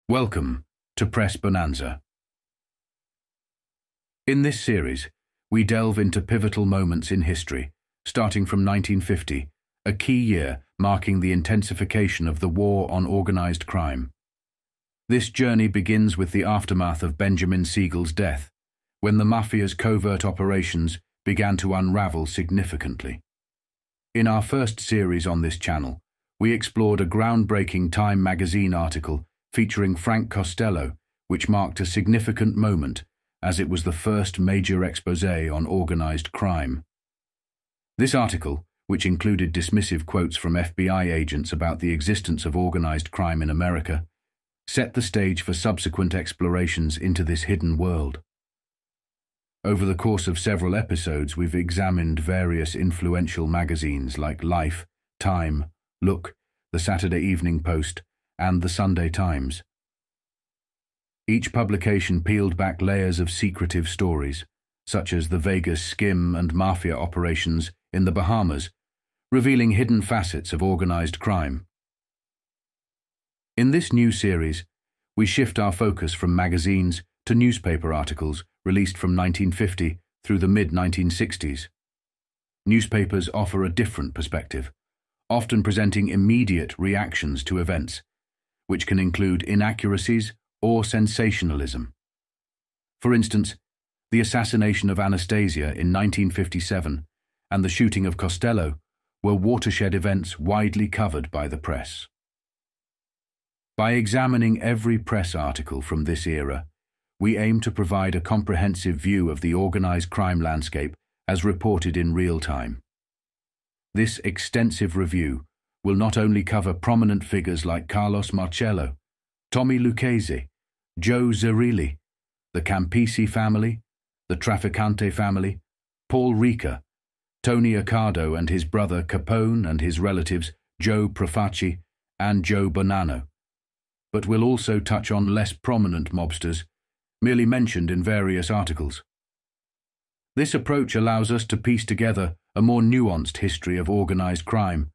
Welcome to Press Bonanza. In this series, we delve into pivotal moments in history, starting from 1950, a key year marking the intensification of the war on organized crime. This journey begins with the aftermath of Benjamin Siegel's death, when the mafia's covert operations began to unravel significantly. In our first series on this channel, we explored a groundbreaking Time magazine article featuring Frank Costello, which marked a significant moment as it was the first major exposé on organized crime. This article, which included dismissive quotes from FBI agents about the existence of organized crime in America, set the stage for subsequent explorations into this hidden world. Over the course of several episodes, we've examined various influential magazines like Life, Time, Look, the Saturday Evening Post, and the Sunday Times. Each publication peeled back layers of secretive stories, such as the Vegas skim and mafia operations in the Bahamas, revealing hidden facets of organized crime. In this new series, we shift our focus from magazines to newspaper articles released from 1950 through the mid-1960s. Newspapers offer a different perspective, often presenting immediate reactions to events, which can include inaccuracies or sensationalism. For instance, the assassination of Anastasia in 1957 and the shooting of Costello were watershed events widely covered by the press. By examining every press article from this era, we aim to provide a comprehensive view of the organized crime landscape as reported in real time. This extensive review will not only cover prominent figures like Carlos Marcello, Tommy Lucchese, Joe Zerilli, the Campisi family, the Trafficante family, Paul Ricca, Tony Accardo and his brother Capone and his relatives Joe Profaci and Joe Bonanno, but will also touch on less prominent mobsters, merely mentioned in various articles. This approach allows us to piece together a more nuanced history of organized crime,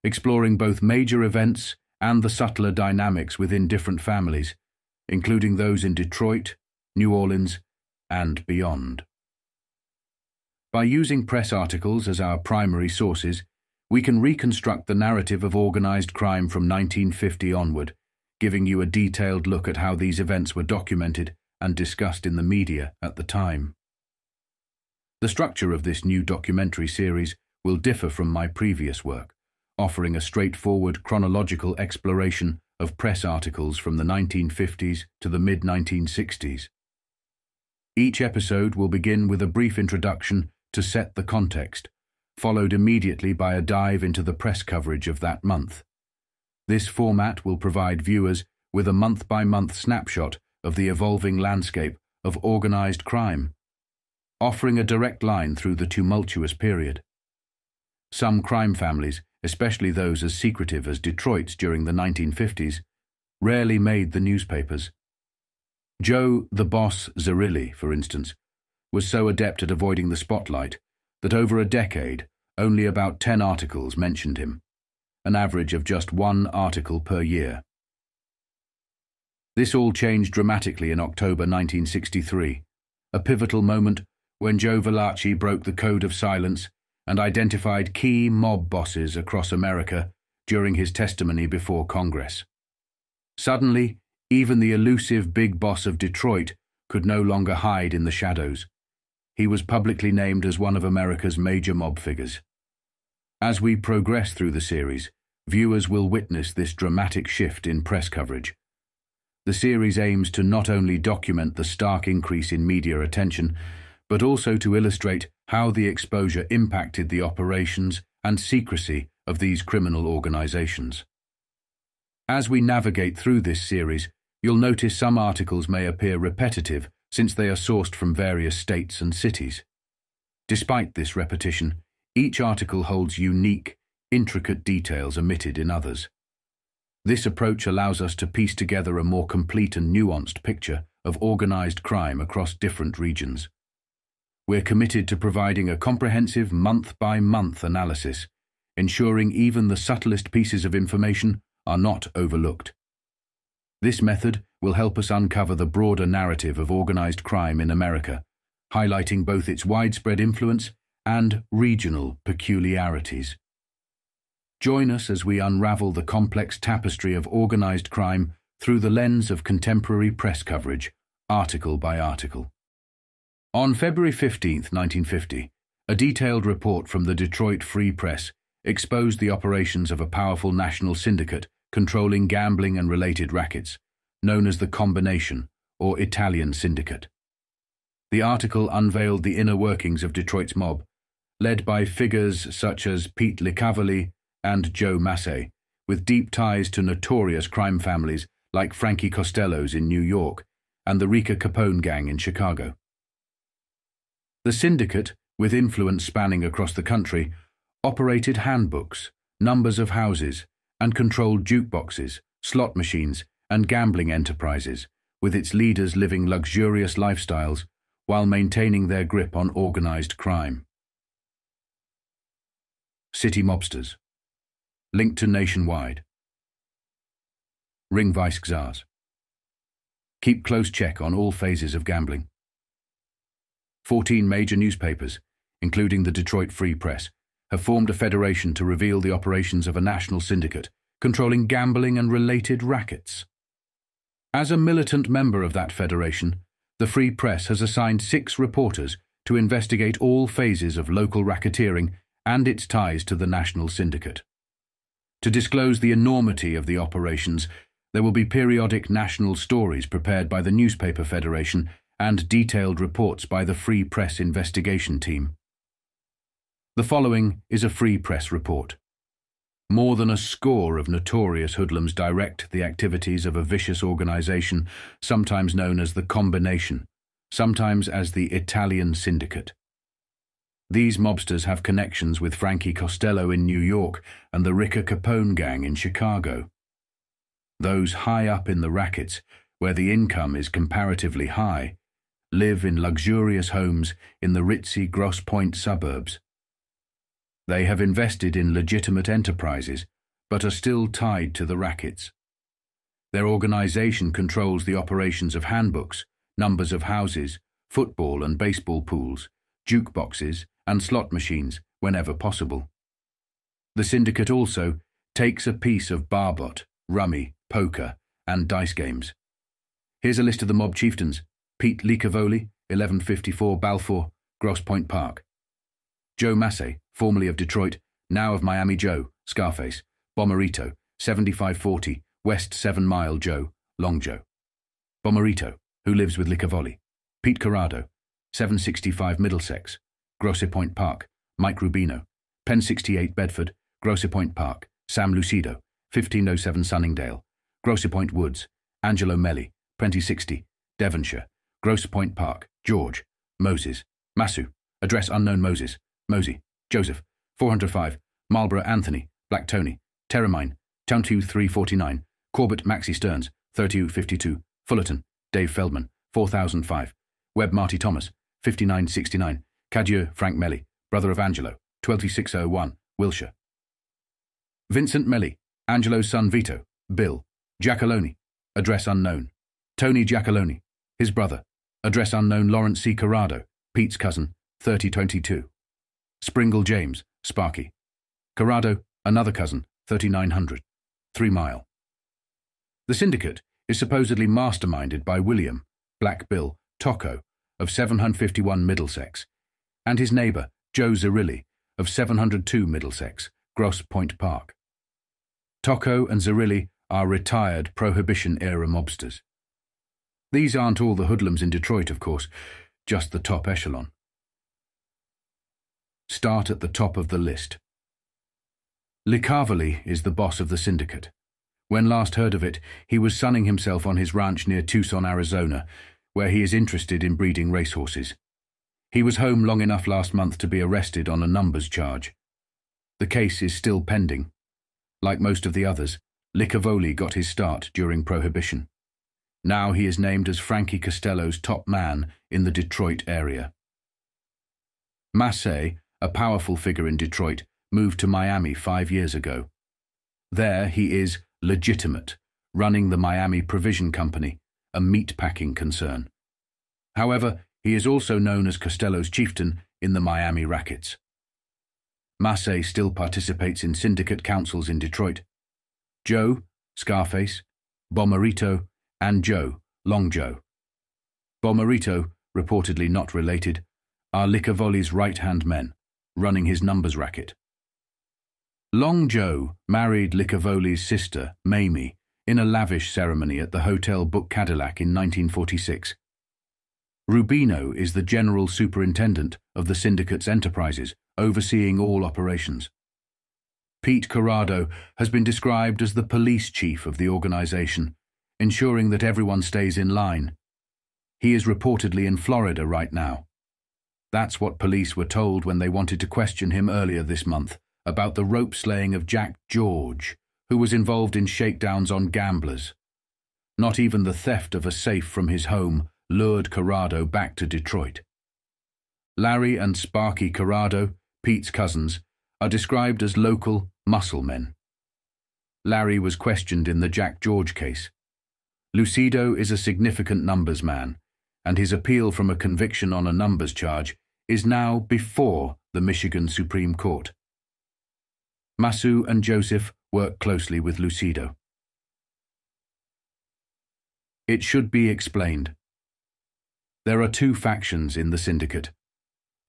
exploring both major events and the subtler dynamics within different families, including those in Detroit, New Orleans, and beyond. By using press articles as our primary sources, we can reconstruct the narrative of organized crime from 1950 onward, giving you a detailed look at how these events were documented and discussed in the media at the time. The structure of this new documentary series will differ from my previous work, offering a straightforward chronological exploration of press articles from the 1950s to the mid-1960s. Each episode will begin with a brief introduction to set the context, followed immediately by a dive into the press coverage of that month. This format will provide viewers with a month-by-month snapshot of the evolving landscape of organized crime, offering a direct line through the tumultuous period. Some crime families, especially those as secretive as Detroit's during the 1950s, rarely made the newspapers. Joe "the Boss" Zerilli, for instance, was so adept at avoiding the spotlight that over a decade, only about 10 articles mentioned him, an average of just one article per year. This all changed dramatically in October 1963, a pivotal moment when Joe Valachi broke the code of silence and identified key mob bosses across America during his testimony before Congress. Suddenly, even the elusive big boss of Detroit could no longer hide in the shadows. He was publicly named as one of America's major mob figures. As we progress through the series, viewers will witness this dramatic shift in press coverage. The series aims to not only document the stark increase in media attention, but also to illustrate how the exposure impacted the operations and secrecy of these criminal organizations. As we navigate through this series, you'll notice some articles may appear repetitive since they are sourced from various states and cities. Despite this repetition, each article holds unique, intricate details omitted in others. This approach allows us to piece together a more complete and nuanced picture of organized crime across different regions. We're committed to providing a comprehensive month-by-month analysis, ensuring even the subtlest pieces of information are not overlooked. This method will help us uncover the broader narrative of organized crime in America, highlighting both its widespread influence and regional peculiarities. Join us as we unravel the complex tapestry of organized crime through the lens of contemporary press coverage, article by article. On February 15, 1950, a detailed report from the Detroit Free Press exposed the operations of a powerful national syndicate controlling gambling and related rackets, known as the Combination, or Italian Syndicate. The article unveiled the inner workings of Detroit's mob, led by figures such as Pete Licavoli and Joe Massey, with deep ties to notorious crime families like Frankie Costello's in New York and the Rica Capone gang in Chicago. The syndicate, with influence spanning across the country, operated handbooks, numbers of houses, and controlled jukeboxes, slot machines, and gambling enterprises, with its leaders living luxurious lifestyles while maintaining their grip on organized crime. City mobsters. Linked to Nationwide. Ring Vice Czars. Keep close check on all phases of gambling. 14 major newspapers, including the Detroit Free Press, have formed a federation to reveal the operations of a national syndicate controlling gambling and related rackets. As a militant member of that federation, the Free Press has assigned 6 reporters to investigate all phases of local racketeering and its ties to the national syndicate. To disclose the enormity of the operations, there will be periodic national stories prepared by the Newspaper Federation and detailed reports by the Free Press investigation team. The following is a Free Press report. More than a score of notorious hoodlums direct the activities of a vicious organization, sometimes known as the Combination, sometimes as the Italian Syndicate. These mobsters have connections with Frankie Costello in New York and the Rica Capone gang in Chicago. Those high up in the rackets, where the income is comparatively high, live in luxurious homes in the ritzy Grosse Pointe suburbs. They have invested in legitimate enterprises, but are still tied to the rackets. Their organization controls the operations of handbooks, numbers of houses, football and baseball pools, jukeboxes, and slot machines whenever possible. The syndicate also takes a piece of barbot, rummy, poker, and dice games. Here's a list of the mob chieftains: Pete Licavoli, 1154 Balfour, Grosse Pointe Park. Joe Massey, formerly of Detroit, now of Miami Joe, Scarface, Bomarito, 7540 West 7 Mile Joe, Long Joe. Bomarito, who lives with Licavoli. Pete Corrado, 765 Middlesex, Grosse Pointe Park, Mike Rubino, Penn 68 Bedford, Grosse Pointe Park, Sam Lucido, 1507 Sunningdale, Grosse Pointe Woods, Angelo Melli, 2060, Devonshire, Grosse Pointe Park, George, Moses, Masu, address unknown Moses, Mosey, Joseph, 405, Marlborough Anthony, Black Tony, Terramine, Townview 349, Corbett Maxie Stearns, 3252, Fullerton, Dave Feldman, 4005, Webb Marty Thomas, 5969, Cadieux Frank Melli, brother of Angelo, 12601, Wilshire. Vincent Melli, Angelo's son Vito, Bill, Giacalone, address unknown. Tony Giacalone, his brother, address unknown Lawrence C. Corrado, Pete's cousin, 3022. Springle James, Sparky. Corrado, another cousin, 3900, 3 Mile. The syndicate is supposedly masterminded by William, Black Bill, Tocco, of 751 Middlesex, and his neighbor, Joe Zerilli, of 702 Middlesex, Grosse Pointe Park. Tocco and Zerilli are retired Prohibition-era mobsters. These aren't all the hoodlums in Detroit, of course, just the top echelon. Start at the top of the list. Licavoli is the boss of the syndicate. When last heard of it, he was sunning himself on his ranch near Tucson, Arizona, where he is interested in breeding racehorses. He was home long enough last month to be arrested on a numbers charge. The case is still pending. Like most of the others, Licavoli got his start during Prohibition. Now he is named as Frankie Costello's top man in the Detroit area. Massey, a powerful figure in Detroit, moved to Miami 5 years ago. There he is legitimate, running the Miami Provision Company, a meat-packing concern. However, he is also known as Costello's chieftain in the Miami rackets. Massey still participates in syndicate councils in Detroit. Joe, Scarface, Bommarito, and Joe, Long Joe. Bommarito, reportedly not related, are Licavoli's right-hand men, running his numbers racket. Long Joe married Licavoli's sister, Mamie, in a lavish ceremony at the Hotel Book Cadillac in 1946. Rubino is the general superintendent of the syndicate's enterprises, overseeing all operations. Pete Corrado has been described as the police chief of the organization, ensuring that everyone stays in line. He is reportedly in Florida right now. That's what police were told when they wanted to question him earlier this month about the rope slaying of Jack George, who was involved in shakedowns on gamblers. Not even the theft of a safe from his home lured Corrado back to Detroit. Larry and Sparky Corrado, Pete's cousins, are described as local muscle men. Larry was questioned in the Jack George case. Lucido is a significant numbers man, and his appeal from a conviction on a numbers charge is now before the Michigan Supreme Court. Masu and Joseph work closely with Lucido. It should be explained. There are two factions in the syndicate.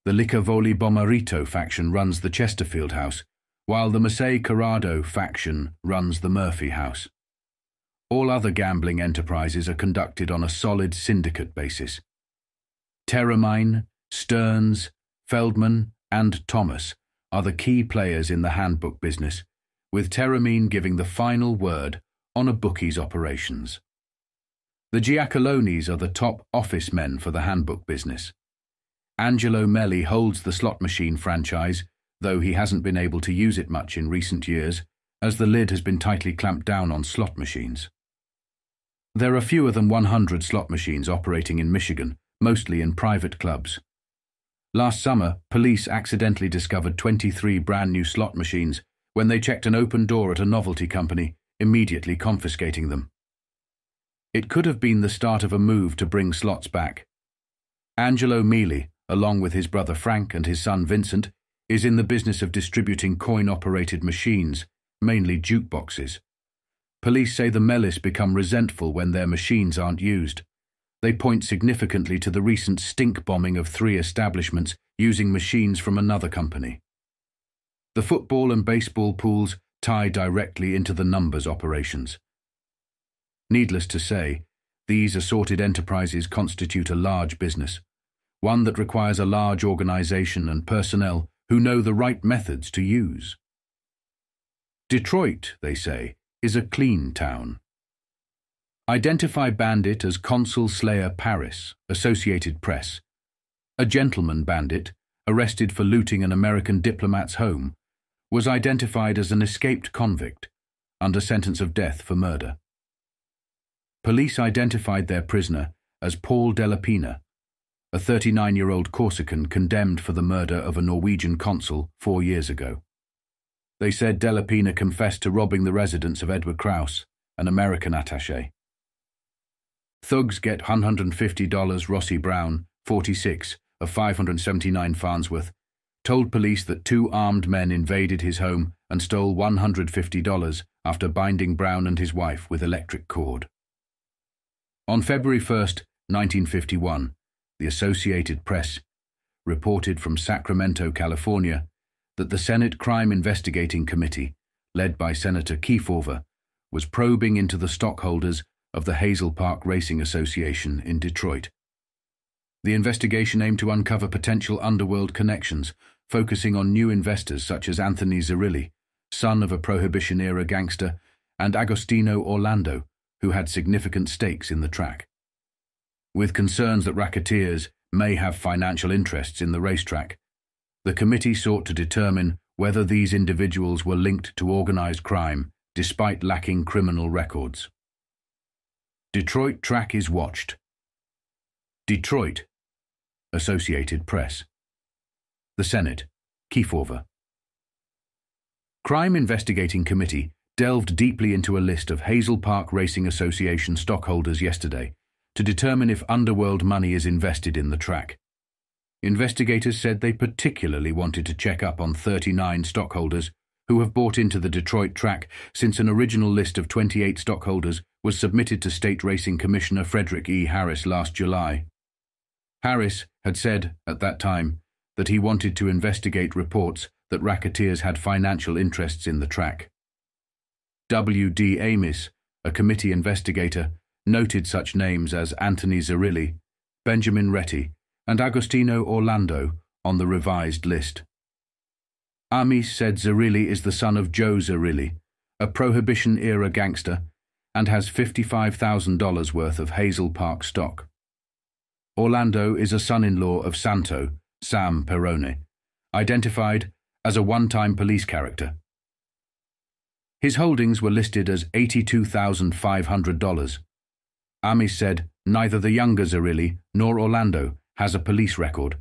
The Licavoli Bommarito faction runs the Chesterfield house, while the Massey Corrado faction runs the Murphy house. All other gambling enterprises are conducted on a solid syndicate basis. Terramine, Stearns, Feldman, and Thomas are the key players in the handbook business, with Terramine giving the final word on a bookie's operations. The Giacalones are the top office men for the handbook business. Angelo Melli holds the slot machine franchise, though he hasn't been able to use it much in recent years, as the lid has been tightly clamped down on slot machines. There are fewer than 100 slot machines operating in Michigan, mostly in private clubs. Last summer, police accidentally discovered 23 brand new slot machines when they checked an open door at a novelty company, immediately confiscating them. It could have been the start of a move to bring slots back. Angelo Mealy, along with his brother Frank and his son Vincent, is in the business of distributing coin-operated machines, mainly jukeboxes. Police say the Mellis become resentful when their machines aren't used. They point significantly to the recent stink bombing of 3 establishments using machines from another company. The football and baseball pools tie directly into the numbers operations. Needless to say, these assorted enterprises constitute a large business, one that requires a large organization and personnel who know the right methods to use. Detroit, they say, is a clean town. Identify bandit as Consul Slayer Paris, Associated Press. A gentleman bandit, arrested for looting an American diplomat's home, was identified as an escaped convict, under sentence of death for murder. Police identified their prisoner as Paul Della Pina, a 39-year-old Corsican condemned for the murder of a Norwegian consul 4 years ago. They said Della Pina confessed to robbing the residence of Edward Krause, an American attaché. Thugs get $150. Rossi Brown, 46, of 579 Farnsworth, told police that 2 armed men invaded his home and stole $150 after binding Brown and his wife with electric cord. On February 1, 1951, the Associated Press reported from Sacramento, California, that the Senate Crime Investigating Committee, led by Senator Kefauver, was probing into the stockholders of the Hazel Park Racing Association in Detroit. The investigation aimed to uncover potential underworld connections, focusing on new investors such as Anthony Zerilli, son of a Prohibition-era gangster, and Agostino Orlando, who had significant stakes in the track. With concerns that racketeers may have financial interests in the racetrack, the committee sought to determine whether these individuals were linked to organized crime despite lacking criminal records. Detroit track is watched. Detroit, Associated Press. The Senate, Kefauver. Crime Investigating Committee delved deeply into a list of Hazel Park Racing Association stockholders yesterday, to determine if underworld money is invested in the track. Investigators said they particularly wanted to check up on 39 stockholders who have bought into the Detroit track since an original list of 28 stockholders was submitted to State Racing Commissioner Frederick E. Harris last July. Harris had said at that time that he wanted to investigate reports that racketeers had financial interests in the track. W. D. Amis, a committee investigator, noted such names as Anthony Zerilli, Benjamin Retty, and Agostino Orlando on the revised list. Amis said Zerilli is the son of Joe Zerilli, a Prohibition-era gangster, and has $55,000 worth of Hazel Park stock. Orlando is a son-in-law of Santo, Sam Perrone, identified as a one-time police character. His holdings were listed as $82,500. Amis said neither the younger Zerilli nor Orlando has a police record.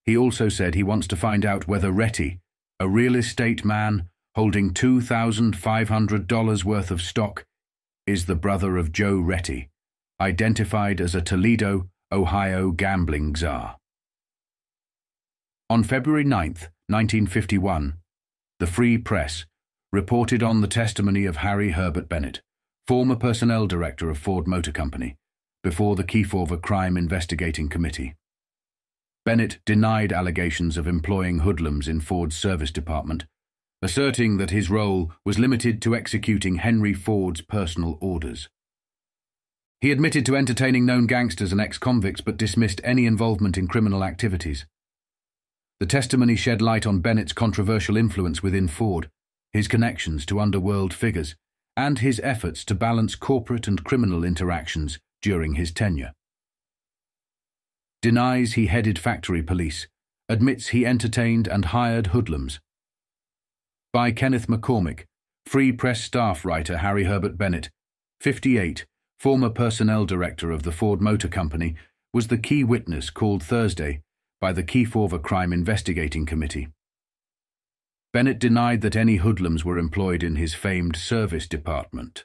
He also said he wants to find out whether Retty, a real estate man holding $2,500 worth of stock, is the brother of Joe Retty, identified as a Toledo, Ohio gambling czar. On February 9, 1951, the Free Press reported on the testimony of Harry Herbert Bennett, former personnel director of Ford Motor Company, before the Kefauver Crime Investigating Committee. Bennett denied allegations of employing hoodlums in Ford's service department, asserting that his role was limited to executing Henry Ford's personal orders. He admitted to entertaining known gangsters and ex-convicts but dismissed any involvement in criminal activities. The testimony shed light on Bennett's controversial influence within Ford, his connections to underworld figures, and his efforts to balance corporate and criminal interactions during his tenure. Denies he headed factory police, admits he entertained and hired hoodlums. By Kenneth McCormick, Free Press staff writer Harry Herbert Bennett, 58, former personnel director of the Ford Motor Company, was the key witness called Thursday by the Kefauver Crime Investigating Committee. Bennett denied that any hoodlums were employed in his famed service department,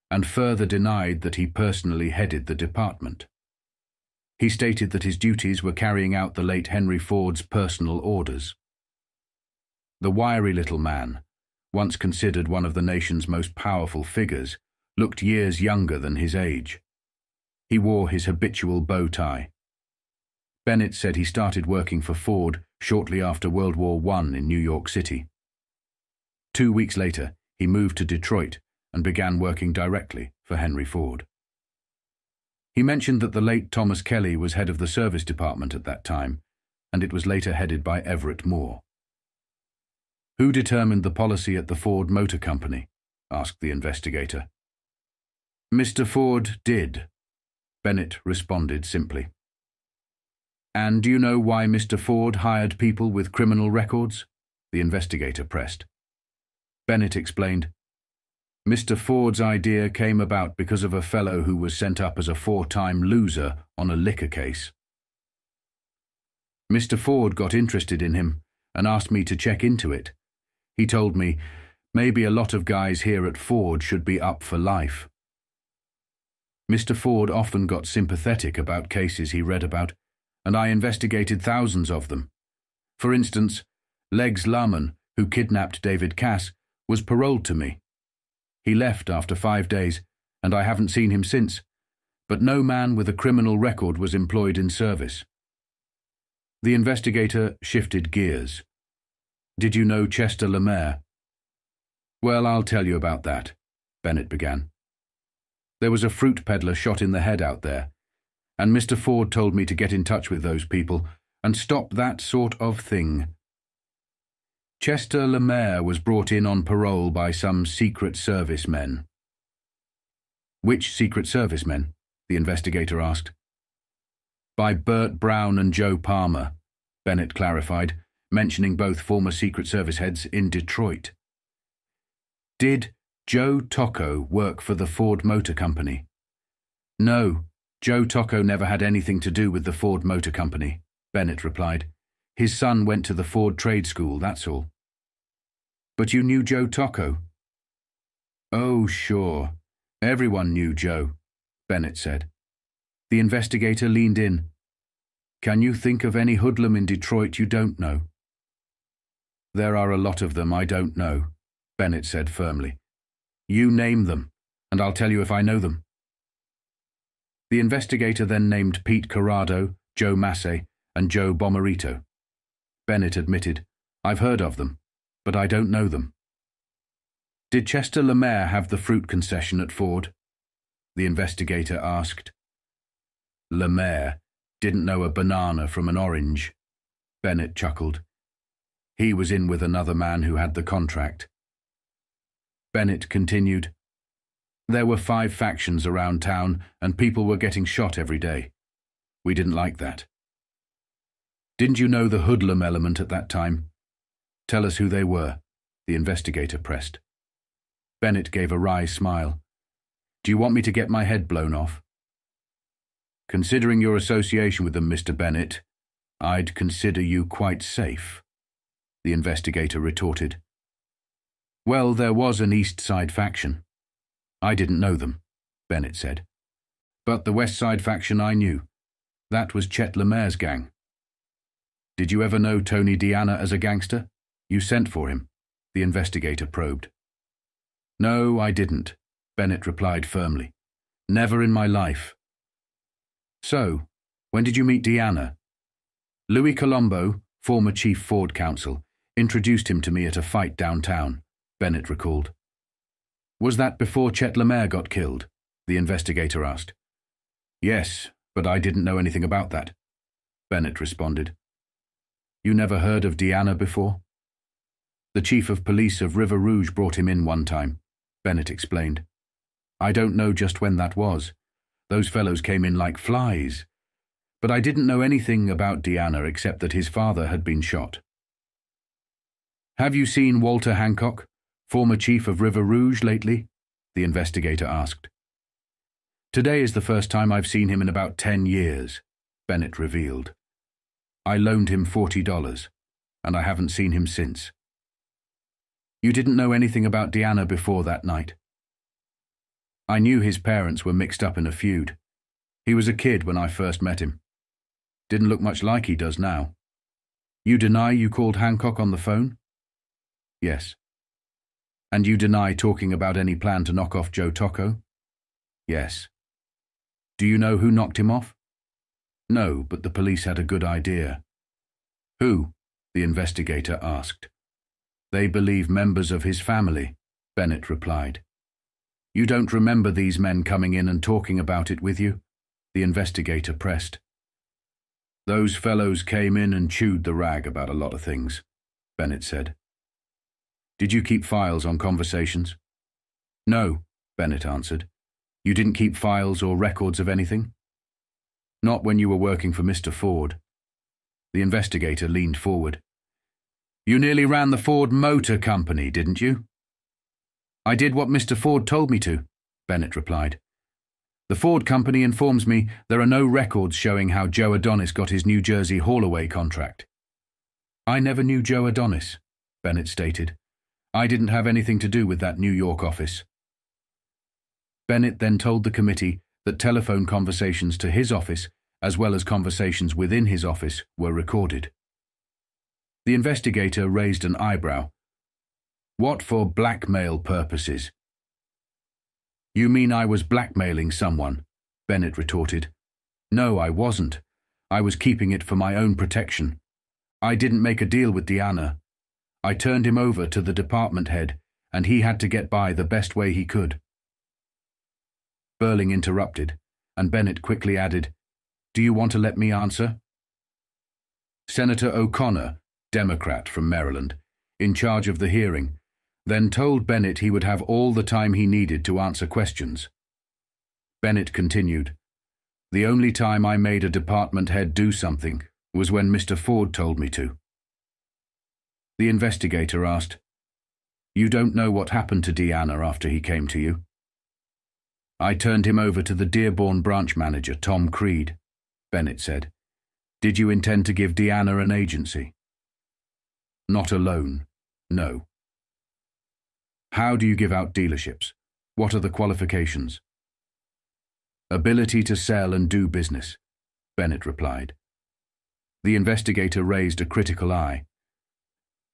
and further denied that he personally headed the department. He stated that his duties were carrying out the late Henry Ford's personal orders. The wiry little man, once considered one of the nation's most powerful figures, looked years younger than his age. He wore his habitual bow tie. Bennett said he started working for Ford shortly after World War I in New York City. 2 weeks later, he moved to Detroit and began working directly for Henry Ford. He mentioned that the late Thomas Kelly was head of the service department at that time, and it was later headed by Everett Moore. "Who determined the policy at the Ford Motor Company?" asked the investigator. "Mr. Ford did," Bennett responded simply. "And do you know why Mr. Ford hired people with criminal records?" the investigator pressed. Bennett explained, "Mr. Ford's idea came about because of a fellow who was sent up as a 4-time loser on a liquor case. Mr. Ford got interested in him and asked me to check into it. He told me, maybe a lot of guys here at Ford should be up for life. Mr. Ford often got sympathetic about cases he read about, and I investigated thousands of them. For instance, Legs Lahman, who kidnapped David Cass, was paroled to me. He left after 5 days, and I haven't seen him since, but no man with a criminal record was employed in service." The investigator shifted gears. "Did you know Chester Lemaire?" "Well, I'll tell you about that," Bennett began. "There was a fruit peddler shot in the head out there, and Mr. Ford told me to get in touch with those people and stop that sort of thing. Chester Lemaire was brought in on parole by some Secret Service men." "Which Secret Service men?" the investigator asked. "By Burt Brown and Joe Palmer," Bennett clarified, mentioning both former Secret Service heads in Detroit. "Did Joe Tocco work for the Ford Motor Company?" "No, Joe Tocco never had anything to do with the Ford Motor Company," Bennett replied. "His son went to the Ford Trade School, that's all." "But you knew Joe Tocco?" "Oh, sure. Everyone knew Joe," Bennett said. The investigator leaned in. Can you think of any hoodlum in Detroit you don't know? There are a lot of them I don't know, Bennett said firmly. You name them, and I'll tell you if I know them. The investigator then named Pete Corrado, Joe Massey, and Joe Bomarito. Bennett admitted, I've heard of them, but I don't know them. Did Chester Lemaire have the fruit concession at Ford? The investigator asked. Lemaire didn't know a banana from an orange. Bennett chuckled. He was in with another man who had the contract. Bennett continued. There were 5 factions around town, and people were getting shot every day. We didn't like that. Didn't you know the hoodlum element at that time? Tell us who they were, the investigator pressed. Bennett gave a wry smile. Do you want me to get my head blown off? Considering your association with them, Mr. Bennett, I'd consider you quite safe, the investigator retorted. Well, there was an East Side faction. I didn't know them, Bennett said. But the West Side faction I knew. That was Chet Lemaire's gang. Did you ever know Tony Deanna as a gangster? You sent for him, the investigator probed. No, I didn't, Bennett replied firmly. Never in my life. So, when did you meet Deanna? Louis Colombo, former chief Ford counsel, introduced him to me at a fight downtown, Bennett recalled. Was that before Chet Lemaire got killed? The investigator asked. Yes, but I didn't know anything about that, Bennett responded. You never heard of Deanna before? The chief of police of River Rouge brought him in one time, Bennett explained. I don't know just when that was. Those fellows came in like flies. But I didn't know anything about Deanna except that his father had been shot. Have you seen Walter Hancock, former chief of River Rouge, lately? The investigator asked. Today is the first time I've seen him in about 10 years, Bennett revealed. I loaned him $40, and I haven't seen him since. You didn't know anything about Deanna before that night? I knew his parents were mixed up in a feud. He was a kid when I first met him. Didn't look much like he does now. You deny you called Hancock on the phone? Yes. And you deny talking about any plan to knock off Joe Tocco? Yes. Do you know who knocked him off? No, but the police had a good idea. Who? The investigator asked. They believe members of his family, Bennett replied. You don't remember these men coming in and talking about it with you? The investigator pressed. Those fellows came in and chewed the rag about a lot of things, Bennett said. Did you keep files on conversations? No, Bennett answered. You didn't keep files or records of anything? Not when you were working for Mr. Ford. The investigator leaned forward. You nearly ran the Ford Motor Company, didn't you? I did what Mr. Ford told me to, Bennett replied. The Ford Company informs me there are no records showing how Joe Adonis got his New Jersey haul-away contract. I never knew Joe Adonis, Bennett stated. I didn't have anything to do with that New York office. Bennett then told the committee that telephone conversations to his office, as well as conversations within his office, were recorded. The investigator raised an eyebrow. What for blackmail purposes? You mean I was blackmailing someone? Bennett retorted. No, I wasn't. I was keeping it for my own protection. I didn't make a deal with Deanna. I turned him over to the department head, and he had to get by the best way he could. Burling interrupted, and Bennett quickly added, Do you want to let me answer? Senator O'Connor, Democrat from Maryland, in charge of the hearing, then told Bennett he would have all the time he needed to answer questions. Bennett continued, The only time I made a department head do something was when Mr. Ford told me to. The investigator asked, You don't know what happened to Deanna after he came to you? I turned him over to the Dearborn branch manager, Tom Creed, Bennett said. Did you intend to give Deanna an agency? Not a loan, no. How do you give out dealerships? What are the qualifications? Ability to sell and do business, Bennett replied. The investigator raised a critical eye.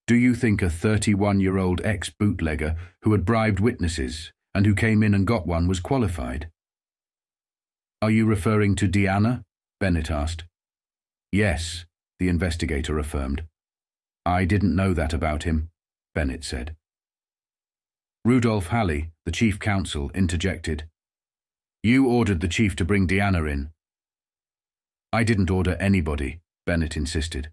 Do you think a 31-year-old ex-bootlegger who had bribed witnesses and who came in and got one was qualified? Are you referring to Deanna? Bennett asked. Yes, the investigator affirmed. I didn't know that about him, Bennett said. Rudolph Halley, the chief counsel, interjected. You ordered the chief to bring Deanna in. I didn't order anybody, Bennett insisted.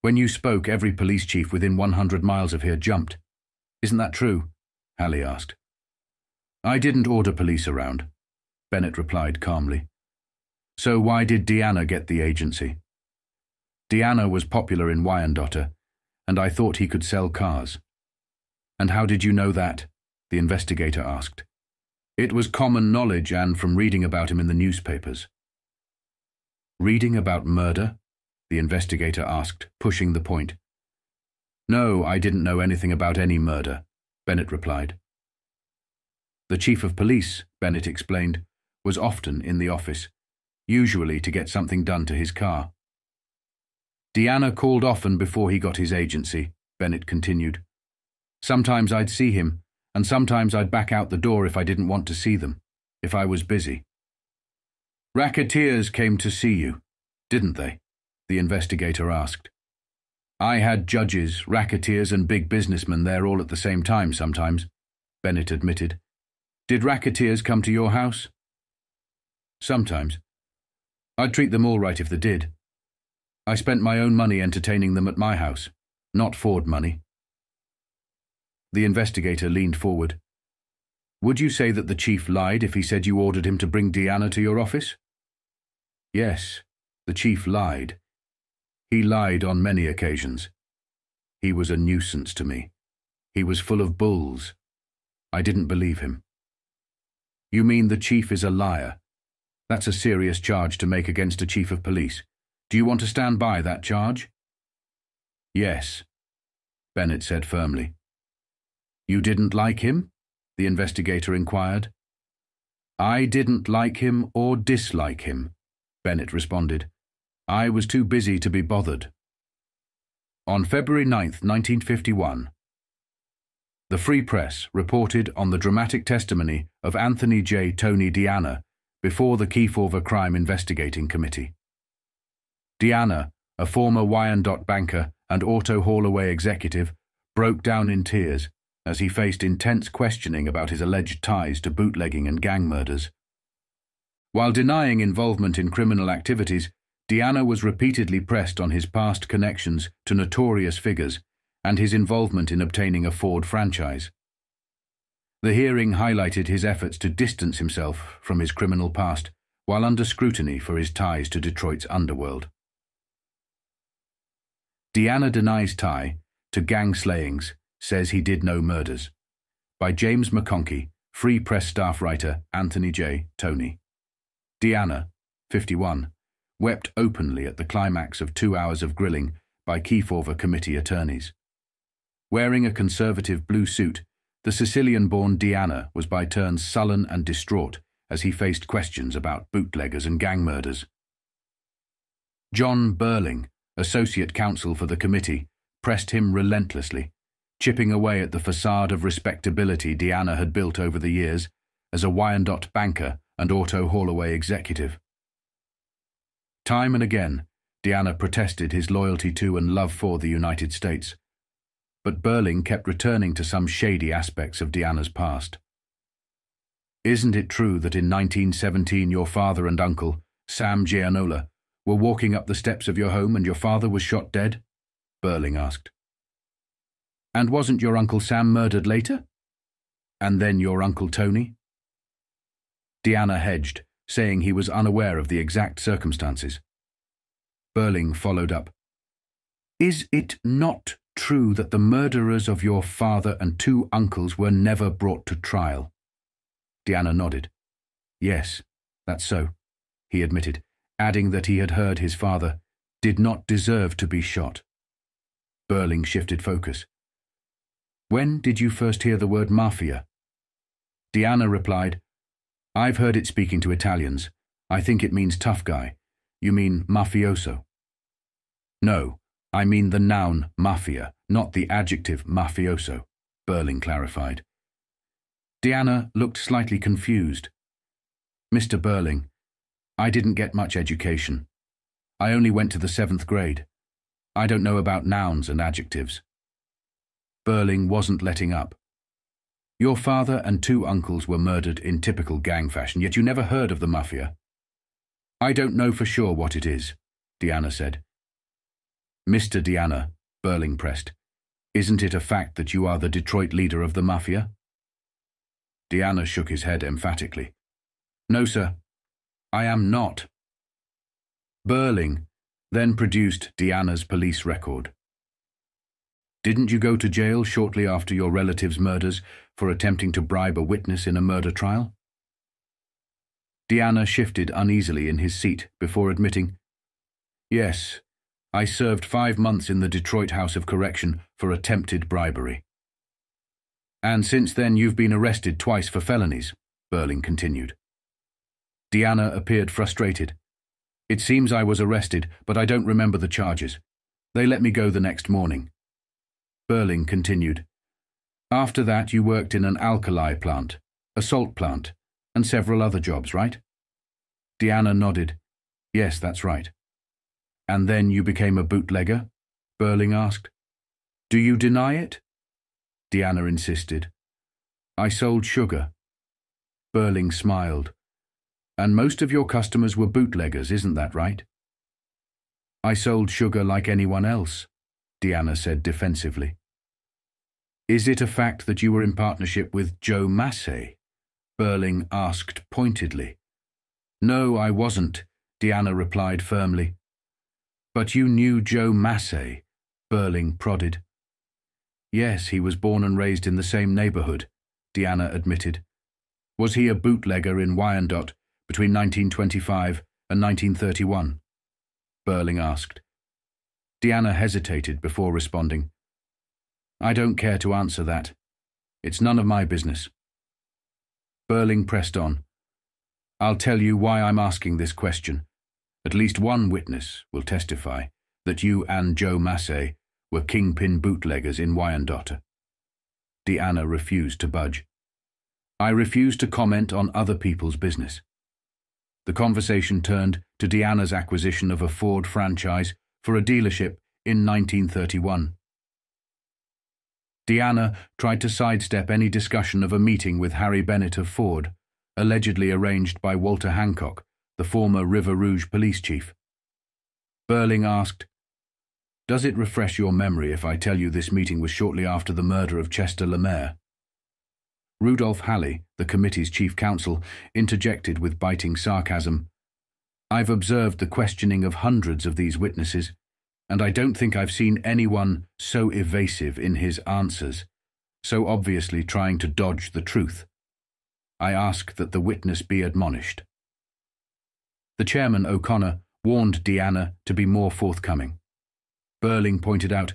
When you spoke, every police chief within 100 miles of here jumped. Isn't that true? Halley asked. I didn't order police around, Bennett replied calmly. So why did Deanna get the agency? Deanna was popular in Wyandotte, and I thought he could sell cars. And how did you know that? The investigator asked. It was common knowledge and from reading about him in the newspapers. Reading about murder? The investigator asked, pushing the point. No, I didn't know anything about any murder, Bennett replied. The chief of police, Bennett explained, was often in the office, usually to get something done to his car. Deanna called often before he got his agency, Bennett continued. Sometimes I'd see him, and sometimes I'd back out the door if I didn't want to see them, if I was busy. Racketeers came to see you, didn't they? The investigator asked. I had judges, racketeers and big businessmen there all at the same time sometimes, Bennett admitted. Did racketeers come to your house? Sometimes. I'd treat them all right if they did. I spent my own money entertaining them at my house, not Ford money. The investigator leaned forward. Would you say that the chief lied if he said you ordered him to bring Deanna to your office? Yes, the chief lied. He lied on many occasions. He was a nuisance to me. He was full of bulls. I didn't believe him. You mean the chief is a liar? That's a serious charge to make against a chief of police. Do you want to stand by that charge? Yes, Bennett said firmly. You didn't like him? The investigator inquired. I didn't like him or dislike him, Bennett responded. I was too busy to be bothered. On February 9th, 1951, the Free Press reported on the dramatic testimony of Anthony J. Tony Deanna before the Kefauver Crime Investigating Committee. Deanna, a former Wyandotte banker and auto haul-away executive, broke down in tears as he faced intense questioning about his alleged ties to bootlegging and gang murders. While denying involvement in criminal activities, Deanna was repeatedly pressed on his past connections to notorious figures and his involvement in obtaining a Ford franchise. The hearing highlighted his efforts to distance himself from his criminal past while under scrutiny for his ties to Detroit's underworld. Deanna denies tie to gang slayings, says he did no murders. By James McConkey, Free Press staff writer Anthony J. Tony. Deanna, 51, wept openly at the climax of 2 hours of grilling by Kefauver committee attorneys. Wearing a conservative blue suit, the Sicilian-born Deanna was by turns sullen and distraught as he faced questions about bootleggers and gang murders. John Burling, associate counsel for the committee, pressed him relentlessly, chipping away at the facade of respectability Deanna had built over the years as a Wyandotte banker and auto haul-away executive. Time and again, Deanna protested his loyalty to and love for the United States, but Burling kept returning to some shady aspects of Deanna's past. Isn't it true that in 1917 your father and uncle, Sam Gianola, were walking up the steps of your home and your father was shot dead? Burling asked. And wasn't your Uncle Sam murdered later? And then your Uncle Tony? Deanna hedged, saying he was unaware of the exact circumstances. Burling followed up. Is it not true that the murderers of your father and 2 uncles were never brought to trial? Deanna nodded. Yes, that's so, he admitted, adding that he had heard his father did not deserve to be shot. Burling shifted focus. When did you first hear the word mafia? Deanna replied, I've heard it speaking to Italians. I think it means tough guy. You mean mafioso? No, I mean the noun mafia, not the adjective mafioso, Burling clarified. Deanna looked slightly confused. Mr. Burling, I didn't get much education. I only went to the 7th grade. I don't know about nouns and adjectives. Burling wasn't letting up. Your father and 2 uncles were murdered in typical gang fashion, yet you never heard of the mafia. I don't know for sure what it is, Deanna said. Mr. Deanna, Burling pressed, isn't it a fact that you are the Detroit leader of the mafia? Deanna shook his head emphatically. No, sir, I am not. Burling then produced Deanna's police record. Didn't you go to jail shortly after your relative's murders for attempting to bribe a witness in a murder trial? Deanna shifted uneasily in his seat before admitting, Yes, I served 5 months in the Detroit House of Correction for attempted bribery. And since then you've been arrested twice for felonies, Burling continued. Deanna appeared frustrated. It seems I was arrested, but I don't remember the charges. They let me go the next morning. Burling continued. After that you worked in an alkali plant, a salt plant, and several other jobs, right? Deanna nodded. Yes, that's right. And then you became a bootlegger? Burling asked. Do you deny it? Deanna insisted. I sold sugar. Burling smiled. And most of your customers were bootleggers, isn't that right? I sold sugar like anyone else, Deanna said defensively. Is it a fact that you were in partnership with Joe Massey? Burling asked pointedly. No, I wasn't, Deanna replied firmly. But you knew Joe Massey, Burling prodded. Yes, he was born and raised in the same neighborhood, Deanna admitted. Was he a bootlegger in Wyandotte between 1925 and 1931? Burling asked. Deanna hesitated before responding. I don't care to answer that. It's none of my business. Burling pressed on. I'll tell you why I'm asking this question. At least one witness will testify that you and Joe Massey were kingpin bootleggers in Wyandotte. Deanna refused to budge. I refuse to comment on other people's business. The conversation turned to Deanna's acquisition of a Ford franchise for a dealership in 1931. Deanna tried to sidestep any discussion of a meeting with Harry Bennett of Ford, allegedly arranged by Walter Hancock, the former River Rouge police chief. Burling asked, Does it refresh your memory if I tell you this meeting was shortly after the murder of Chester Lemaire? Rudolph Halley, the committee's chief counsel, interjected with biting sarcasm. I've observed the questioning of hundreds of these witnesses, and I don't think I've seen anyone so evasive in his answers, so obviously trying to dodge the truth. I ask that the witness be admonished. The chairman, O'Connor, warned Deanna to be more forthcoming. Burling pointed out,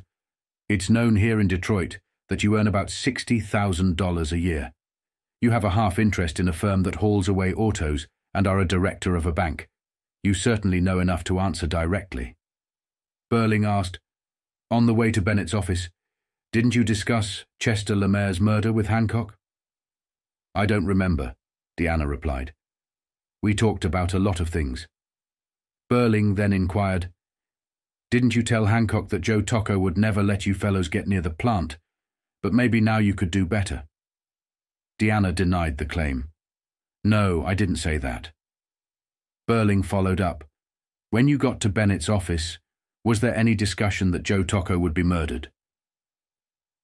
It's known here in Detroit that you earn about $60,000 a year. You have a half interest in a firm that hauls away autos and are a director of a bank. You certainly know enough to answer directly. Burling asked, On the way to Bennett's office, didn't you discuss Chester Lemaire's murder with Hancock? I don't remember, Deanna replied. We talked about a lot of things. Burling then inquired, Didn't you tell Hancock that Joe Tocco would never let you fellows get near the plant, but maybe now you could do better? Deanna denied the claim. No, I didn't say that. Burling followed up. When you got to Bennett's office, was there any discussion that Joe Tocco would be murdered?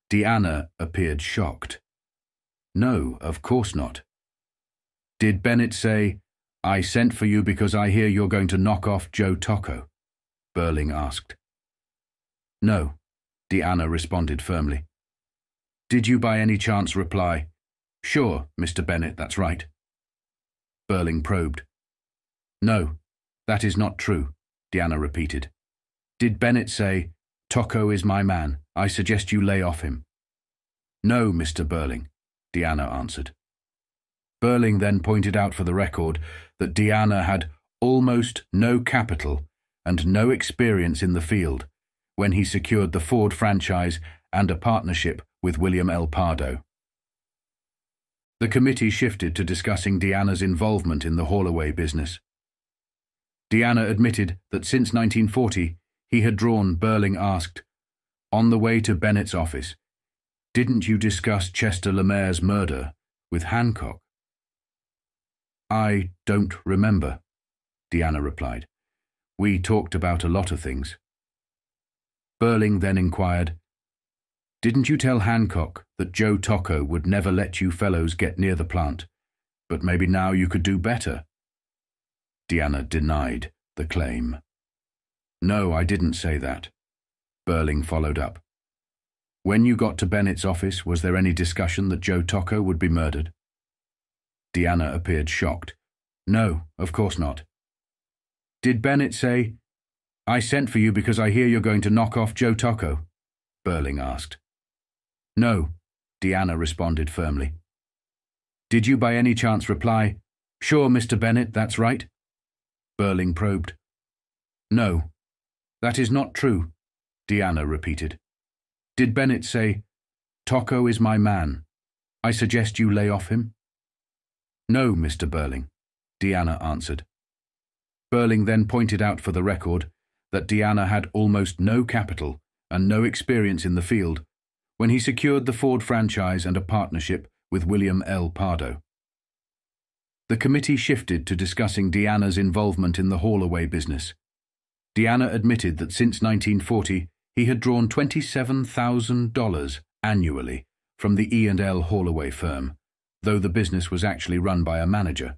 Deanna appeared shocked. No, of course not. Did Bennett say, I sent for you because I hear you're going to knock off Joe Tocco? Burling asked. No, Deanna responded firmly. Did you by any chance reply, Sure, Mr. Bennett, that's right? Burling probed. No, that is not true, Deanna repeated. Did Bennett say, Tocco is my man, I suggest you lay off him? No, Mr. Burling, Deanna answered. Burling then pointed out for the record that Deanna had almost no capital and no experience in the field when he secured the Ford franchise and a partnership with William L. Pardo. The committee shifted to discussing Deanna's involvement in the haul-away business. Deanna admitted that since 1940 he had drawn. Burling asked, "On the way to Bennett's office, didn't you discuss Chester Lemaire's murder with Hancock?" "I don't remember," Deanna replied. "We talked about a lot of things." Burling then inquired, "Didn't you tell Hancock that Joe Tocco would never let you fellows get near the plant, but maybe now you could do better?" Deanna denied the claim. "No, I didn't say that." Burling followed up. "When you got to Bennett's office, was there any discussion that Joe Tocco would be murdered?" Deanna appeared shocked. "No, of course not." "Did Bennett say, 'I sent for you because I hear you're going to knock off Joe Tocco'?" Burling asked. "No," Deanna responded firmly. "Did you by any chance reply, 'Sure, Mr. Bennett, that's right'?" Burling probed. "No, that is not true," Deanna repeated. "Did Bennett say, 'Tocco is my man. I suggest you lay off him'?" "No, Mr. Burling," Deanna answered. Burling then pointed out for the record that Deanna had almost no capital and no experience in the field when he secured the Ford franchise and a partnership with William L. Pardo. The committee shifted to discussing Deanna's involvement in the haul-away business. Deanna admitted that since 1940 he had drawn $27,000 annually from the E&L haul-away firm, though the business was actually run by a manager.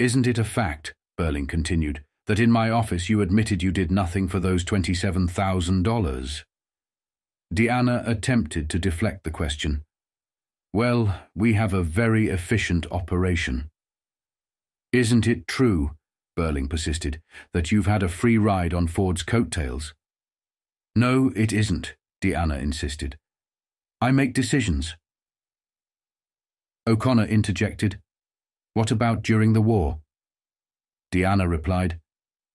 "Isn't it a fact," Burling continued, "that in my office you admitted you did nothing for those $27,000? Deanna attempted to deflect the question. "Well, we have a very efficient operation." "Isn't it true," Burling persisted, "that you've had a free ride on Ford's coattails?" "No, it isn't," Deanna insisted. "I make decisions." O'Connor interjected, "What about during the war?" Deanna replied,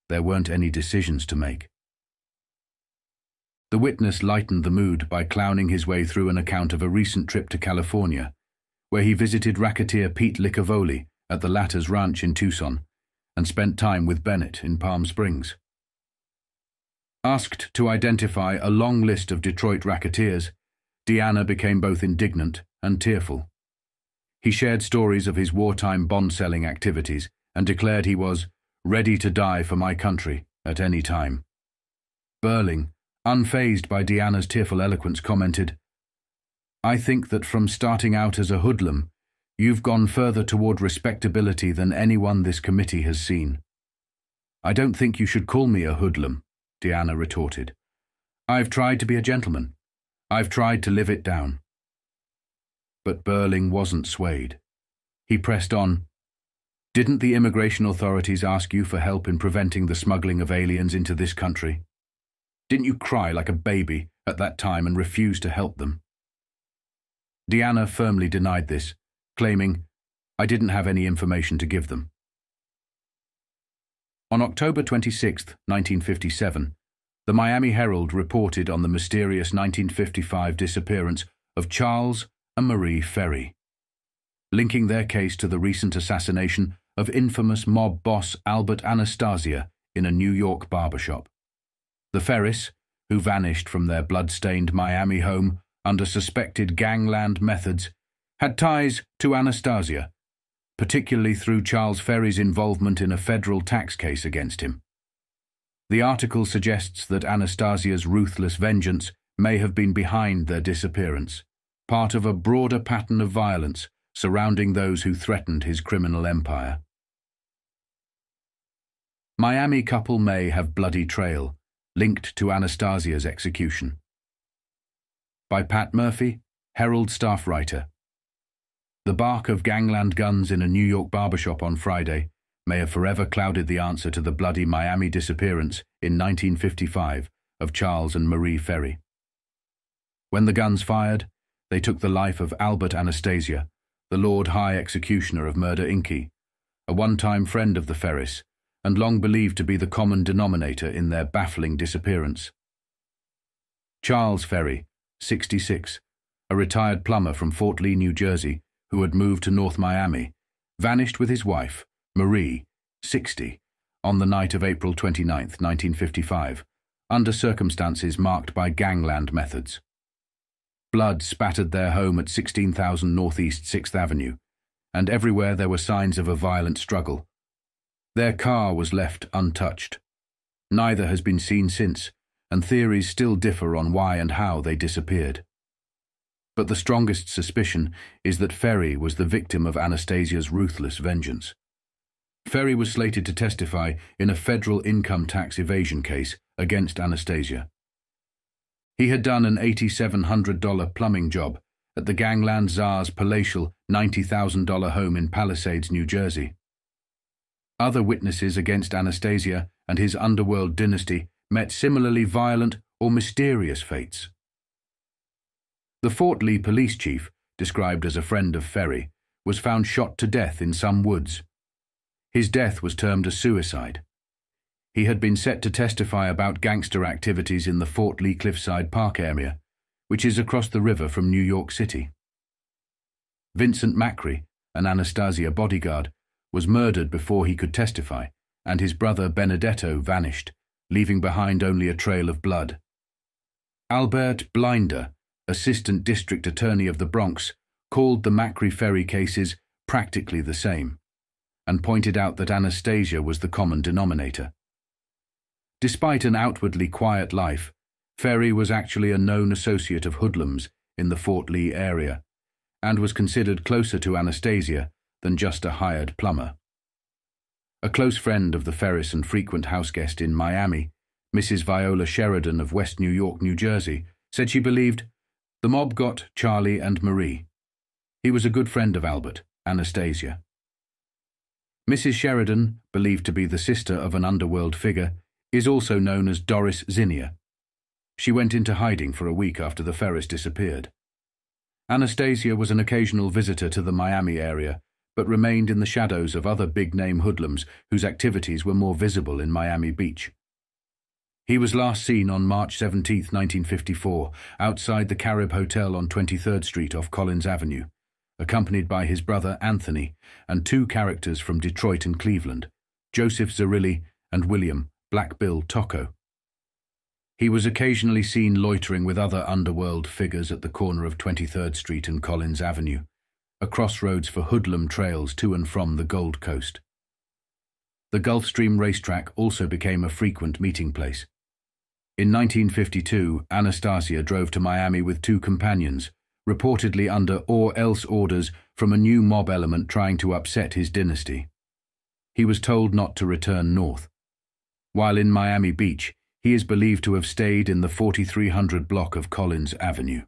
"There weren't any decisions to make." The witness lightened the mood by clowning his way through an account of a recent trip to California, where he visited racketeer Pete Licavoli at the latter's ranch in Tucson and spent time with Bennett in Palm Springs. Asked to identify a long list of Detroit racketeers, Deanna became both indignant and tearful. He shared stories of his wartime bond-selling activities and declared he was ready to die for my country at any time. Burling, unfazed by Deanna's tearful eloquence, commented, "I think that from starting out as a hoodlum, you've gone further toward respectability than anyone this committee has seen." "I don't think you should call me a hoodlum," Deanna retorted. "I've tried to be a gentleman. I've tried to live it down." But Burling wasn't swayed. He pressed on, "Didn't the immigration authorities ask you for help in preventing the smuggling of aliens into this country? Didn't you cry like a baby at that time and refuse to help them?" Deanna firmly denied this, claiming, "I didn't have any information to give them." On October 26, 1957, the Miami Herald reported on the mysterious 1955 disappearance of Charles and Marie Ferry, linking their case to the recent assassination of infamous mob boss Albert Anastasia in a New York barbershop. The Ferris, who vanished from their blood-stained Miami home under suspected gangland methods, had ties to Anastasia, particularly through Charles Ferry's involvement in a federal tax case against him. The article suggests that Anastasia's ruthless vengeance may have been behind their disappearance, part of a broader pattern of violence surrounding those who threatened his criminal empire. Miami couple may have bloody trail, linked to Anastasia's execution. By Pat Murphy, Herald staff writer. The bark of gangland guns in a New York barbershop on Friday may have forever clouded the answer to the bloody Miami disappearance in 1955 of Charles and Marie Ferry. When the guns fired, they took the life of Albert Anastasia, the Lord High Executioner of Murder Inc., a one-time friend of the Ferris, and long believed to be the common denominator in their baffling disappearance. Charles Ferry, 66, a retired plumber from Fort Lee, New Jersey, who had moved to North Miami, vanished with his wife, Marie, 60, on the night of April 29, 1955, under circumstances marked by gangland methods. Blood spattered their home at 16,000 Northeast 6th Avenue, and everywhere there were signs of a violent struggle. Their car was left untouched. Neither has been seen since, and theories still differ on why and how they disappeared. But the strongest suspicion is that Ferry was the victim of Anastasia's ruthless vengeance. Ferry was slated to testify in a federal income tax evasion case against Anastasia. He had done an $8,700 plumbing job at the Gangland Czar's palatial $90,000 home in Palisades, New Jersey. Other witnesses against Anastasia and his underworld dynasty met similarly violent or mysterious fates. The Fort Lee police chief, described as a friend of Ferry, was found shot to death in some woods. His death was termed a suicide. He had been set to testify about gangster activities in the Fort Lee Cliffside Park area, which is across the river from New York City. Vincent Macri, an Anastasia bodyguard, was murdered before he could testify, and his brother Benedetto vanished, leaving behind only a trail of blood. Albert Blinder, Assistant District Attorney of the Bronx, called the Macri-Ferry cases practically the same, and pointed out that Anastasia was the common denominator. Despite an outwardly quiet life, Ferry was actually a known associate of hoodlums in the Fort Lee area, and was considered closer to Anastasia than just a hired plumber. A close friend of the Ferris and frequent houseguest in Miami, Mrs. Viola Sheridan of West New York, New Jersey, said she believed the mob got Charlie and Marie. He was a good friend of Albert, Anastasia. Mrs. Sheridan, believed to be the sister of an underworld figure, is also known as Doris Zinnia. She went into hiding for a week after the Ferris disappeared. Anastasia was an occasional visitor to the Miami area, but remained in the shadows of other big-name hoodlums whose activities were more visible in Miami Beach. He was last seen on March 17, 1954, outside the Carib Hotel on 23rd Street off Collins Avenue, accompanied by his brother Anthony and two characters from Detroit and Cleveland, Joseph Zerilli and William Black Bill Tocco. He was occasionally seen loitering with other underworld figures at the corner of 23rd Street and Collins Avenue, a crossroads for hoodlum trails to and from the Gold Coast. The Gulfstream racetrack also became a frequent meeting place. In 1952, Anastasia drove to Miami with two companions, reportedly under or-else orders from a new mob element trying to upset his dynasty. He was told not to return north. While in Miami Beach, he is believed to have stayed in the 4300 block of Collins Avenue.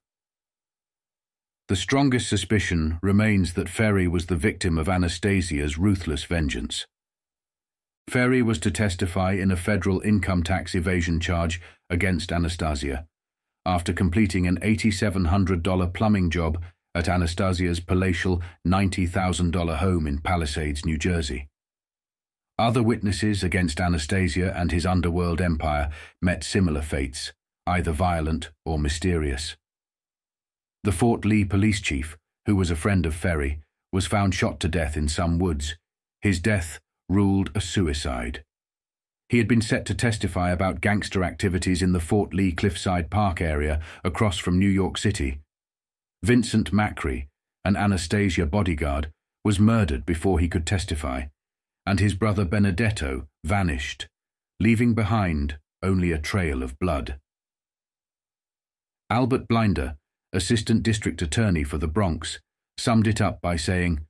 The strongest suspicion remains that Ferry was the victim of Anastasia's ruthless vengeance. Ferry was to testify in a federal income tax evasion charge against Anastasia, after completing an $8,700 plumbing job at Anastasia's palatial $90,000 home in Palisades, New Jersey. Other witnesses against Anastasia and his underworld empire met similar fates, either violent or mysterious. The Fort Lee police chief, who was a friend of Ferry, was found shot to death in some woods. His death ruled a suicide. He had been set to testify about gangster activities in the Fort Lee Cliffside Park area across from New York City. Vincent Macri, an Anastasia bodyguard, was murdered before he could testify, and his brother Benedetto vanished, leaving behind only a trail of blood. Albert Blinder, Assistant District Attorney for the Bronx, summed it up by saying,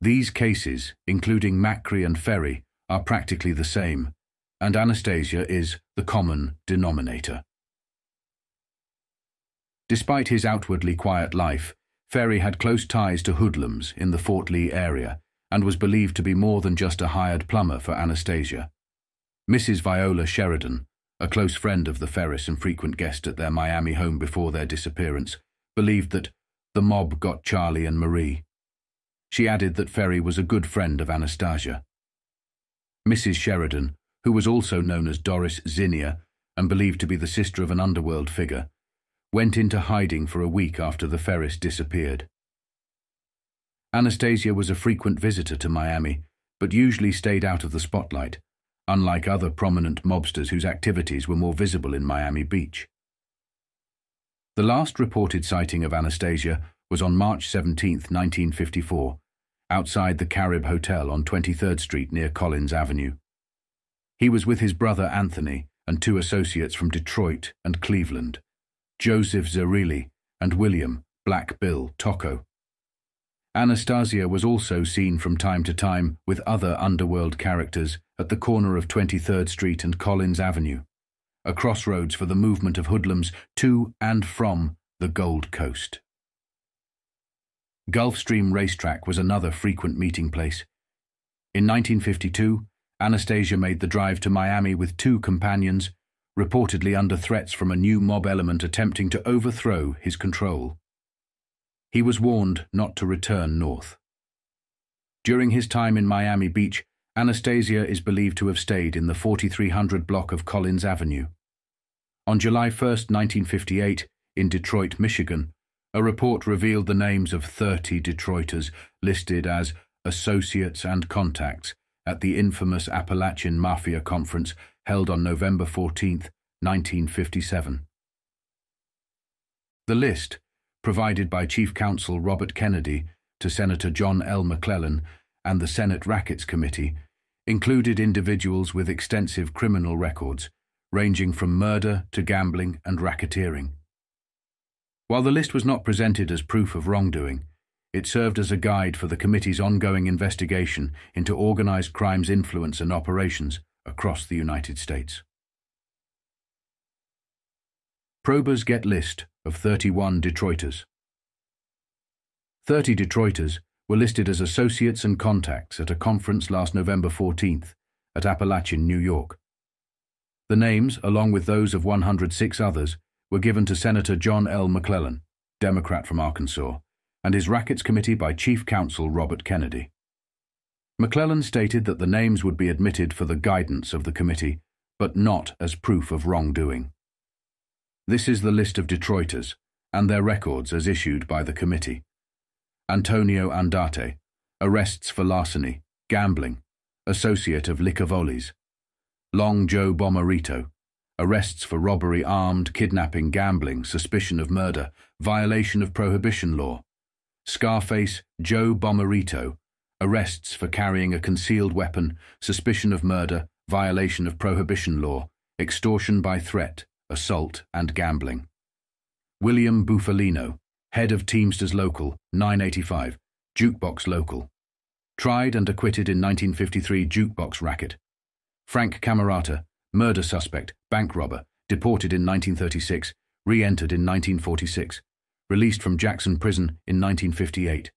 "These cases, including Macri and Ferry, are practically the same, and Anastasia is the common denominator." Despite his outwardly quiet life, Ferry had close ties to hoodlums in the Fort Lee area and was believed to be more than just a hired plumber for Anastasia. Mrs. Viola Sheridan, a close friend of the Ferris and frequent guest at their Miami home before their disappearance, believed that the mob got Charlie and Marie. She added that Ferry was a good friend of Anastasia. Mrs. Sheridan, who was also known as Doris Zinnia and believed to be the sister of an underworld figure, went into hiding for a week after the Ferris disappeared. Anastasia was a frequent visitor to Miami, but usually stayed out of the spotlight, unlike other prominent mobsters whose activities were more visible in Miami Beach. The last reported sighting of Anastasia was on March 17, 1954, outside the Carib Hotel on 23rd Street near Collins Avenue. He was with his brother Anthony and two associates from Detroit and Cleveland, Joseph Zerilli and William Black Bill Tocco. Anastasia was also seen from time to time with other underworld characters at the corner of 23rd Street and Collins Avenue, a crossroads for the movement of hoodlums to and from the Gold Coast. Gulfstream Racetrack was another frequent meeting place. In 1952, Anastasia made the drive to Miami with two companions, reportedly under threats from a new mob element attempting to overthrow his control. He was warned not to return north. During his time in Miami Beach, Anastasia is believed to have stayed in the 4300 block of Collins Avenue. On July 1, 1958, in Detroit, Michigan, a report revealed the names of 30 Detroiters listed as associates and contacts at the infamous Appalachian Mafia Conference held on November 14, 1957. The list, provided by Chief Counsel Robert Kennedy to Senator John L. McClellan and the Senate Rackets Committee, included individuals with extensive criminal records, ranging from murder to gambling and racketeering. While the list was not presented as proof of wrongdoing, it served as a guide for the committee's ongoing investigation into organized crime's influence and operations across the United States. Probers get list of 31 Detroiters. 30 Detroiters were listed as associates and contacts at a conference last November 14th at Appalachian, New York. The names, along with those of 106 others, were given to Senator John L. McClellan, Democrat from Arkansas, and his Rackets Committee by Chief Counsel Robert Kennedy. McClellan stated that the names would be admitted for the guidance of the committee, but not as proof of wrongdoing. This is the list of Detroiters and their records as issued by the committee. Antonio Andate, arrests for larceny, gambling, associate of Licavoli's. Long Joe Bomarito, arrests for robbery, armed, kidnapping, gambling, suspicion of murder, violation of prohibition law. Scarface Joe Bomarito, arrests for carrying a concealed weapon, suspicion of murder, violation of prohibition law, extortion by threat, assault and gambling. William Bufalino, head of Teamsters Local, 985, Jukebox Local. Tried and acquitted in 1953 jukebox racket. Frank Camerata, murder suspect, bank robber, deported in 1936, re-entered in 1946, released from Jackson Prison in 1958.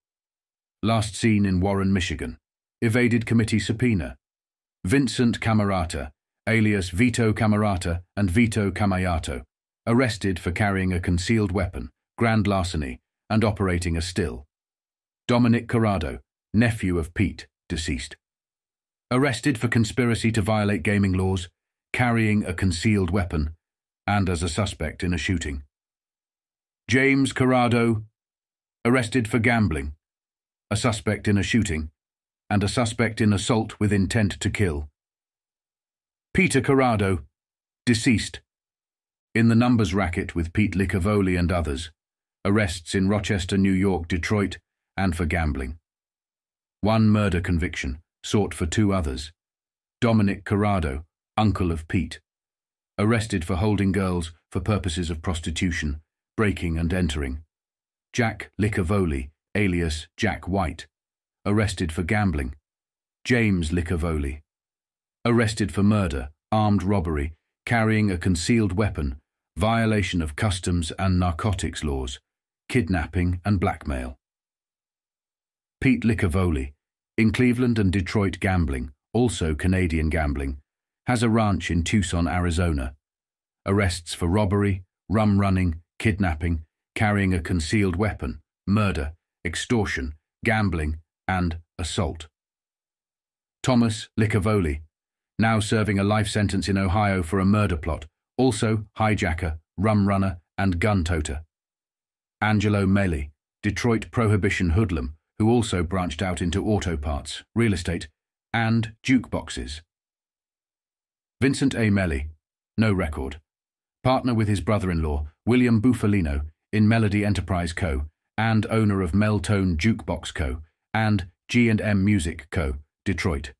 Last seen in Warren, Michigan. Evaded committee subpoena. Vincent Camerata, alias Vito Camerata and Vito Camayato, arrested for carrying a concealed weapon, grand larceny, and operating a still. Dominic Corrado, nephew of Pete, deceased. Arrested for conspiracy to violate gaming laws, carrying a concealed weapon, and as a suspect in a shooting. James Corrado, arrested for gambling, a suspect in a shooting, and a suspect in assault with intent to kill. Peter Corrado, deceased. In the numbers racket with Pete Licavoli and others. Arrests in Rochester, New York, Detroit, and for gambling. One murder conviction, sought for two others. Dominic Corrado, uncle of Pete. Arrested for holding girls for purposes of prostitution, breaking and entering. Jack Licavoli, alias Jack White. Arrested for gambling. James Licavoli. Arrested for murder, armed robbery, carrying a concealed weapon, violation of customs and narcotics laws, kidnapping and blackmail. Pete Licavoli, in Cleveland and Detroit gambling, also Canadian gambling, has a ranch in Tucson, Arizona. Arrests for robbery, rum running, kidnapping, carrying a concealed weapon, murder, extortion, gambling, and assault. Thomas Licavoli, now serving a life sentence in Ohio for a murder plot, also hijacker, rum runner, and gun toter. Angelo Mele, Detroit prohibition hoodlum, who also branched out into auto parts, real estate, and jukeboxes. Vincent A. Mele, no record. Partner with his brother-in-law, William Bufalino, in Melody Enterprise Co., and owner of Meltone Jukebox Co. and G&M Music Co., Detroit.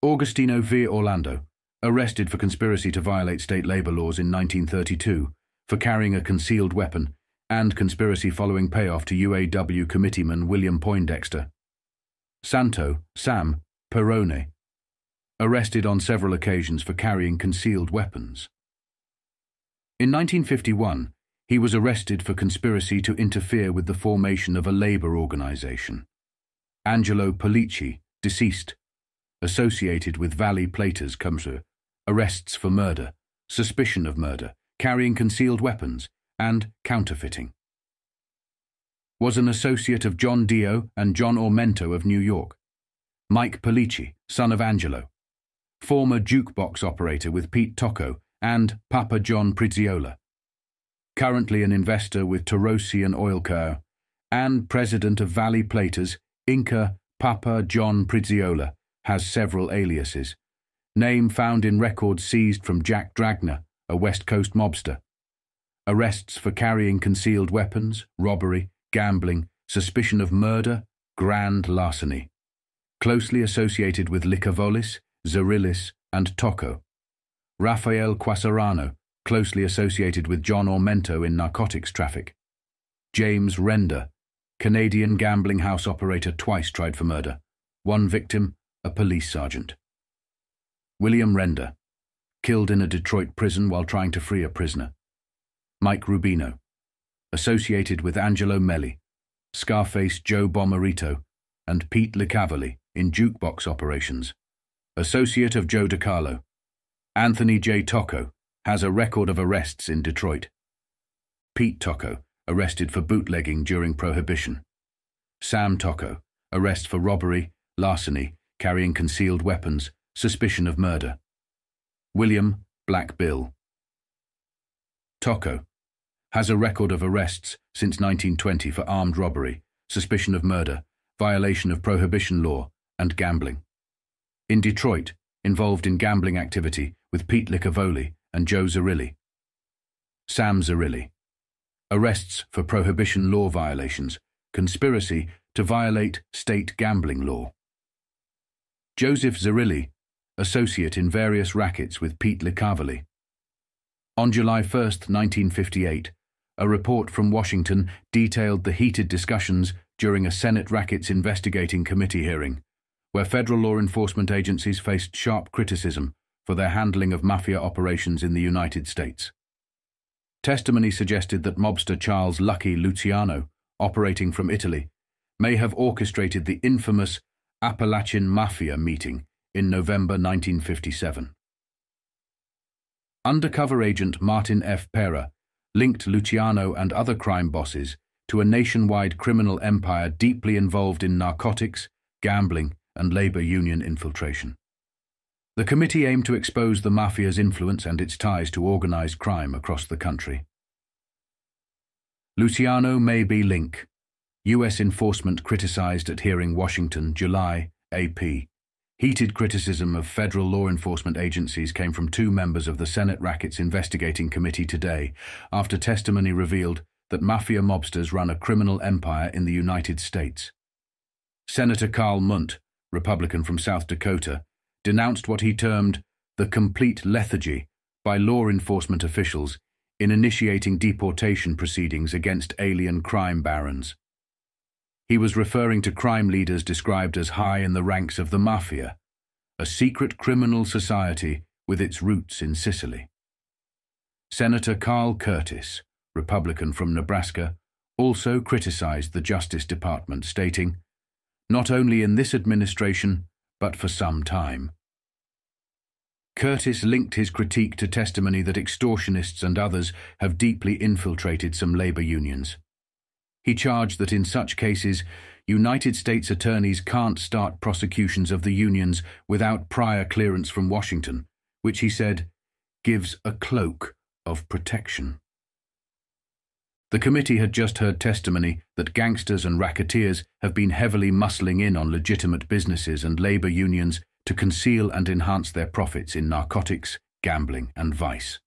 Augustino V. Orlando, arrested for conspiracy to violate state labor laws in 1932, for carrying a concealed weapon, and conspiracy following payoff to UAW committeeman William Poindexter. Santo, Sam, Perrone, arrested on several occasions for carrying concealed weapons. In 1951, he was arrested for conspiracy to interfere with the formation of a labor organization. Angelo Polici, deceased, associated with Valley Platers, Cumsor, arrests for murder, suspicion of murder, carrying concealed weapons, and counterfeiting. Was an associate of John Dio and John Ormento of New York. Mike Polici, son of Angelo. Former jukebox operator with Pete Tocco and Papa John Prizziola. Currently an investor with Torosian Oil Co. and president of Valley Platers, Inca Papa John Prizziola, has several aliases. Name found in records seized from Jack Dragna, a West Coast mobster. Arrests for carrying concealed weapons, robbery, gambling, suspicion of murder, grand larceny. Closely associated with Licavolis, Zerillis, and Tocco. Rafael Quasarano, closely associated with John Ormento in narcotics traffic. James Render, Canadian gambling house operator, twice tried for murder. One victim, a police sergeant. William Render, killed in a Detroit prison while trying to free a prisoner. Mike Rubino, associated with Angelo Mele, Scarface Joe Bomarito, and Pete Licavoli in jukebox operations. Associate of Joe DiCarlo. Anthony J. Tocco has a record of arrests in Detroit. Pete Tocco, arrested for bootlegging during Prohibition. Sam Tocco, arrest for robbery, larceny, carrying concealed weapons, suspicion of murder. William Black Bill Tocco has a record of arrests since 1920 for armed robbery, suspicion of murder, violation of prohibition law, and gambling. In Detroit, involved in gambling activity with Pete Licavoli and Joe Zerilli. Sam Zerilli, arrests for prohibition law violations, conspiracy to violate state gambling law. Joseph Zerilli, associate in various rackets with Pete Licavoli. On July 1, 1958, a report from Washington detailed the heated discussions during a Senate Rackets Investigating Committee hearing, where federal law enforcement agencies faced sharp criticism for their handling of mafia operations in the United States. Testimony suggested that mobster Charles Lucky Luciano, operating from Italy, may have orchestrated the infamous Appalachian Mafia meeting in November 1957. Undercover agent Martin F. Pera linked Luciano and other crime bosses to a nationwide criminal empire deeply involved in narcotics, gambling, and labor union infiltration. The committee aimed to expose the mafia's influence and its ties to organized crime across the country. Luciano may be link. U.S. enforcement criticized at hearing Washington, July, AP. Heated criticism of federal law enforcement agencies came from two members of the Senate Rackets Investigating Committee today, after testimony revealed that mafia mobsters run a criminal empire in the United States. Senator Carl Mundt, Republican from South Dakota, denounced what he termed the complete lethargy by law enforcement officials in initiating deportation proceedings against alien crime barons. He was referring to crime leaders described as high in the ranks of the mafia, a secret criminal society with its roots in Sicily. Senator Carl Curtis, Republican from Nebraska, also criticized the Justice Department, stating, "Not only in this administration, but for some time." Curtis linked his critique to testimony that extortionists and others have deeply infiltrated some labor unions. He charged that in such cases, United States attorneys can't start prosecutions of the unions without prior clearance from Washington, which he said gives a cloak of protection. The committee had just heard testimony that gangsters and racketeers have been heavily muscling in on legitimate businesses and labor unions to conceal and enhance their profits in narcotics, gambling, and vice.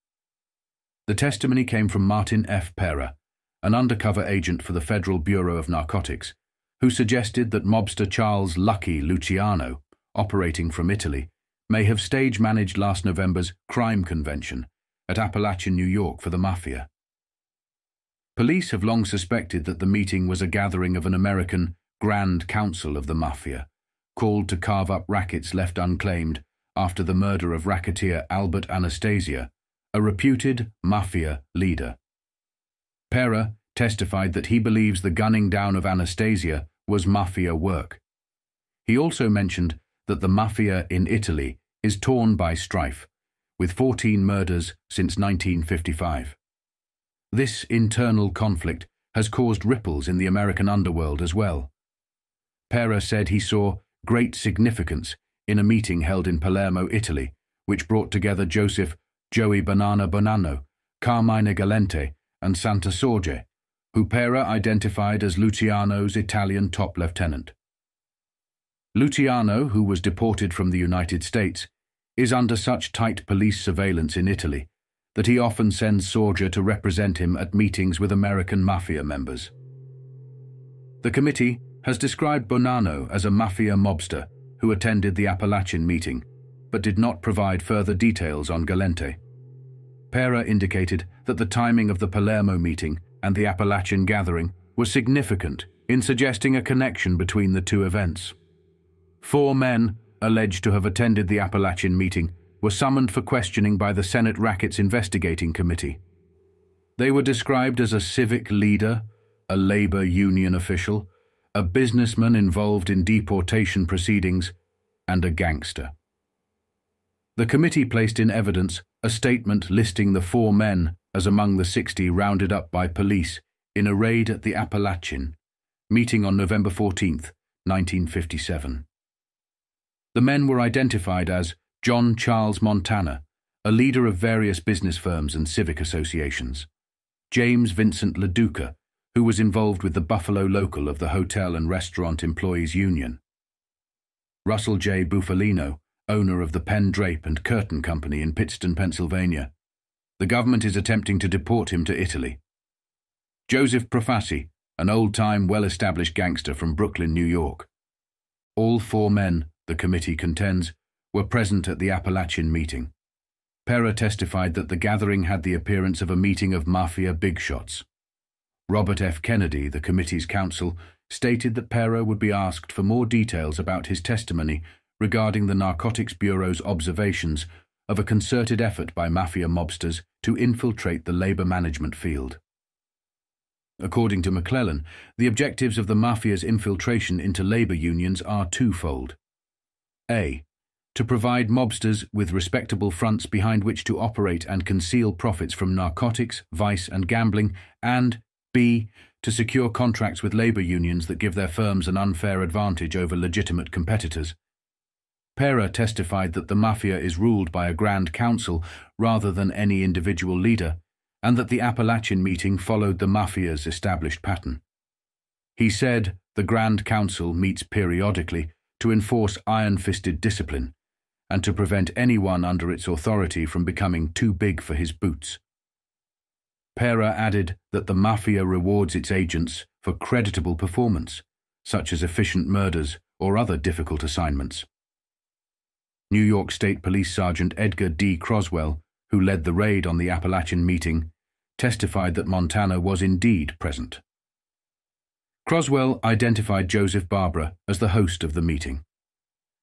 The testimony came from Martin F. Pera, an undercover agent for the Federal Bureau of Narcotics, who suggested that mobster Charles Lucky Luciano, operating from Italy, may have stage-managed last November's crime convention at Appalachian, New York for the Mafia. Police have long suspected that the meeting was a gathering of an American Grand Council of the Mafia, called to carve up rackets left unclaimed after the murder of racketeer Albert Anastasia, a reputed Mafia leader. Pera testified that he believes the gunning down of Anastasia was Mafia work. He also mentioned that the Mafia in Italy is torn by strife, with 14 murders since 1955. This internal conflict has caused ripples in the American underworld as well. Pera said he saw great significance in a meeting held in Palermo, Italy, which brought together Joseph Joey Banana Bonanno, Carmine Galente, and Santa Sorge, who Pera identified as Luciano's Italian top lieutenant. Luciano, who was deported from the United States, is under such tight police surveillance in Italy that he often sends Sorge to represent him at meetings with American Mafia members. The committee has described Bonanno as a Mafia mobster who attended the Appalachian meeting, but did not provide further details on Galente. Pera indicated that the timing of the Palermo meeting and the Appalachian gathering was significant in suggesting a connection between the two events. 4 men alleged to have attended the Appalachian meeting were summoned for questioning by the Senate Rackets Investigating Committee. They were described as a civic leader, a labor union official, a businessman involved in deportation proceedings, and a gangster. The committee placed in evidence a statement listing the 4 men as among the 60 rounded up by police in a raid at the Appalachian, meeting on November 14, 1957. The men were identified as John Charles Montana, a leader of various business firms and civic associations; James Vincent LaDuca, who was involved with the Buffalo Local of the Hotel and Restaurant Employees Union; Russell J. Bufalino, owner of the Penn Drape and Curtain Company in Pittston, Pennsylvania. The government is attempting to deport him to Italy; Joseph Profassi, an old-time, well-established gangster from Brooklyn, New York. All 4 men, the committee contends, were present at the Appalachian meeting. Pera testified that the gathering had the appearance of a meeting of Mafia big shots. Robert F. Kennedy, the committee's counsel, stated that Pera would be asked for more details about his testimony regarding the Narcotics Bureau's observations of a concerted effort by Mafia mobsters to infiltrate the labor management field. According to McClellan, the objectives of the Mafia's infiltration into labor unions are twofold. A. To provide mobsters with respectable fronts behind which to operate and conceal profits from narcotics, vice, and gambling, and B. To secure contracts with labor unions that give their firms an unfair advantage over legitimate competitors. Pera testified that the Mafia is ruled by a Grand Council rather than any individual leader, and that the Appalachian meeting followed the Mafia's established pattern. He said the Grand Council meets periodically to enforce iron-fisted discipline and to prevent anyone under its authority from becoming too big for his boots. Pera added that the Mafia rewards its agents for creditable performance, such as efficient murders or other difficult assignments. New York State Police Sergeant Edgar D. Croswell, who led the raid on the Appalachian meeting, testified that Montana was indeed present. Croswell identified Joseph Barbara as the host of the meeting.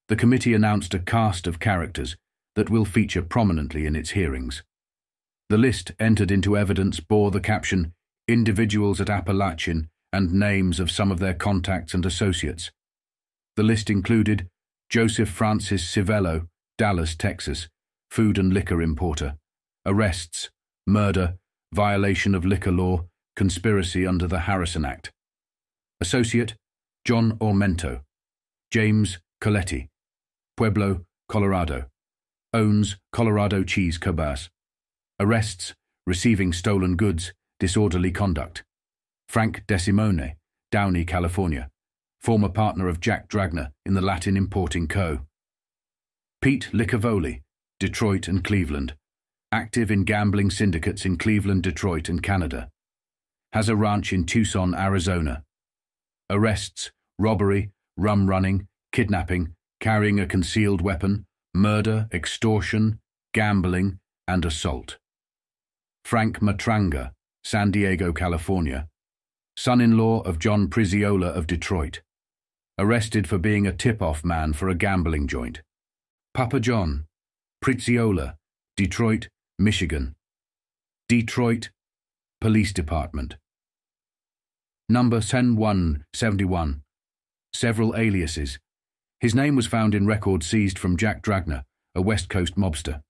The committee announced a cast of characters that will feature prominently in its hearings. The list entered into evidence bore the caption, "Individuals at Appalachian," and names of some of their contacts and associates. The list included Joseph Francis Civello, Dallas, Texas, food and liquor importer; arrests, murder, violation of liquor law, conspiracy under the Harrison Act. Associate, John Ormento, James Coletti, Pueblo, Colorado, owns Colorado Cheese Cabas. Arrests, receiving stolen goods, disorderly conduct. Frank DeSimone, Downey, California, former partner of Jack Dragna in the Latin Importing Co. Pete Licavoli, Detroit and Cleveland, active in gambling syndicates in Cleveland, Detroit, and Canada. Has a ranch in Tucson, Arizona. Arrests, robbery, rum running, kidnapping, carrying a concealed weapon, murder, extortion, gambling, and assault. Frank Matranga, San Diego, California, son-in-law of John Priziola of Detroit, arrested for being a tip-off man for a gambling joint. Papa John, Priziola, Detroit, Michigan. Detroit Police Department. Number 10171. Several aliases. His name was found in records seized from Jack Dragna, a West Coast mobster.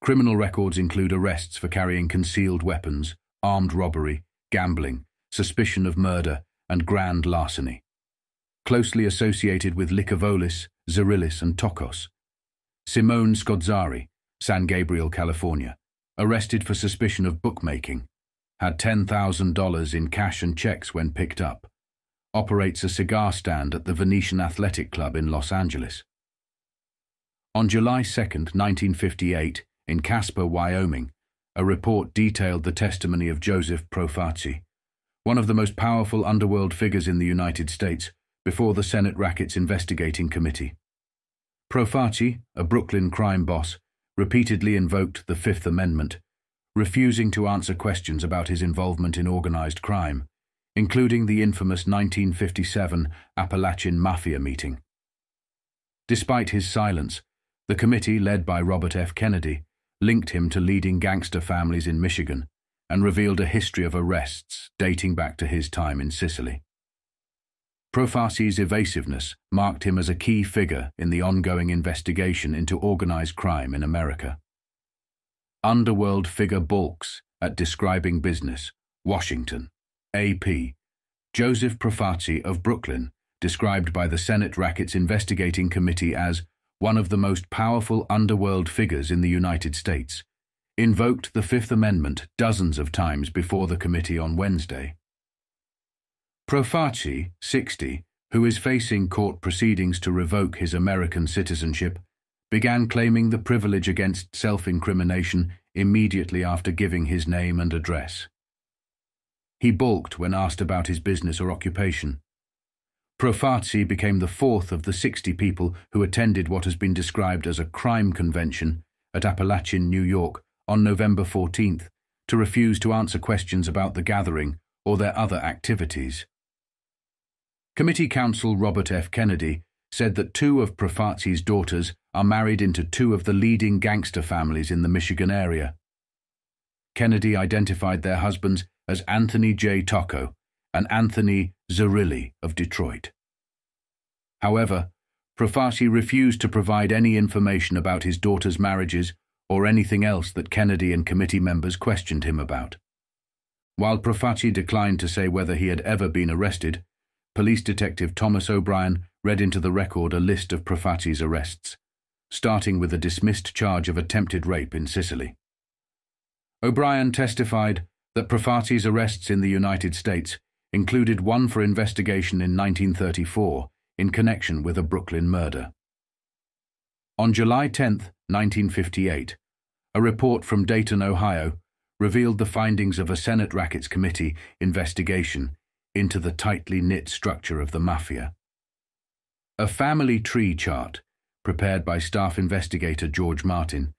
Criminal records include arrests for carrying concealed weapons, armed robbery, gambling, suspicion of murder, and grand larceny. Closely associated with Licavolis, Zarilis, and Tokos. Simone Scozzari, San Gabriel, California, arrested for suspicion of bookmaking. Had $10,000 in cash and checks when picked up. Operates a cigar stand at the Venetian Athletic Club in Los Angeles. On July 2, 1958, in Casper, Wyoming, a report detailed the testimony of Joseph Profaci, one of the most powerful underworld figures in the United States, before the Senate Rackets Investigating Committee. Profaci, a Brooklyn crime boss, repeatedly invoked the Fifth Amendment, refusing to answer questions about his involvement in organized crime, including the infamous 1957 Appalachian Mafia meeting. Despite his silence, the committee, led by Robert F. Kennedy, linked him to leading gangster families in Michigan and revealed a history of arrests dating back to his time in Sicily. Profaci's evasiveness marked him as a key figure in the ongoing investigation into organized crime in America. Underworld figure balks at Describing Business, Washington, AP. Joseph Profaci of Brooklyn, described by the Senate Rackets Investigating Committee as one of the most powerful underworld figures in the United States, invoked the Fifth Amendment dozens of times before the committee on Wednesday. Profaci, 60, who is facing court proceedings to revoke his American citizenship, began claiming the privilege against self-incrimination immediately after giving his name and address. He balked when asked about his business or occupation. Profaci became the fourth of the 60 people who attended what has been described as a crime convention at Appalachian, New York, on November 14th, to refuse to answer questions about the gathering or their other activities. Committee counsel Robert F. Kennedy said that 2 of Profaci's daughters are married into 2 of the leading gangster families in the Michigan area. Kennedy identified their husbands as Anthony J. Tocco and Anthony Zarilli of Detroit. However, Profaci refused to provide any information about his daughters' marriages or anything else that Kennedy and committee members questioned him about. While Profaci declined to say whether he had ever been arrested, Police Detective Thomas O'Brien read into the record a list of Profaci's arrests, starting with a dismissed charge of attempted rape in Sicily. O'Brien testified that Profaci's arrests in the United States included one for investigation in 1934 in connection with a Brooklyn murder. On July 10, 1958, a report from Dayton, Ohio, revealed the findings of a Senate Rackets Committee investigation into the tightly knit structure of the mafia. A family tree chart, prepared by staff investigator George Martin,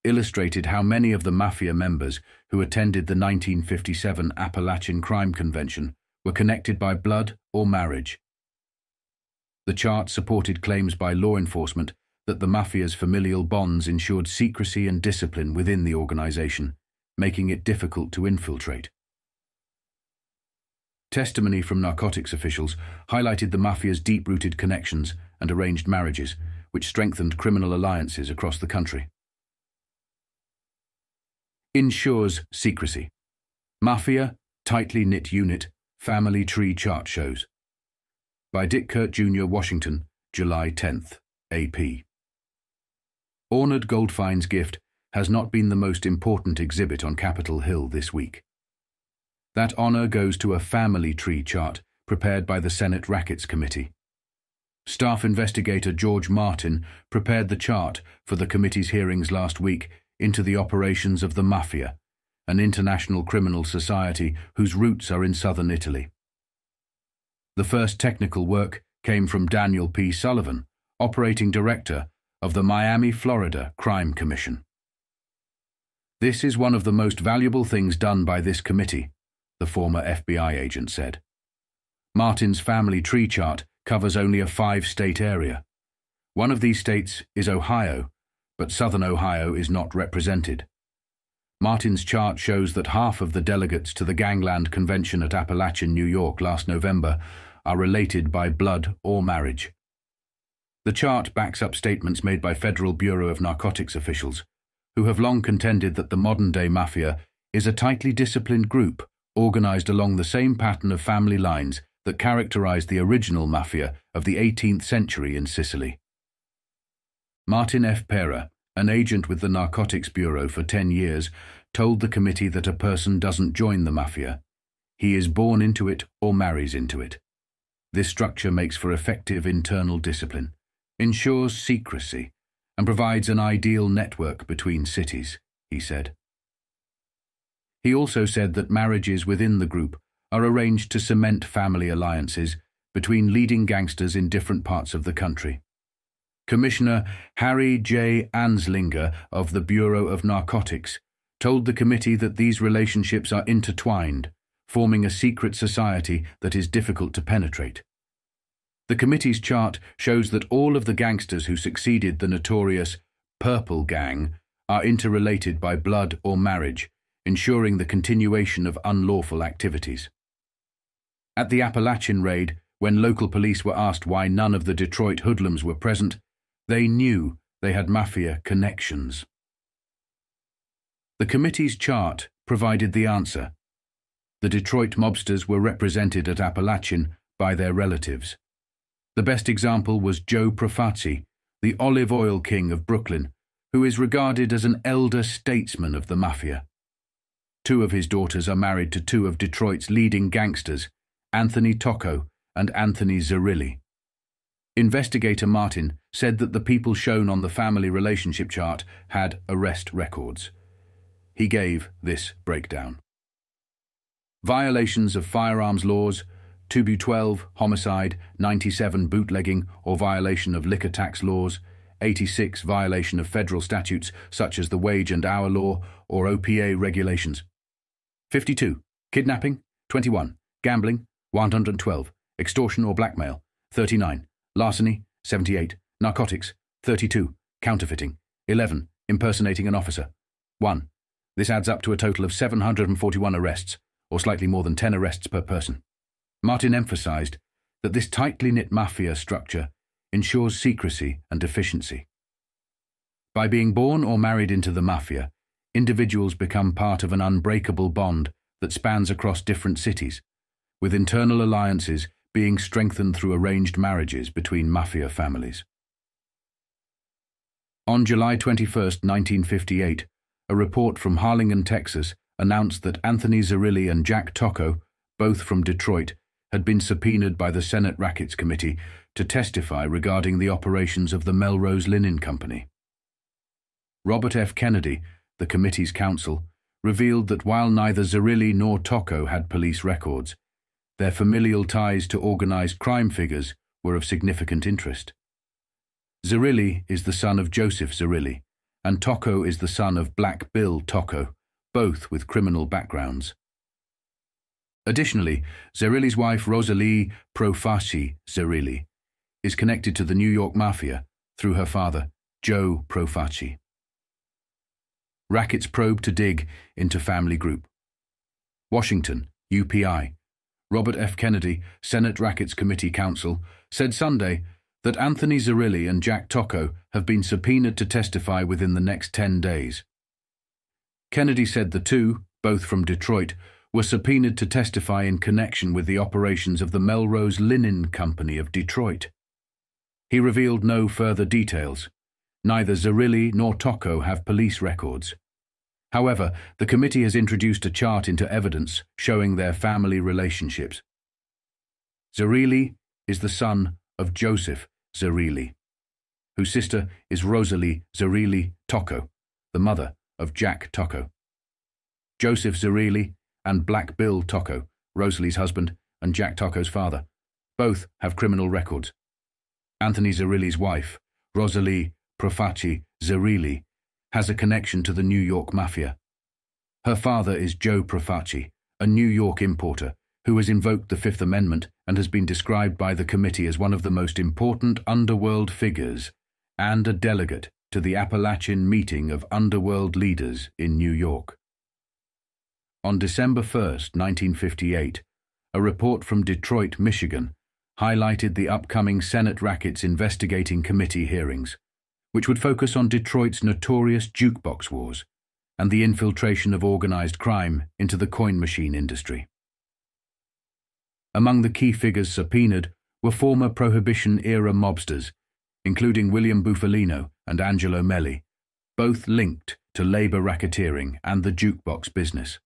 illustrated how many of the mafia members who attended the 1957 Appalachian Crime Convention were connected by blood or marriage. The chart supported claims by law enforcement that the mafia's familial bonds ensured secrecy and discipline within the organization, making it difficult to infiltrate. Testimony from narcotics officials highlighted the mafia's deep-rooted connections and arranged marriages, which strengthened criminal alliances across the country. Ensures secrecy. Mafia, tightly knit unit, family tree chart shows. By Dick Kurt Jr., Washington, July 10th, AP. Ornard Goldfein's gift has not been the most important exhibit on Capitol Hill this week. That honor goes to a family tree chart prepared by the Senate Rackets Committee. Staff investigator George Martin prepared the chart for the committee's hearings last week into the operations of the Mafia, an international criminal society whose roots are in southern Italy. The first technical work came from Daniel P. Sullivan, operating director of the Miami, Florida Crime Commission. "This is one of the most valuable things done by this committee," the former FBI agent said. Martin's family tree chart covers only a 5-state area. One of these states is Ohio, but southern Ohio is not represented. Martin's chart shows that half of the delegates to the Gangland Convention at Appalachian, New York last November are related by blood or marriage. The chart backs up statements made by Federal Bureau of Narcotics officials, who have long contended that the modern-day mafia is a tightly disciplined group organized along the same pattern of family lines that characterized the original mafia of the 18th century in Sicily. Martin F. Pera, an agent with the Narcotics Bureau for 10 years, told the committee that a person doesn't join the mafia. He is born into it or marries into it. This structure makes for effective internal discipline, ensures secrecy, and provides an ideal network between cities, he said. He also said that marriages within the group are arranged to cement family alliances between leading gangsters in different parts of the country. Commissioner Harry J. Anslinger of the Bureau of Narcotics told the committee that these relationships are intertwined, forming a secret society that is difficult to penetrate. The committee's chart shows that all of the gangsters who succeeded the notorious Purple Gang are interrelated by blood or marriage, ensuring the continuation of unlawful activities. At the Appalachian raid, when local police were asked why none of the Detroit hoodlums were present, they knew they had mafia connections. The committee's chart provided the answer. The Detroit mobsters were represented at Appalachian by their relatives. The best example was Joe Profaci, the olive oil king of Brooklyn, who is regarded as an elder statesman of the mafia. 2 of his daughters are married to 2 of Detroit's leading gangsters, Anthony Tocco and Anthony Zerilli. Investigator Martin said that the people shown on the family relationship chart had arrest records. He gave this breakdown. Violations of firearms laws, 2Bu12, homicide, 97 bootlegging or violation of liquor tax laws, 86 violation of federal statutes such as the wage and hour law or OPA regulations. 52 kidnapping, 21 gambling, 112 extortion or blackmail, 39 larceny, 78 narcotics, 32 counterfeiting, 11 impersonating an officer, 1. This adds up to a total of 741 arrests, or slightly more than 10 arrests per person. Martin emphasized that this tightly knit mafia structure ensures secrecy and efficiency. By being born or married into the mafia, individuals become part of an unbreakable bond that spans across different cities, with internal alliances being strengthened through arranged marriages between mafia families. On July 21, 1958, a report from Harlingen, Texas, announced that Anthony Zerilli and Jack Tocco, both from Detroit, had been subpoenaed by the Senate Rackets Committee to testify regarding the operations of the Melrose Linen Company. Robert F. Kennedy, the committee's counsel, revealed that while neither Zerilli nor Tocco had police records, their familial ties to organized crime figures were of significant interest. Zerilli is the son of Joseph Zerilli, and Tocco is the son of Black Bill Tocco, both with criminal backgrounds. Additionally, Zerilli's wife Rosalie Profaci Zerilli is connected to the New York Mafia through her father, Joe Profaci. Rackets probe to dig into family group. Washington, UPI. Robert F. Kennedy, Senate Rackets Committee counsel, said Sunday that Anthony Zerilli and Jack Tocco have been subpoenaed to testify within the next 10 days. Kennedy said the two, both from Detroit, were subpoenaed to testify in connection with the operations of the Melrose Linen Company of Detroit. He revealed no further details. Neither Zerilli nor Tocco have police records. However, the committee has introduced a chart into evidence showing their family relationships. Zerilli is the son of Joseph Zerilli, whose sister is Rosalie Zerilli Tocco, the mother of Jack Tocco. Joseph Zerilli and Black Bill Tocco, Rosalie's husband and Jack Tocco's father, both have criminal records. Anthony Zerilli's wife, Rosalie Profaci Zerilli, has a connection to the New York Mafia. Her father is Joe Profaci, a New York importer who has invoked the Fifth Amendment and has been described by the committee as one of the most important underworld figures and a delegate to the Appalachian Meeting of Underworld Leaders in New York. On December 1, 1958, a report from Detroit, Michigan, highlighted the upcoming Senate Rackets Investigating Committee hearings, which would focus on Detroit's notorious jukebox wars and the infiltration of organized crime into the coin machine industry. Among the key figures subpoenaed were former Prohibition-era mobsters, including William Bufalino and Angelo Melli, both linked to labor racketeering and the jukebox business.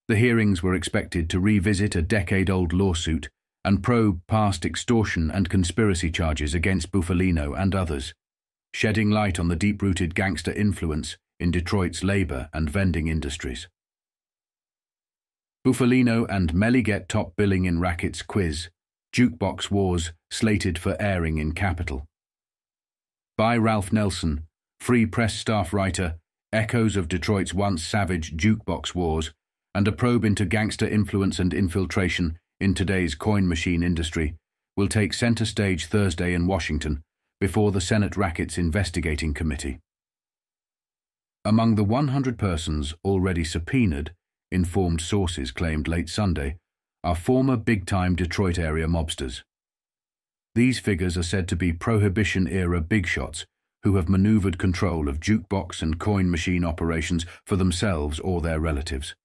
The hearings were expected to revisit a decade-old lawsuit and probe past extortion and conspiracy charges against Bufalino and others, shedding light on the deep-rooted gangster influence in Detroit's labor and vending industries. Bufalino and Melli get top billing in Rackets quiz, Jukebox Wars slated for airing in Capitol. By Ralph Nelson, Free Press staff writer, echoes of Detroit's once savage jukebox wars and a probe into gangster influence and infiltration in today's coin machine industry will take center stage Thursday in Washington before the Senate Rackets Investigating Committee. Among the 100 persons already subpoenaed, informed sources claimed late Sunday, are former big-time Detroit area mobsters. These figures are said to be Prohibition-era big shots who have maneuvered control of jukebox and coin machine operations for themselves or their relatives.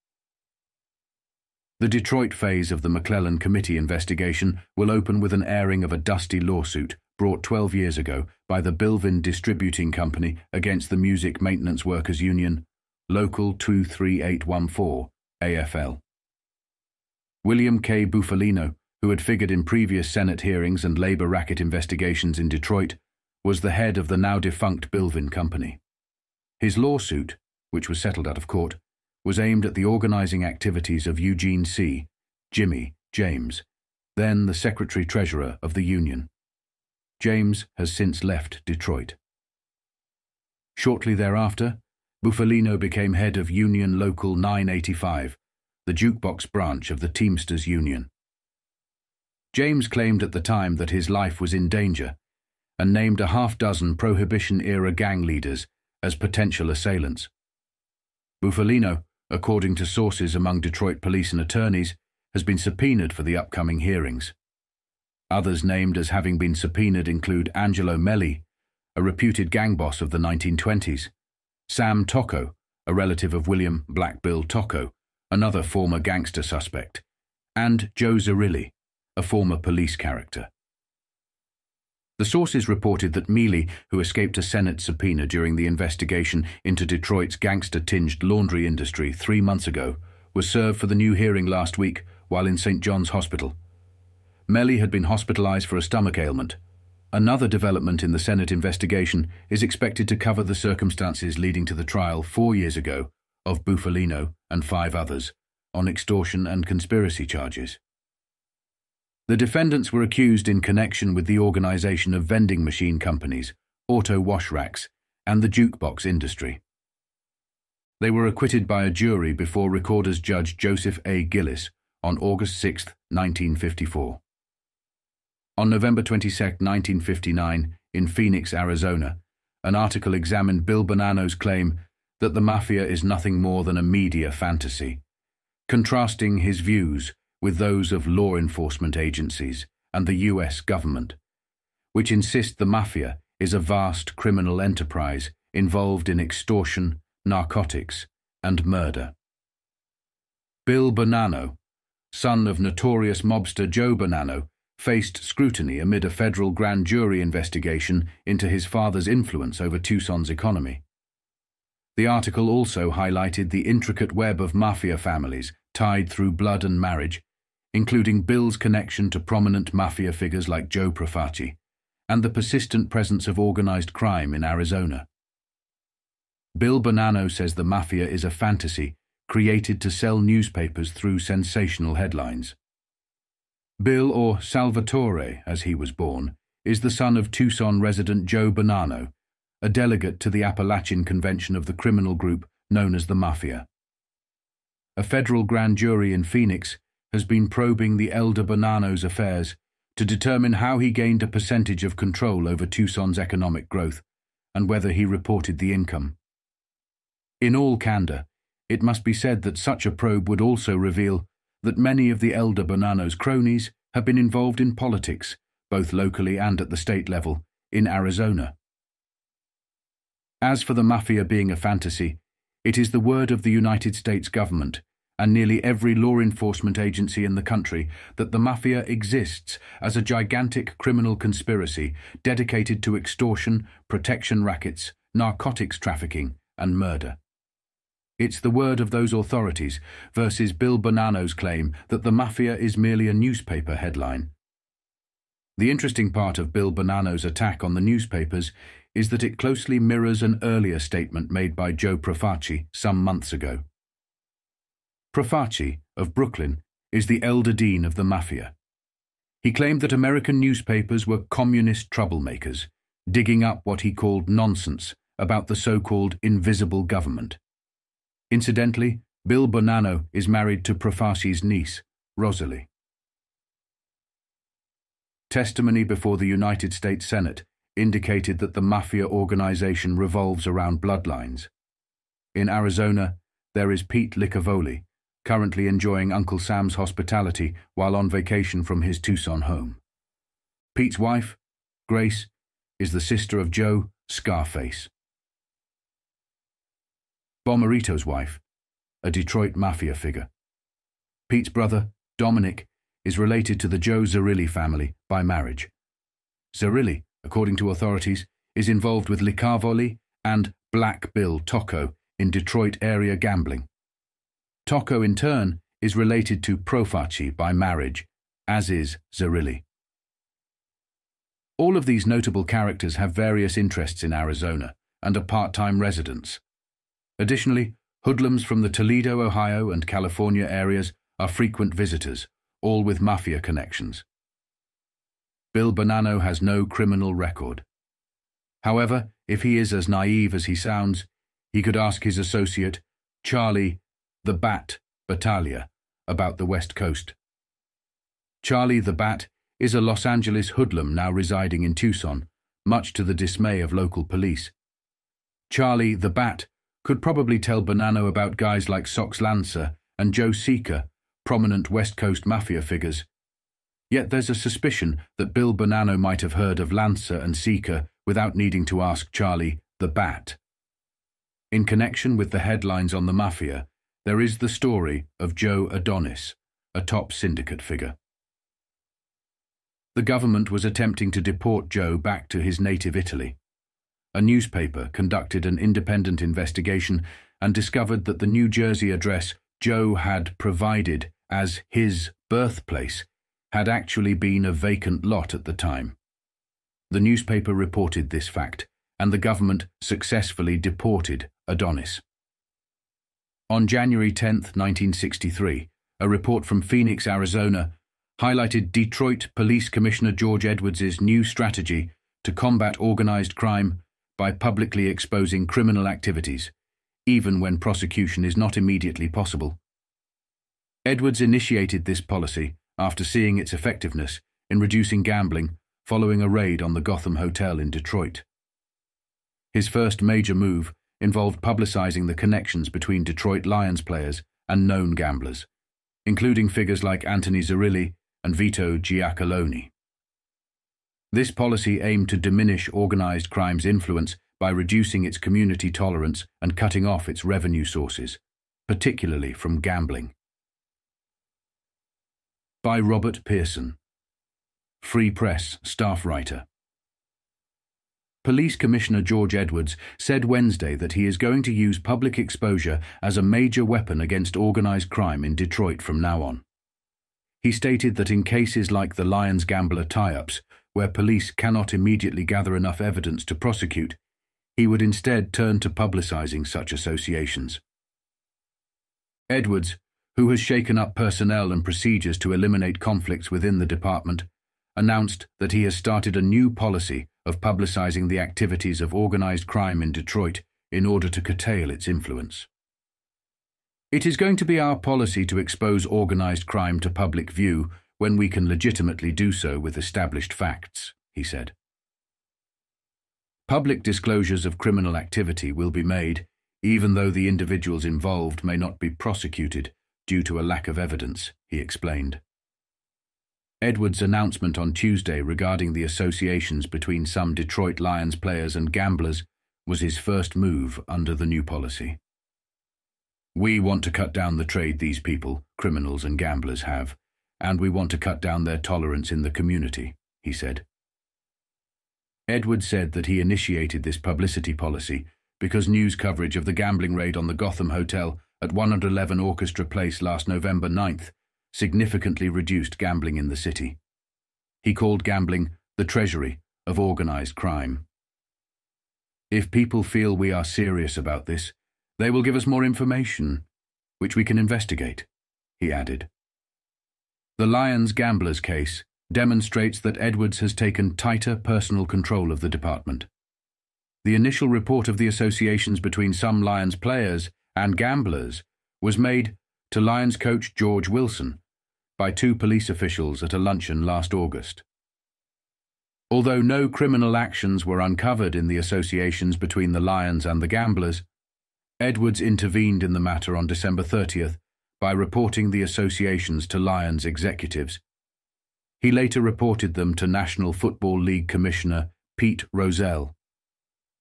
The Detroit phase of the McClellan Committee investigation will open with an airing of a dusty lawsuit brought 12 years ago by the Bilvin Distributing Company against the Music Maintenance Workers Union, Local 23814, AFL. William K. Bufalino, who had figured in previous Senate hearings and labor racket investigations in Detroit, was the head of the now-defunct Bilvin Company. His lawsuit, which was settled out of court, was aimed at the organizing activities of Eugene C. Jimmy James, then the Secretary-Treasurer of the Union. James has since left Detroit. Shortly thereafter, Bufalino became head of Union Local 985, the jukebox branch of the Teamsters Union. James claimed at the time that his life was in danger and named a half-dozen Prohibition-era gang leaders as potential assailants. Bufalino, according to sources among Detroit police and attorneys, has been subpoenaed for the upcoming hearings. Others named as having been subpoenaed include Angelo Melli, a reputed gang boss of the 1920s, Sam Tocco, a relative of William Black Bill Tocco, another former gangster suspect, and Joe Zerilli, a former police character. The sources reported that Melli, who escaped a Senate subpoena during the investigation into Detroit's gangster-tinged laundry industry 3 months ago, was served for the new hearing last week while in St. John's Hospital. Melli had been hospitalized for a stomach ailment. Another development in the Senate investigation is expected to cover the circumstances leading to the trial 4 years ago of Bufalino and 5 others on extortion and conspiracy charges. The defendants were accused in connection with the organization of vending machine companies, auto wash racks, and the jukebox industry. They were acquitted by a jury before Recorder's Judge Joseph A. Gillis on August 6, 1954. On November 22, 1959, in Phoenix, Arizona, an article examined Bill Bonanno's claim that the mafia is nothing more than a media fantasy, contrasting his views with those of law enforcement agencies and the U.S. government, which insist the mafia is a vast criminal enterprise involved in extortion, narcotics, and murder. Bill Bonanno, son of notorious mobster Joe Bonanno, faced scrutiny amid a federal grand jury investigation into his father's influence over Tucson's economy. The article also highlighted the intricate web of mafia families tied through blood and marriage, including Bill's connection to prominent mafia figures like Joe Profaci, and the persistent presence of organized crime in Arizona. Bill Bonanno says the mafia is a fantasy created to sell newspapers through sensational headlines. Bill, or Salvatore as he was born, is the son of Tucson resident Joe Bonanno, a delegate to the Appalachian Convention of the criminal group known as the Mafia. A federal grand jury in Phoenix has been probing the elder Bonanno's affairs to determine how he gained a percentage of control over Tucson's economic growth and whether he reported the income. In all candor, it must be said that such a probe would also reveal that many of the elder Bonanno's cronies have been involved in politics, both locally and at the state level, in Arizona. As for the mafia being a fantasy, it is the word of the United States government and nearly every law enforcement agency in the country that the mafia exists as a gigantic criminal conspiracy dedicated to extortion, protection rackets, narcotics trafficking, and murder. It's the word of those authorities versus Bill Bonanno's claim that the mafia is merely a newspaper headline. The interesting part of Bill Bonanno's attack on the newspapers is that it closely mirrors an earlier statement made by Joe Profaci some months ago. Profaci, of Brooklyn, is the elder dean of the mafia. He claimed that American newspapers were communist troublemakers, digging up what he called nonsense about the so-called invisible government. Incidentally, Bill Bonanno is married to Profaci's niece, Rosalie. Testimony before the United States Senate indicated that the mafia organization revolves around bloodlines. In Arizona, there is Pete Licavoli, currently enjoying Uncle Sam's hospitality while on vacation from his Tucson home. Pete's wife, Grace, is the sister of Joe Scarface. Bomarito's wife, a Detroit mafia figure. Pete's brother, Dominic, is related to the Joe Zerilli family by marriage. Zerilli, according to authorities, is involved with Licavoli and Black Bill Tocco in Detroit area gambling. Tocco, in turn, is related to Profaci by marriage, as is Zerilli. All of these notable characters have various interests in Arizona and are part-time residents. Additionally, hoodlums from the Toledo, Ohio and California areas are frequent visitors, all with mafia connections. Bill Bonanno has no criminal record. However, if he is as naive as he sounds, he could ask his associate, Charlie the Bat Battaglia, about the West Coast. Charlie the Bat is a Los Angeles hoodlum now residing in Tucson, much to the dismay of local police. Charlie the Bat could probably tell Bonanno about guys like Sox Lancer and Joe Seeker, prominent West Coast mafia figures. Yet there's a suspicion that Bill Bonanno might have heard of Lancer and Seeker without needing to ask Charlie the Bat. In connection with the headlines on the mafia, there is the story of Joe Adonis, a top syndicate figure. The government was attempting to deport Joe back to his native Italy. A newspaper conducted an independent investigation and discovered that the New Jersey address Joe had provided as his birthplace had actually been a vacant lot at the time. The newspaper reported this fact, and the government successfully deported Adonis. On January 10, 1963, a report from Phoenix, Arizona, highlighted Detroit Police Commissioner George Edwards' new strategy to combat organized crime by publicly exposing criminal activities, even when prosecution is not immediately possible. Edwards initiated this policy after seeing its effectiveness in reducing gambling following a raid on the Gotham Hotel in Detroit. His first major move involved publicizing the connections between Detroit Lions players and known gamblers, including figures like Anthony Zerilli and Vito Giacalone. This policy aimed to diminish organized crime's influence by reducing its community tolerance and cutting off its revenue sources, particularly from gambling. By Robert Pearson. Free Press staff writer. Police Commissioner George Edwards said Wednesday that he is going to use public exposure as a major weapon against organised crime in Detroit from now on. He stated that in cases like the Lions Gambler tie-ups, where police cannot immediately gather enough evidence to prosecute, he would instead turn to publicising such associations. Edwards, who has shaken up personnel and procedures to eliminate conflicts within the department, announced that he has started a new policy of publicising the activities of organised crime in Detroit in order to curtail its influence. It is going to be our policy to expose organised crime to public view when we can legitimately do so with established facts, he said. Public disclosures of criminal activity will be made, even though the individuals involved may not be prosecuted due to a lack of evidence, he explained. Edwards' announcement on Tuesday regarding the associations between some Detroit Lions players and gamblers was his first move under the new policy. We want to cut down the trade these people, criminals and gamblers, have, and we want to cut down their tolerance in the community, he said. Edwards said that he initiated this publicity policy because news coverage of the gambling raid on the Gotham Hotel at 111 Orchestra Place last November 9th significantly reduced gambling in the city. He called gambling the treasury of organised crime. If people feel we are serious about this, they will give us more information, which we can investigate, he added. The Lions Gamblers case demonstrates that Edwards has taken tighter personal control of the department. The initial report of the associations between some Lions players and gamblers was made to Lions coach George Wilson by 2 police officials at a luncheon last August. Although no criminal actions were uncovered in the associations between the Lions and the gamblers, Edwards intervened in the matter on December 30th by reporting the associations to Lions executives. He later reported them to National Football League Commissioner Pete Rozelle.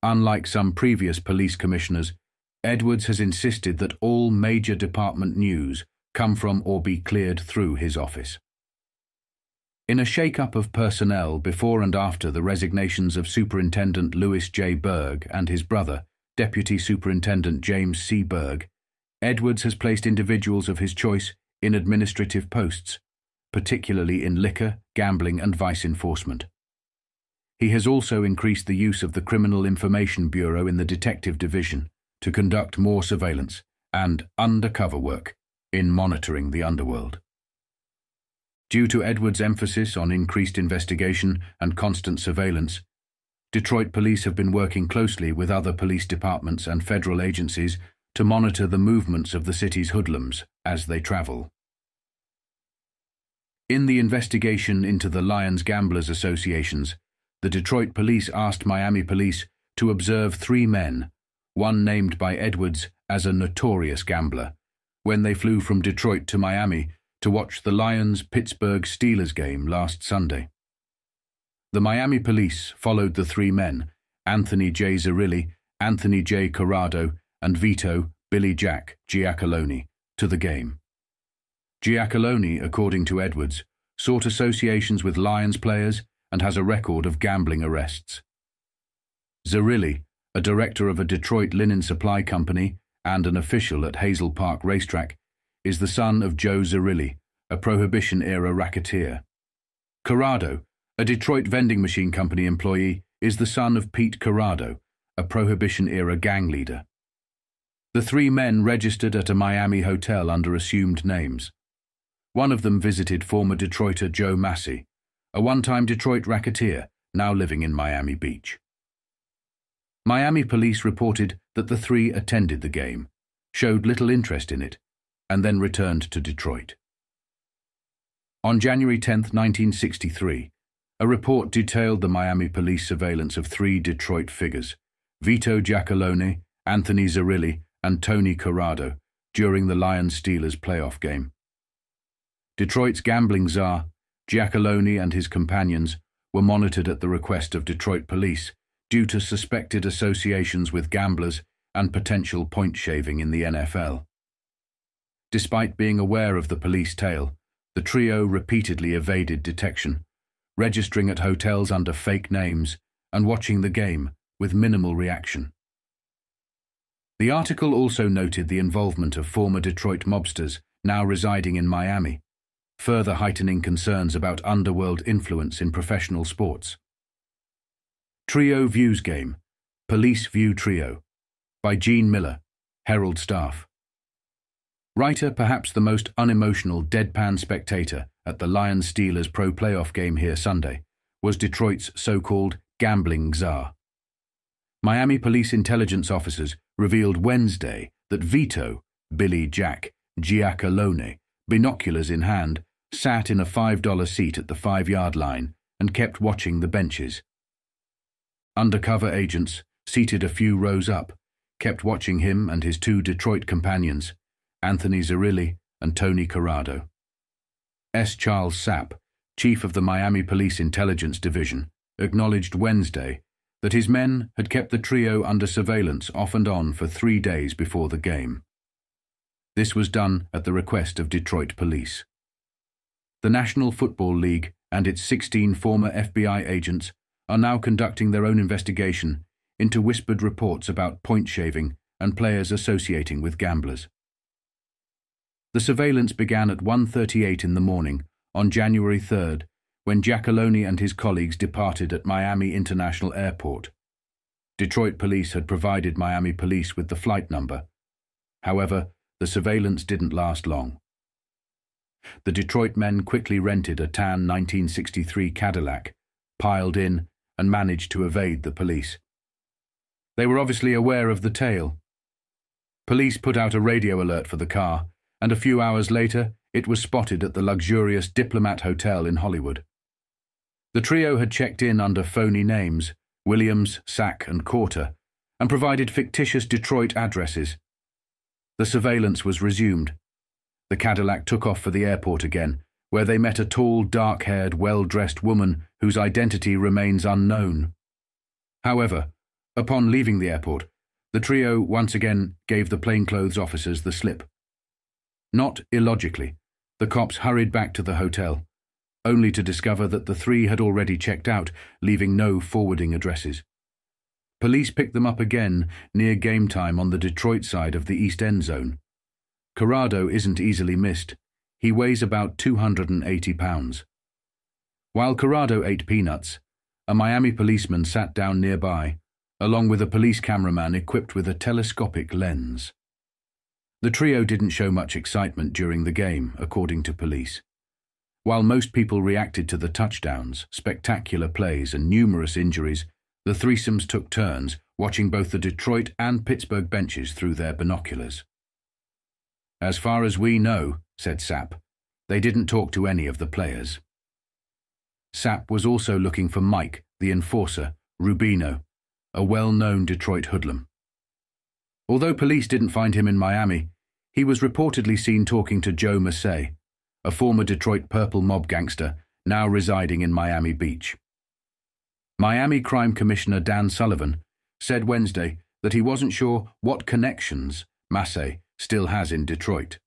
Unlike some previous police commissioners, Edwards has insisted that all major department news come from or be cleared through his office. In a shake-up of personnel before and after the resignations of Superintendent Louis J. Berg and his brother, Deputy Superintendent James C. Berg, Edwards has placed individuals of his choice in administrative posts, particularly in liquor, gambling and vice enforcement. He has also increased the use of the Criminal Information Bureau in the Detective Division to conduct more surveillance and undercover work in monitoring the underworld. Due to Edwards' emphasis on increased investigation and constant surveillance, Detroit police have been working closely with other police departments and federal agencies to monitor the movements of the city's hoodlums as they travel. In the investigation into the Lions Gamblers associations, the Detroit police asked Miami police to observe 3 men, one named by Edwards as a notorious gambler, when they flew from Detroit to Miami to watch the Lions-Pittsburgh Steelers game last Sunday. The Miami police followed the 3 men, Anthony J. Zerilli, Anthony J. Corrado, and Vito Billy Jack Giacalone, to the game. Giacalone, according to Edwards, sought associations with Lions players and has a record of gambling arrests. Zerilli, a director of a Detroit linen supply company and an official at Hazel Park Racetrack, is the son of Joe Zerilli, a Prohibition-era racketeer. Corrado, a Detroit vending machine company employee, is the son of Pete Corrado, a Prohibition-era gang leader. The 3 men registered at a Miami hotel under assumed names. One of them visited former Detroiter Joe Massey, a one-time Detroit racketeer now living in Miami Beach. Miami police reported that the 3 attended the game, showed little interest in it, and then returned to Detroit. On January 10, 1963, a report detailed the Miami police surveillance of 3 Detroit figures, Vito Giacalone, Anthony Zerilli, and Tony Corrado, during the Lions-Steelers playoff game. Detroit's gambling czar, Giacalone, and his companions were monitored at the request of Detroit police due to suspected associations with gamblers and potential point shaving in the NFL. Despite being aware of the police tale, The trio repeatedly evaded detection, registering at hotels under fake names and watching the game with minimal reaction. The article also noted the involvement of former Detroit mobsters now residing in Miami, further heightening concerns about underworld influence in professional sports. Trio Views Game, Police View Trio, by Gene Miller, Herald Staff. Writer, perhaps the most unemotional deadpan spectator at the Lions-Steelers pro playoff game here Sunday, was Detroit's so-called gambling czar. Miami police intelligence officers revealed Wednesday that Vito, Billy Jack, Giacalone, binoculars in hand, sat in a $5 seat at the 5-yard line and kept watching the benches. Undercover agents, seated a few rows up, kept watching him and his 2 Detroit companions, Anthony Zerilli and Tony Corrado. S. Charles Sapp, chief of the Miami Police Intelligence Division, acknowledged Wednesday that his men had kept the trio under surveillance off and on for 3 days before the game. This was done at the request of Detroit police. The National Football League and its 16 former FBI agents are now conducting their own investigation into whispered reports about point shaving and players associating with gamblers. The surveillance began at 1:38 in the morning on January 3rd, when Giacalone and his colleagues departed at Miami International Airport. Detroit police had provided Miami police with the flight number. However, the surveillance didn't last long. The Detroit men quickly rented a tan 1963 Cadillac, piled in, and managed to evade the police. They were obviously aware of the tale. Police put out a radio alert for the car, and a few hours later it was spotted at the luxurious Diplomat Hotel in Hollywood. The trio had checked in under phony names, Williams, Sack and Corter, and provided fictitious Detroit addresses. The surveillance was resumed. The Cadillac took off for the airport again, where they met a tall, dark-haired, well-dressed woman whose identity remains unknown. However, upon leaving the airport, the trio once again gave the plainclothes officers the slip. Not illogically, the cops hurried back to the hotel, only to discover that the 3 had already checked out, leaving no forwarding addresses. Police picked them up again near game time on the Detroit side of the East End zone. Corrado isn't easily missed. He weighs about 280 pounds. While Corrado ate peanuts, a Miami policeman sat down nearby, along with a police cameraman equipped with a telescopic lens. The trio didn't show much excitement during the game, according to police. While most people reacted to the touchdowns, spectacular plays and numerous injuries, the threesomes took turns watching both the Detroit and Pittsburgh benches through their binoculars. "As far as we know," said Sapp, "they didn't talk to any of the players." Sapp was also looking for Mike, the enforcer, Rubino, a well-known Detroit hoodlum. Although police didn't find him in Miami, he was reportedly seen talking to Joe Massey, a former Detroit Purple mob gangster now residing in Miami Beach. Miami Crime Commissioner Dan Sullivan said Wednesday that he wasn't sure what connections Massey still has in Detroit.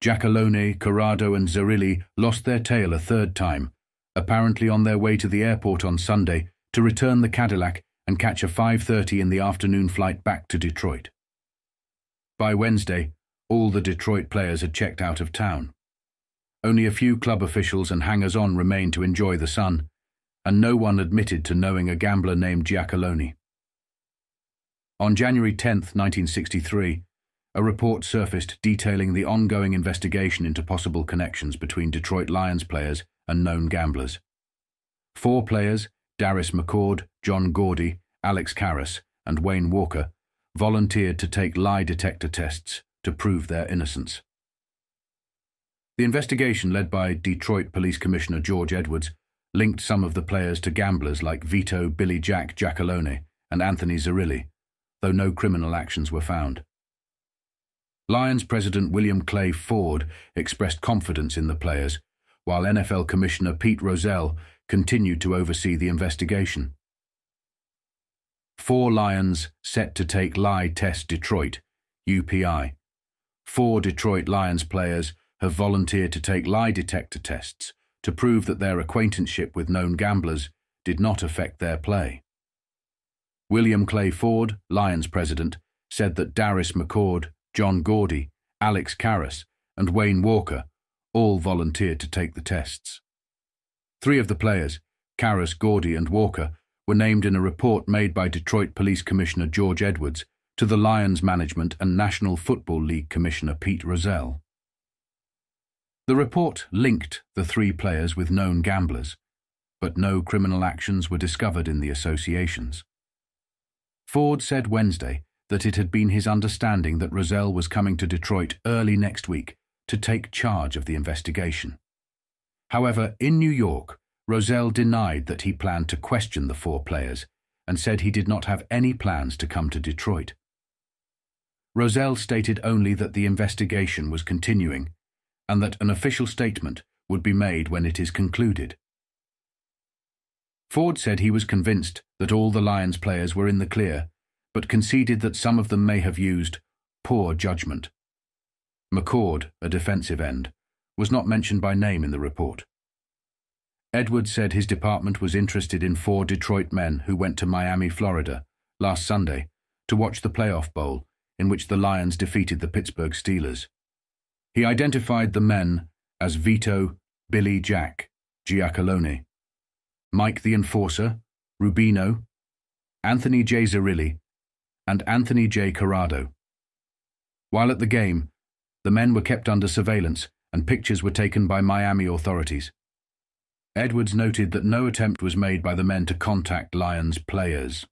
Giacalone, Corrado and Zerilli lost their tail a 3rd time, apparently on their way to the airport on Sunday to return the Cadillac and catch a 5:30 in the afternoon flight back to Detroit. By Wednesday, all the Detroit players had checked out of town. Only a few club officials and hangers-on remained to enjoy the sun, and no one admitted to knowing a gambler named Giacalone. On January 10, 1963, a report surfaced detailing the ongoing investigation into possible connections between Detroit Lions players and known gamblers. 4 players, Darris McCord, John Gordy, Alex Karras, and Wayne Walker, volunteered to take lie detector tests to prove their innocence. The investigation, led by Detroit Police Commissioner George Edwards, linked some of the players to gamblers like Vito, Billy Jack, Giacalone, and Anthony Zerilli, though no criminal actions were found. Lions President William Clay Ford expressed confidence in the players, while NFL Commissioner Pete Rozelle continued to oversee the investigation. 4 Lions set to take lie test Detroit, UPI. 4 Detroit Lions players have volunteered to take lie detector tests to prove that their acquaintanceship with known gamblers did not affect their play. William Clay Ford, Lions president, said that Darris McCord, John Gordy, Alex Karras, and Wayne Walker all volunteered to take the tests. 3 of the players, Karras, Gordy, and Walker, were named in a report made by Detroit Police Commissioner George Edwards to the Lions management and National Football League Commissioner Pete Rozelle. The report linked the 3 players with known gamblers, but no criminal actions were discovered in the associations. Ford said Wednesday that it had been his understanding that Rozelle was coming to Detroit early next week to take charge of the investigation. However, in New York, Rozelle denied that he planned to question the 4 players and said he did not have any plans to come to Detroit. Rozelle stated only that the investigation was continuing and that an official statement would be made when it is concluded. Ford said he was convinced that all the Lions players were in the clear, but conceded that some of them may have used poor judgment. McCord, a defensive end, was not mentioned by name in the report. Edwards said his department was interested in 4 Detroit men who went to Miami, Florida, last Sunday to watch the playoff bowl in which the Lions defeated the Pittsburgh Steelers. He identified the men as Vito Billy Jack Giacalone, Mike the Enforcer, Rubino, Anthony J. Zerilli, and Anthony J. Corrado. While at the game, the men were kept under surveillance and pictures were taken by Miami authorities. Edwards noted that no attempt was made by the men to contact Lions players.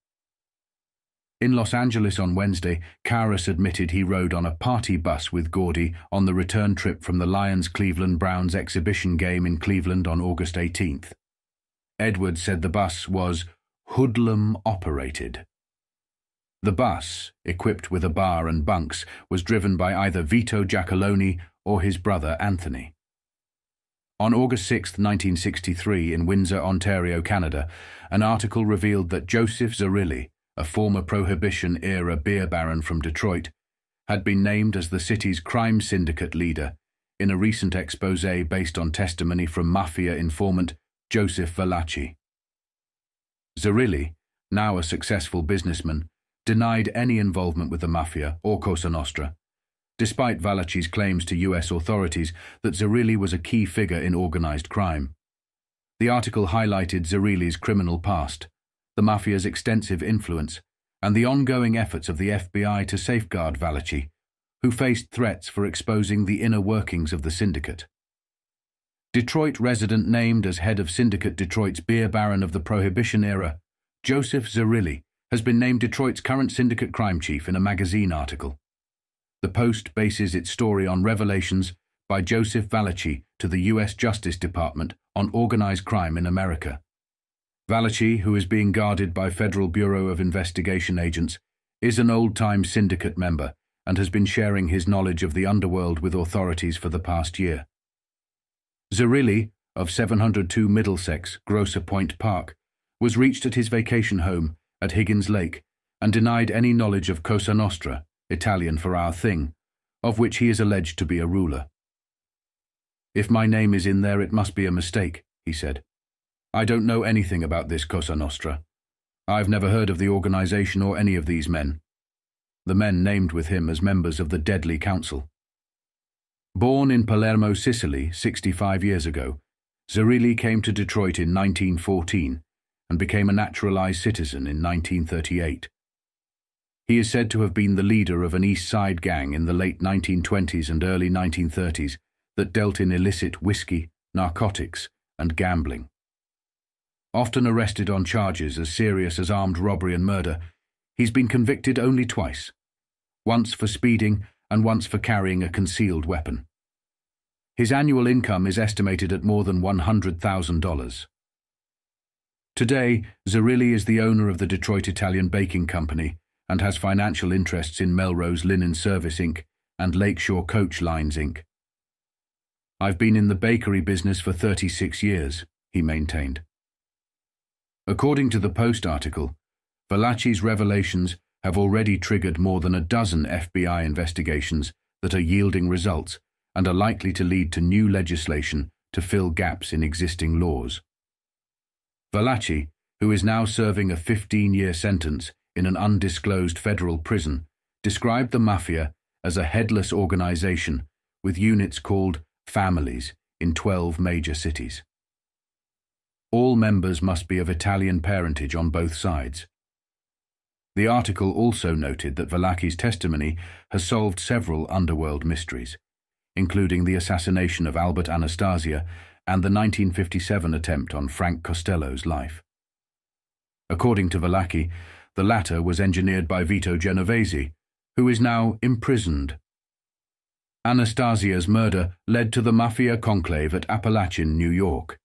In Los Angeles on Wednesday, Karras admitted he rode on a party bus with Gordy on the return trip from the Lions-Cleveland Browns exhibition game in Cleveland on August 18th. Edwards said the bus was hoodlum-operated. The bus, equipped with a bar and bunks, was driven by either Vito Giacalone or his brother Anthony. On August 6, 1963, in Windsor, Ontario, Canada, an article revealed that Joseph Zerilli, a former Prohibition-era beer baron from Detroit, had been named as the city's crime syndicate leader in a recent exposé based on testimony from mafia informant Joseph Valachi. Zerilli, now a successful businessman, denied any involvement with the mafia or Cosa Nostra, despite Valachi's claims to U.S. authorities that Zerilli was a key figure in organized crime. The article highlighted Zerilli's criminal past, the mafia's extensive influence, and the ongoing efforts of the FBI to safeguard Valachi, who faced threats for exposing the inner workings of the syndicate. Detroit resident named as head of Syndicate Detroit's beer baron of the Prohibition era, Joseph Zerilli, has been named Detroit's current syndicate crime chief in a magazine article. The Post bases its story on revelations by Joseph Valachi to the U.S. Justice Department on organized crime in America. Valachi, who is being guarded by Federal Bureau of Investigation agents, is an old-time syndicate member and has been sharing his knowledge of the underworld with authorities for the past year. Zerilli, of 702 Middlesex, Grosser Point Park, was reached at his vacation home at Higgins Lake and denied any knowledge of Cosa Nostra, Italian for our thing, of which he is alleged to be a ruler. "If my name is in there, it must be a mistake," he said. "I don't know anything about this Cosa Nostra. I've never heard of the organization or any of these men." The men named with him as members of the Deadly Council. Born in Palermo, Sicily, 65 years ago, Zerilli came to Detroit in 1914 and became a naturalized citizen in 1938. He is said to have been the leader of an East Side gang in the late 1920s and early 1930s that dealt in illicit whiskey, narcotics, and gambling. Often arrested on charges as serious as armed robbery and murder, he's been convicted only twice, once for speeding and once for carrying a concealed weapon. His annual income is estimated at more than $100,000. Today, Zerilli is the owner of the Detroit Italian Baking Company and has financial interests in Melrose Linen Service, Inc. and Lakeshore Coach Lines, Inc. "I've been in the bakery business for 36 years, he maintained. According to the Post article, Valachi's revelations have already triggered more than a dozen FBI investigations that are yielding results and are likely to lead to new legislation to fill gaps in existing laws. Valachi, who is now serving a 15-year sentence in an undisclosed federal prison, described the mafia as a headless organization with units called families in 12 major cities. All members must be of Italian parentage on both sides. The article also noted that Valachi's testimony has solved several underworld mysteries, including the assassination of Albert Anastasia and the 1957 attempt on Frank Costello's life. According to Valachi, the latter was engineered by Vito Genovese, who is now imprisoned. Anastasia's murder led to the mafia conclave at Appalachian, New York.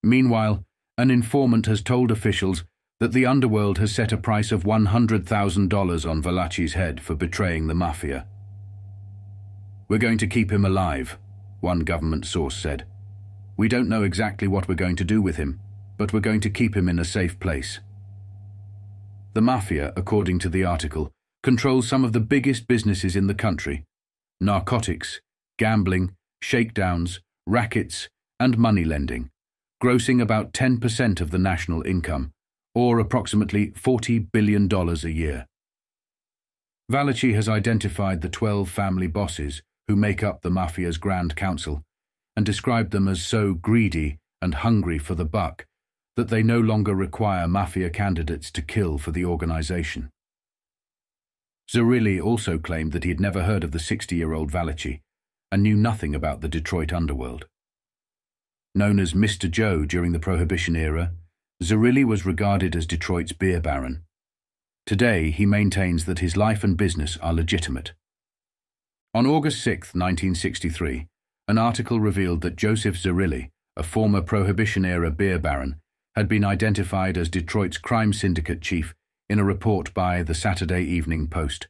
Meanwhile, an informant has told officials that the underworld has set a price of $100,000 on Valachi's head for betraying the mafia. "We're going to keep him alive," one government source said. "We don't know exactly what we're going to do with him, but we're going to keep him in a safe place." The mafia, according to the article, controls some of the biggest businesses in the country: narcotics, gambling, shakedowns, rackets, and money lending, grossing about 10% of the national income, or approximately $40 billion a year. Valachi has identified the 12 family bosses who make up the mafia's Grand Council and described them as so greedy and hungry for the buck that they no longer require mafia candidates to kill for the organization. Zerilli also claimed that he had never heard of the 60-year-old Valachi and knew nothing about the Detroit underworld. Known as Mr. Joe during the Prohibition era, Zerilli was regarded as Detroit's beer baron. Today, he maintains that his life and business are legitimate. On August 6, 1963, an article revealed that Joseph Zerilli, a former Prohibition-era beer baron, had been identified as Detroit's crime syndicate chief in a report by the Saturday Evening Post.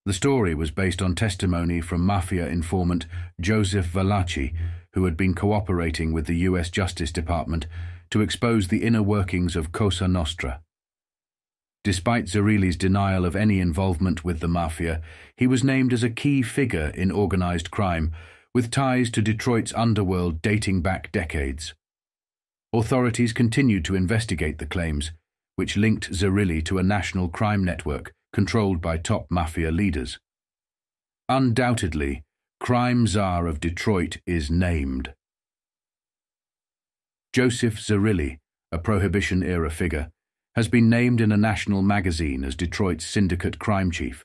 The story was based on testimony from mafia informant Joseph Valachi, who had been cooperating with the U.S. Justice Department to expose the inner workings of Cosa Nostra. Despite Zerilli's denial of any involvement with the mafia, he was named as a key figure in organized crime, with ties to Detroit's underworld dating back decades. Authorities continued to investigate the claims, which linked Zerilli to a national crime network controlled by top mafia leaders. Undoubtedly, crime czar of Detroit is named. Joseph Zerilli, a Prohibition-era figure, has been named in a national magazine as Detroit's syndicate crime chief.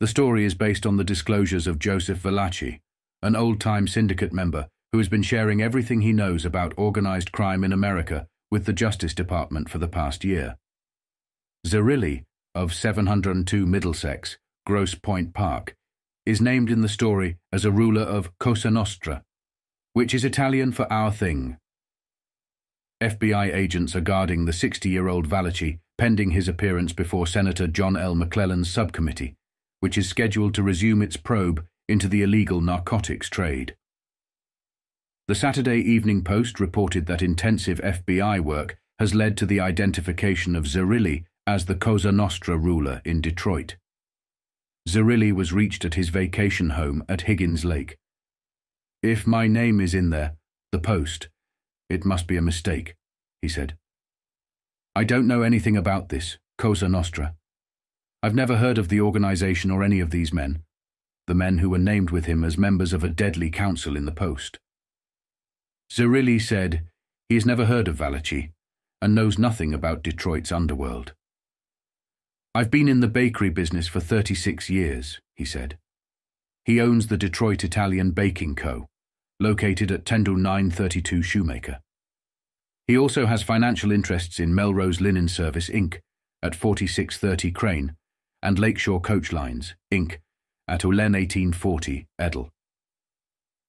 The story is based on the disclosures of Joseph Valachi, an old-time syndicate member who has been sharing everything he knows about organized crime in America with the Justice Department for the past year. Zerilli, of 702 Middlesex, Grosse Pointe Park, is named in the story as a ruler of Cosa Nostra, which is Italian for our thing. FBI agents are guarding the 60-year-old Valachi pending his appearance before Senator John L. McClellan's subcommittee, which is scheduled to resume its probe into the illegal narcotics trade. The Saturday Evening Post reported that intensive FBI work has led to the identification of Zerilli as the Cosa Nostra ruler in Detroit. Zerilli was reached at his vacation home at Higgins Lake. "If my name is in there, the Post, it must be a mistake," he said. "I don't know anything about this, Cosa Nostra. I've never heard of the organization or any of these men, the men who were named with him as members of a deadly council in the Post." Zerilli said he has never heard of Valachi and knows nothing about Detroit's underworld. "I've been in the bakery business for 36 years, he said. He owns the Detroit Italian Baking Co., located at Tendel 932 Shoemaker. He also has financial interests in Melrose Linen Service, Inc., at 4630 Crane, and Lakeshore Coach Lines, Inc., at Olen 1840, Edel.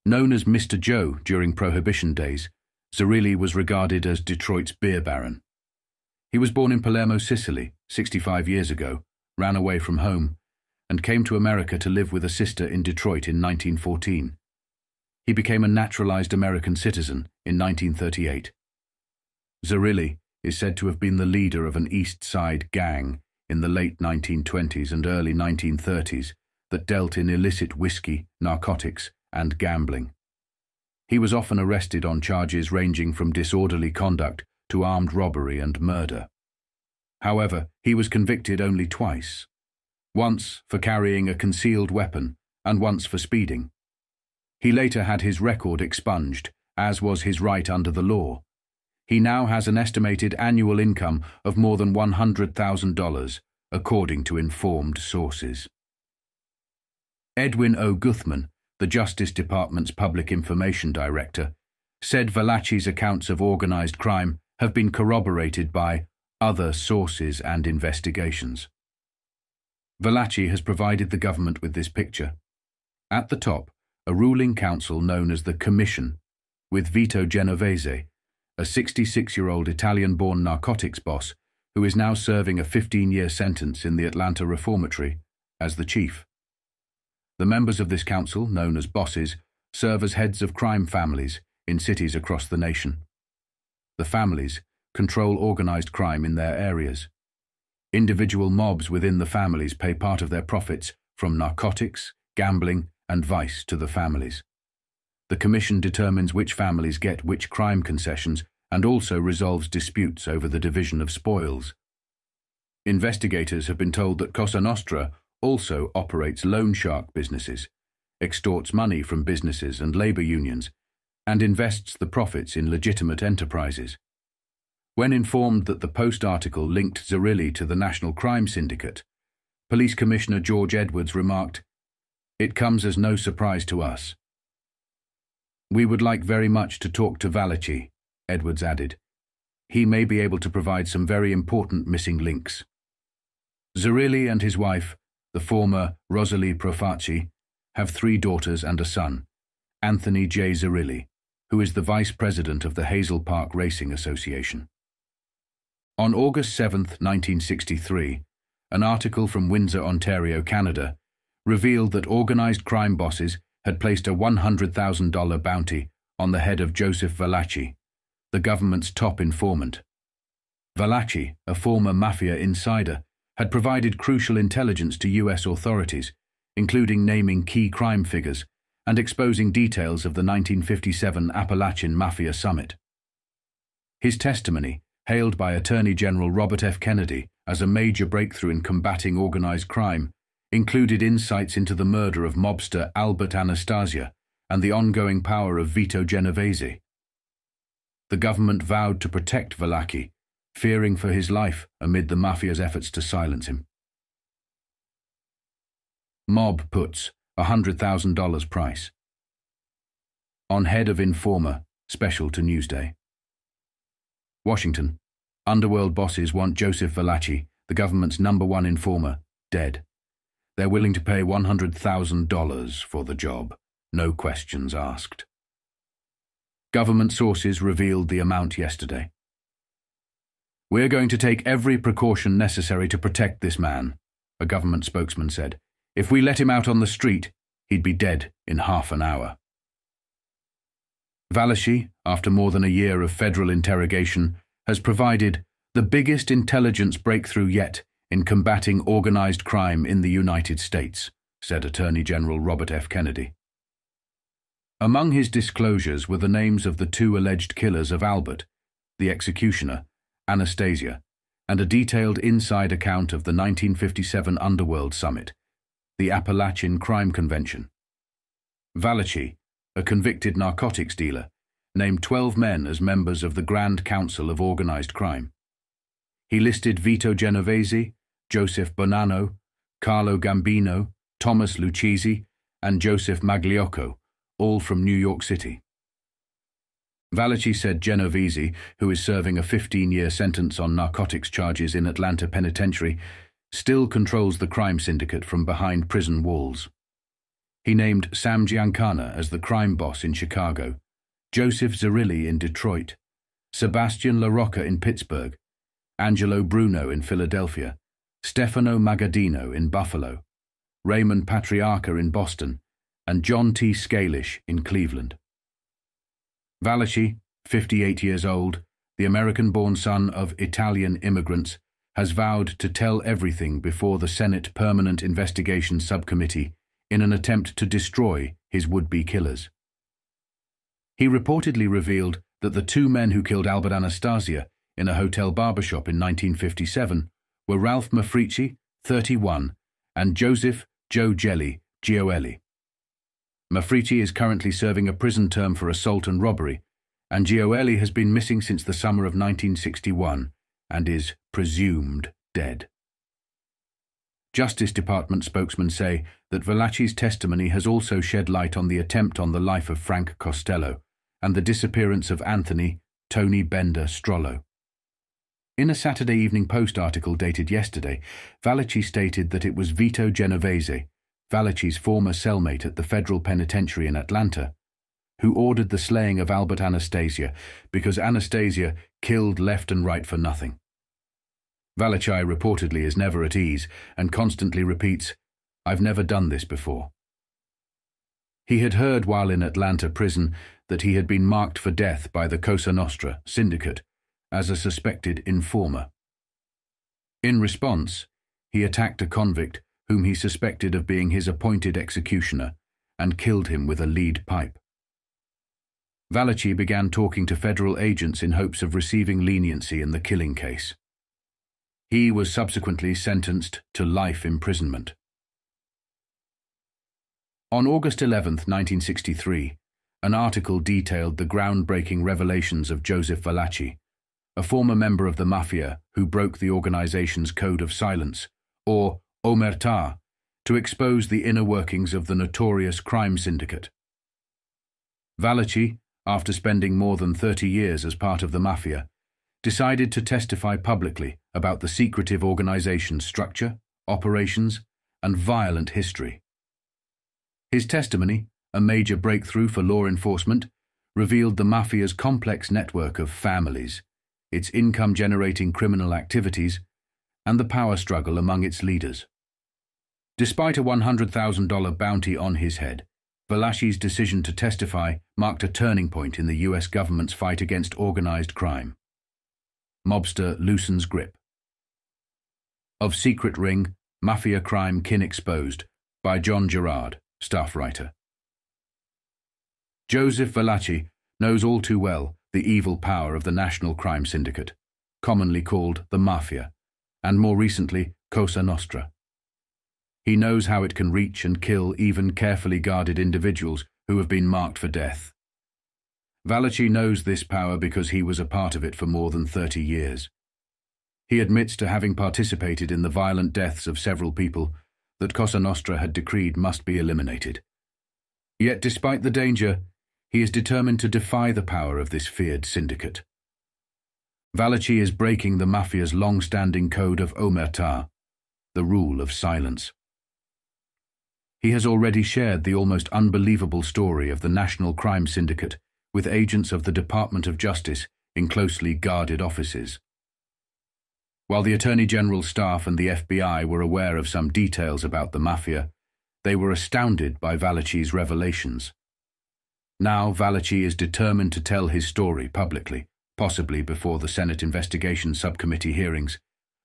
Known as Mr. Joe during Prohibition days, Zerilli was regarded as Detroit's beer baron. He was born in Palermo, Sicily, 65 years ago, ran away from home, and came to America to live with a sister in Detroit in 1914. He became a naturalized American citizen in 1938. Zerilli is said to have been the leader of an East Side gang in the late 1920s and early 1930s that dealt in illicit whiskey, narcotics, and gambling. He was often arrested on charges ranging from disorderly conduct to armed robbery and murder. However, he was convicted only twice, once for carrying a concealed weapon and once for speeding. He later had his record expunged, as was his right under the law. He now has an estimated annual income of more than $100,000, according to informed sources. Edwin O. Guthman, the Justice Department's Public Information Director, said Valachi's accounts of organized crime have been corroborated by other sources and investigations. Valachi has provided the government with this picture. At the top, a ruling council known as the Commission, with Vito Genovese, a 66-year-old Italian-born narcotics boss who is now serving a 15-year sentence in the Atlanta Reformatory, as the chief. The members of this council, known as bosses, serve as heads of crime families in cities across the nation. The families control organized crime in their areas. Individual mobs within the families pay part of their profits from narcotics, gambling, and vice to the families. The Commission determines which families get which crime concessions and also resolves disputes over the division of spoils. Investigators have been told that Cosa Nostra also operates loan shark businesses, extorts money from businesses and labor unions, and invests the profits in legitimate enterprises. When informed that the Post article linked Zerilli to the National Crime Syndicate, Police Commissioner George Edwards remarked, "It comes as no surprise to us." "We would like very much to talk to Valachi," Edwards added. "He may be able to provide some very important missing links." Zerilli and his wife, the former Rosalie Profaci, have 3 daughters and a son, Anthony J. Zerilli, who is the vice president of the Hazel Park Racing Association. On August 7, 1963, an article from Windsor, Ontario, Canada, revealed that organized crime bosses had placed a $100,000 bounty on the head of Joseph Valachi, the government's top informant. Valachi, a former mafia insider, had provided crucial intelligence to U.S. authorities, including naming key crime figures and exposing details of the 1957 Appalachian Mafia Summit. His testimony, hailed by Attorney General Robert F. Kennedy as a major breakthrough in combating organized crime, included insights into the murder of mobster Albert Anastasia and the ongoing power of Vito Genovese. The government vowed to protect Valachi, fearing for his life amid the mafia's efforts to silence him. Mob puts $100,000 price. On head of Informer, special to Newsday. Washington. Underworld bosses want Joseph Valachi, the government's #1 informer, dead. They're willing to pay $100,000 for the job, no questions asked. Government sources revealed the amount yesterday. "We're going to take every precaution necessary to protect this man," a government spokesman said. "If we let him out on the street, he'd be dead in half an hour." Valachi, after more than a year of federal interrogation, has provided the biggest intelligence breakthrough yet in combating organized crime in the United States, said Attorney General Robert F. Kennedy. Among his disclosures were the names of the 2 alleged killers of Albert, the executioner, Anastasia, and a detailed inside account of the 1957 Underworld Summit, the Appalachian Crime Convention. Valachi, a convicted narcotics dealer, named 12 men as members of the Grand Council of Organized Crime. He listed Vito Genovese, Joseph Bonanno, Carlo Gambino, Thomas Lucchesi, and Joseph Magliocco, all from New York City. Valachi said Genovese, who is serving a 15-year sentence on narcotics charges in Atlanta Penitentiary, still controls the crime syndicate from behind prison walls. He named Sam Giancana as the crime boss in Chicago, Joseph Zerilli in Detroit, Sebastian LaRocca in Pittsburgh, Angelo Bruno in Philadelphia, Stefano Magadino in Buffalo, Raymond Patriarca in Boston, and John T. Scalish in Cleveland. Valachi, 58 years old, the American-born son of Italian immigrants, has vowed to tell everything before the Senate Permanent Investigation Subcommittee in an attempt to destroy his would-be killers. He reportedly revealed that the two men who killed Albert Anastasia in a hotel barbershop in 1957 were Ralph Mafrici, 31, and Joseph Joe Jelly Gioeli. Mafrici is currently serving a prison term for assault and robbery, and Gioeli has been missing since the summer of 1961 and is presumed dead. Justice Department spokesmen say that Valachi's testimony has also shed light on the attempt on the life of Frank Costello and the disappearance of Anthony Tony Bender Strollo. In a Saturday Evening Post article dated yesterday, Valachi stated that it was Vito Genovese, Valachi's former cellmate at the federal penitentiary in Atlanta, who ordered the slaying of Albert Anastasia because Anastasia killed left and right for nothing. Valachi reportedly is never at ease and constantly repeats, "I've never done this before." He had heard while in Atlanta prison that he had been marked for death by the Cosa Nostra syndicate as a suspected informer. In response, he attacked a convict whom he suspected of being his appointed executioner and killed him with a lead pipe. Valachi began talking to federal agents in hopes of receiving leniency in the killing case. He was subsequently sentenced to life imprisonment. On August 11, 1963, an article detailed the groundbreaking revelations of Joseph Valachi, a former member of the Mafia who broke the organization's code of silence, or Omertà, to expose the inner workings of the notorious crime syndicate. Valachi, after spending more than 30 years as part of the Mafia, decided to testify publicly about the secretive organization's structure, operations, and violent history. His testimony, a major breakthrough for law enforcement, revealed the Mafia's complex network of families, its income-generating criminal activities, and the power struggle among its leaders. Despite a $100,000 bounty on his head, Valachi's decision to testify marked a turning point in the US government's fight against organized crime. Mobster loosens grip. Of Secret Ring, Mafia Crime Kin Exposed, by John Gerard, staff writer. Joseph Valachi knows all too well the evil power of the National Crime Syndicate, commonly called the Mafia, and more recently Cosa Nostra. He knows how it can reach and kill even carefully guarded individuals who have been marked for death. Valachi knows this power because he was a part of it for more than 30 years. He admits to having participated in the violent deaths of several people that Cosa Nostra had decreed must be eliminated. Yet despite the danger, he is determined to defy the power of this feared syndicate. Valachi is breaking the Mafia's long-standing code of Omertà, the rule of silence. He has already shared the almost unbelievable story of the National Crime Syndicate with agents of the Department of Justice in closely guarded offices. While the Attorney General's staff and the FBI were aware of some details about the Mafia, they were astounded by Valachi's revelations. Now Valachi is determined to tell his story publicly, possibly before the Senate Investigation Subcommittee hearings,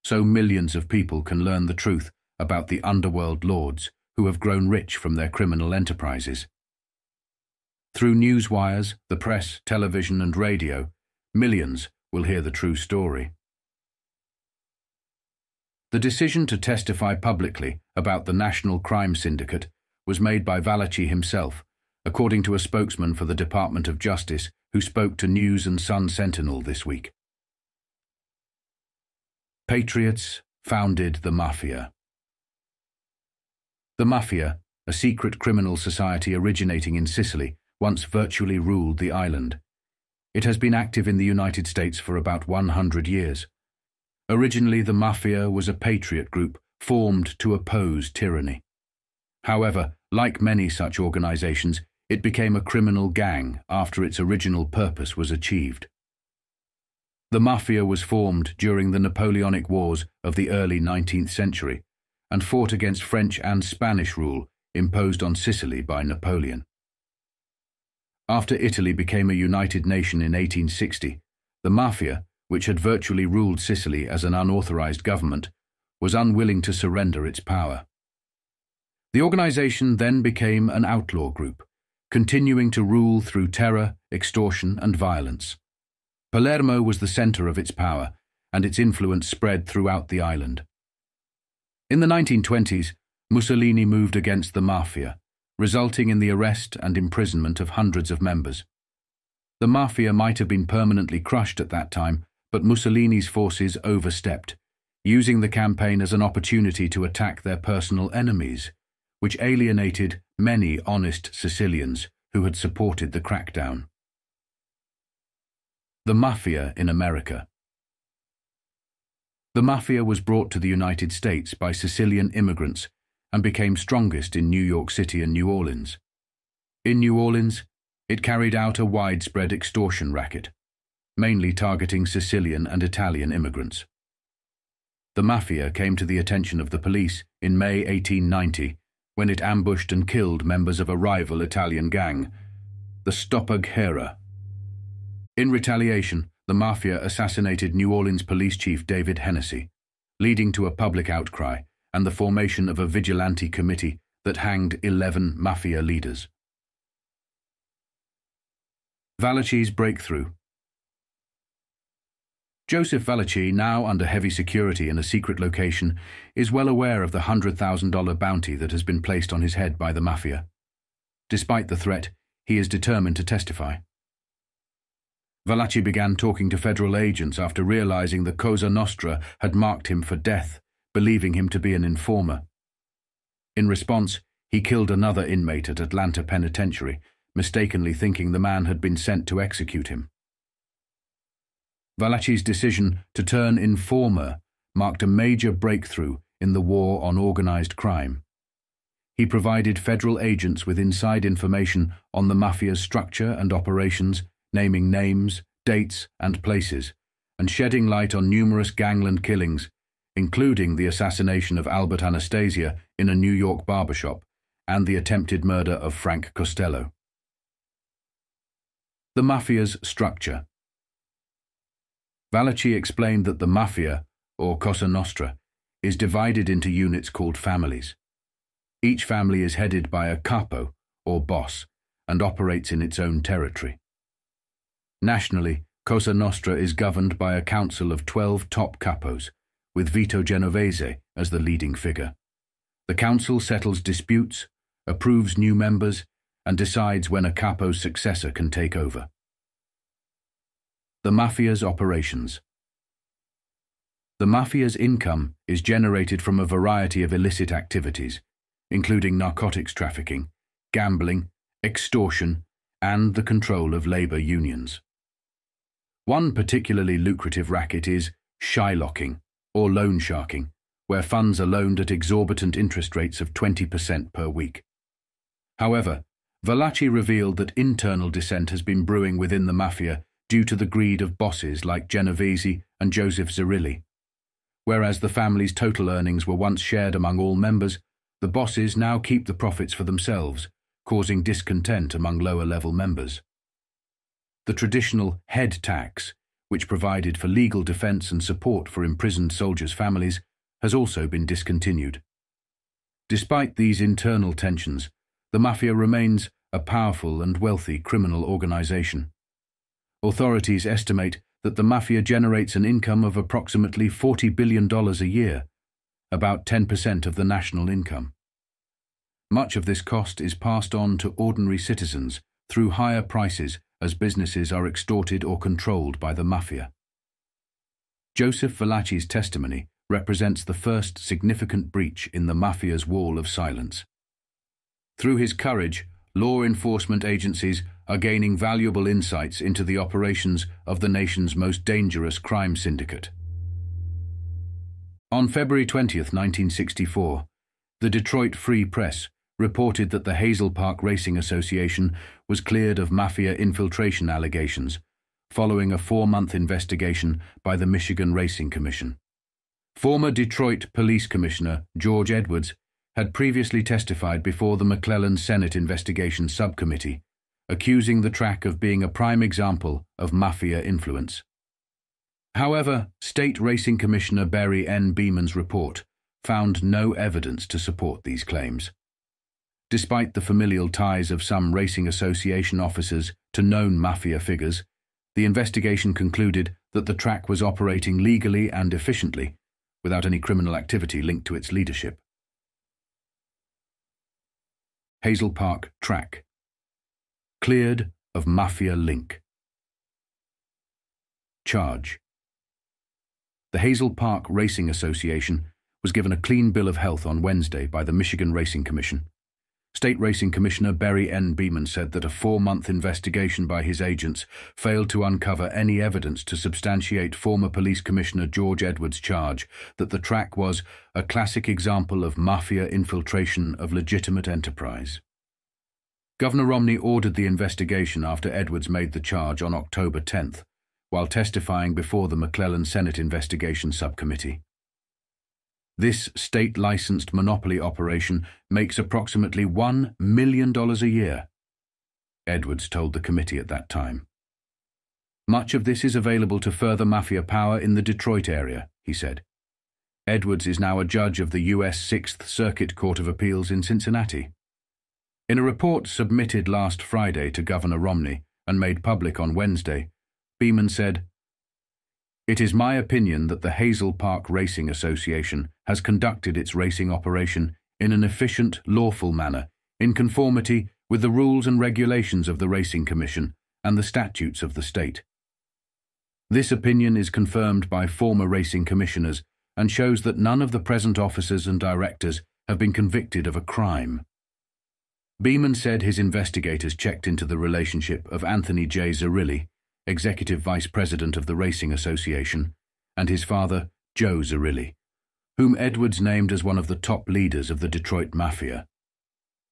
so millions of people can learn the truth about the underworld lords who have grown rich from their criminal enterprises. Through news wires, the press, television, and radio, millions will hear the true story. The decision to testify publicly about the National Crime Syndicate was made by Valachi himself, according to a spokesman for the Department of Justice who spoke to News and Sun Sentinel this week. Patriots founded the Mafia. The Mafia, a secret criminal society originating in Sicily, once virtually ruled the island. It has been active in the United States for about 100 years. Originally, the Mafia was a patriot group formed to oppose tyranny. However, like many such organizations, it became a criminal gang after its original purpose was achieved. The Mafia was formed during the Napoleonic Wars of the early 19th century and fought against French and Spanish rule imposed on Sicily by Napoleon. After Italy became a united nation in 1860, the Mafia, which had virtually ruled Sicily as an unauthorized government, was unwilling to surrender its power. The organization then became an outlaw group, continuing to rule through terror, extortion, and violence. Palermo was the center of its power, and its influence spread throughout the island. In the 1920s, Mussolini moved against the mafia, resulting in the arrest and imprisonment of hundreds of members. The mafia might have been permanently crushed at that time, but Mussolini's forces overstepped, using the campaign as an opportunity to attack their personal enemies, which alienated many honest Sicilians who had supported the crackdown. The Mafia in America. The Mafia was brought to the United States by Sicilian immigrants and became strongest in New York City and New Orleans. In New Orleans, it carried out a widespread extortion racket, mainly targeting Sicilian and Italian immigrants. The Mafia came to the attention of the police in May 1890 when it ambushed and killed members of a rival Italian gang, the Stoppaguera. In retaliation, the Mafia assassinated New Orleans Police Chief David Hennessy, leading to a public outcry and the formation of a vigilante committee that hanged 11 Mafia leaders. Valachi's breakthrough. Joseph Valachi, now under heavy security in a secret location, is well aware of the $100,000 bounty that has been placed on his head by the Mafia. Despite the threat, he is determined to testify. Valachi began talking to federal agents after realizing that Cosa Nostra had marked him for death, believing him to be an informer. In response, he killed another inmate at Atlanta Penitentiary, mistakenly thinking the man had been sent to execute him. Valachi's decision to turn informer marked a major breakthrough in the war on organized crime. He provided federal agents with inside information on the Mafia's structure and operations, naming names, dates, and places, and shedding light on numerous gangland killings, including the assassination of Albert Anastasia in a New York barbershop and the attempted murder of Frank Costello. The Mafia's structure. Valachi explained that the Mafia, or Cosa Nostra, is divided into units called families. Each family is headed by a capo, or boss, and operates in its own territory. Nationally, Cosa Nostra is governed by a council of 12 top capos, with Vito Genovese as the leading figure. The council settles disputes, approves new members, and decides when a capo's successor can take over. The Mafia's operations. The Mafia's income is generated from a variety of illicit activities, including narcotics trafficking, gambling, extortion, and the control of labor unions. One particularly lucrative racket is shylocking, or loan sharking, where funds are loaned at exorbitant interest rates of 20% per week. However, Valachi revealed that internal dissent has been brewing within the Mafia due to the greed of bosses like Genovese and Joseph Zerilli. Whereas the family's total earnings were once shared among all members, the bosses now keep the profits for themselves, causing discontent among lower-level members. The traditional head tax, which provided for legal defense and support for imprisoned soldiers' families, has also been discontinued. Despite these internal tensions, the Mafia remains a powerful and wealthy criminal organization. Authorities estimate that the Mafia generates an income of approximately $40 billion a year, about 10% of the national income. Much of this cost is passed on to ordinary citizens through higher prices as businesses are extorted or controlled by the Mafia. Joseph Valachi's testimony represents the first significant breach in the Mafia's wall of silence. Through his courage, law enforcement agencies are gaining valuable insights into the operations of the nation's most dangerous crime syndicate. On February 20, 1964, the Detroit Free Press reported that the Hazel Park Racing Association was cleared of Mafia infiltration allegations following a 4-month investigation by the Michigan Racing Commission. Former Detroit Police Commissioner George Edwards had previously testified before the McClellan Senate Investigation Subcommittee, accusing the track of being a prime example of Mafia influence. However, State Racing Commissioner Barry N. Beeman's report found no evidence to support these claims. Despite the familial ties of some racing association officers to known mafia figures, the investigation concluded that the track was operating legally and efficiently, without any criminal activity linked to its leadership. Hazel Park track. Cleared of mafia link. Charge. The Hazel Park Racing Association was given a clean bill of health on Wednesday by the Michigan Racing Commission. State Racing Commissioner Barry N. Beeman said that a 4-month investigation by his agents failed to uncover any evidence to substantiate former Police Commissioner George Edwards' charge that the track was a classic example of mafia infiltration of legitimate enterprise. Governor Romney ordered the investigation after Edwards made the charge on October 10th, while testifying before the McClellan Senate Investigation Subcommittee. This state-licensed monopoly operation makes approximately $1 million a year, Edwards told the committee at that time. Much of this is available to further mafia power in the Detroit area, he said. Edwards is now a judge of the U.S. 6th Circuit Court of Appeals in Cincinnati. In a report submitted last Friday to Governor Romney and made public on Wednesday, Beeman said, "It is my opinion that the Hazel Park Racing Association has conducted its racing operation in an efficient, lawful manner, in conformity with the rules and regulations of the Racing Commission and the statutes of the state. This opinion is confirmed by former racing commissioners and shows that none of the present officers and directors have been convicted of a crime." Beeman said his investigators checked into the relationship of Anthony J. Zerilli, Executive Vice President of the Racing Association, and his father, Joe Zerilli, whom Edwards named as one of the top leaders of the Detroit Mafia.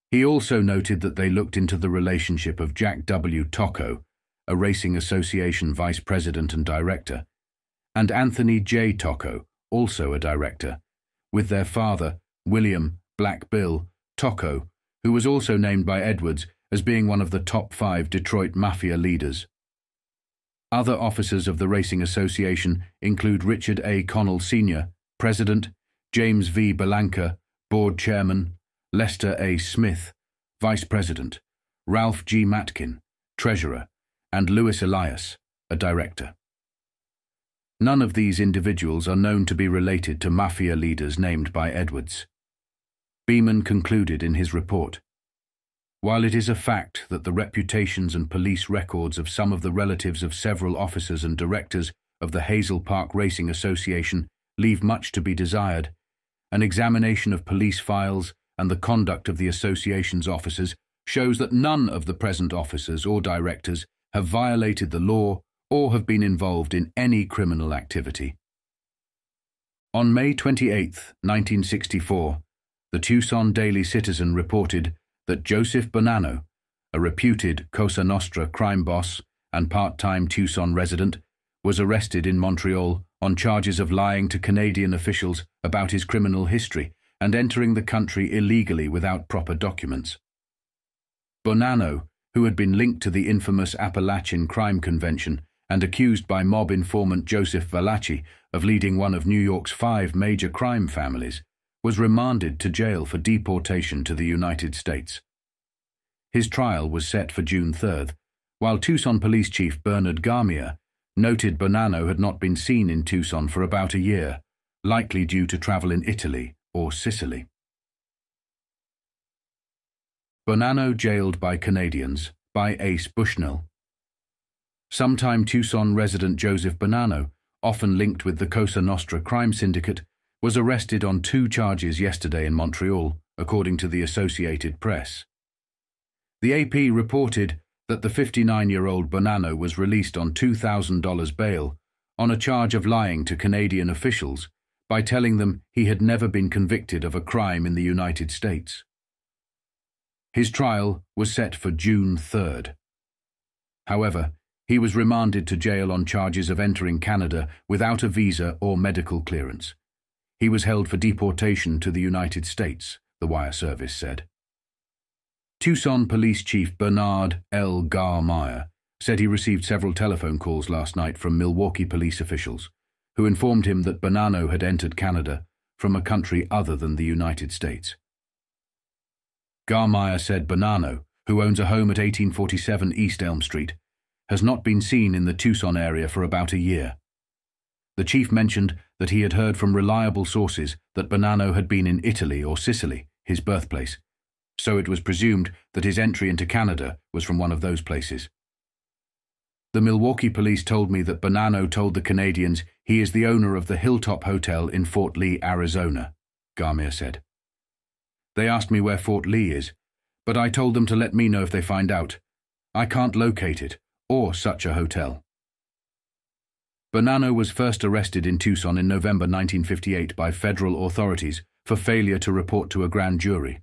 He also noted that they looked into the relationship of Jack W. Tocco, a Racing Association Vice President and Director, and Anthony J. Tocco, also a director, with their father, William Black Bill Tocco, who was also named by Edwards as being one of the top 5 Detroit Mafia leaders. Other officers of the Racing Association include Richard A. Connell Sr., President, James V. Belanca, Board Chairman, Lester A. Smith, Vice President, Ralph G. Matkin, Treasurer, and Louis Elias, a Director. None of these individuals are known to be related to Mafia leaders named by Edwards. Beeman concluded in his report, "While it is a fact that the reputations and police records of some of the relatives of several officers and directors of the Hazel Park Racing Association leave much to be desired, an examination of police files and the conduct of the association's officers shows that none of the present officers or directors have violated the law or have been involved in any criminal activity." On May 28, 1964, the Tucson Daily Citizen reported that Joseph Bonanno, a reputed Cosa Nostra crime boss and part-time Tucson resident, was arrested in Montreal on charges of lying to Canadian officials about his criminal history and entering the country illegally without proper documents. Bonanno, who had been linked to the infamous Appalachian Crime Convention and accused by mob informant Joseph Valachi of leading one of New York's 5 major crime families, was remanded to jail for deportation to the United States. His trial was set for June 3rd, while Tucson Police Chief Bernard Garmier noted Bonanno had not been seen in Tucson for about a year, likely due to travel in Italy or Sicily. Bonanno jailed by Canadians, by Ace Bushnell. Sometime Tucson resident Joseph Bonanno, often linked with the Cosa Nostra crime syndicate, was arrested on 2 charges yesterday in Montreal, according to the Associated Press. The AP reported that the 59-year-old Bonanno was released on $2,000 bail on a charge of lying to Canadian officials by telling them he had never been convicted of a crime in the United States. His trial was set for June 3rd. However, he was remanded to jail on charges of entering Canada without a visa or medical clearance. He was held for deportation to the United States, the wire service said. Tucson Police Chief Bernard L. Garmier said he received several telephone calls last night from Milwaukee police officials, who informed him that Bonanno had entered Canada from a country other than the United States. Garmeyer said Bonanno, who owns a home at 1847 East Elm Street, has not been seen in the Tucson area for about a year. The chief mentioned that he had heard from reliable sources that Bonanno had been in Italy or Sicily, his birthplace, so it was presumed that his entry into Canada was from one of those places. The Milwaukee police told me that Bonanno told the Canadians he is the owner of the Hilltop Hotel in Fort Lee, Arizona, Garmeyer said. They asked me where Fort Lee is, but I told them to let me know if they find out. I can't locate it, or such a hotel. Bonanno was first arrested in Tucson in November 1958 by federal authorities for failure to report to a grand jury.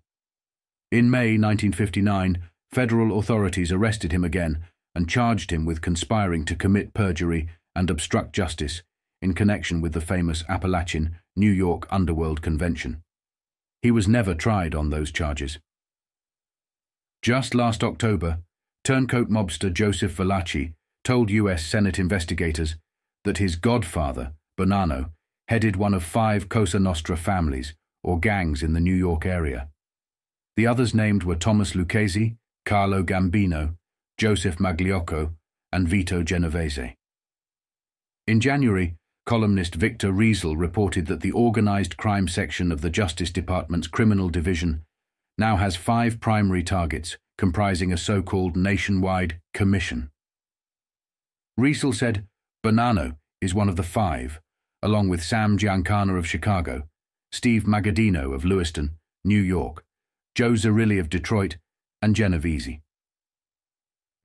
In May 1959, federal authorities arrested him again and charged him with conspiring to commit perjury and obstruct justice in connection with the famous Appalachian New York Underworld Convention. He was never tried on those charges. Just last October, turncoat mobster Joseph Valachi told U.S. Senate investigators that his godfather, Bonanno, headed one of 5 Cosa Nostra families, or gangs in the New York area. The others named were Thomas Lucchese, Carlo Gambino, Joseph Magliocco, and Vito Genovese. In January, columnist Victor Riesel reported that the organized crime section of the Justice Department's Criminal Division now has 5 primary targets, comprising a so-called nationwide commission. Riesel said Bonanno is one of the 5, along with Sam Giancana of Chicago, Steve Magadino of Lewiston, New York, Joe Zerilli of Detroit, and Genovese.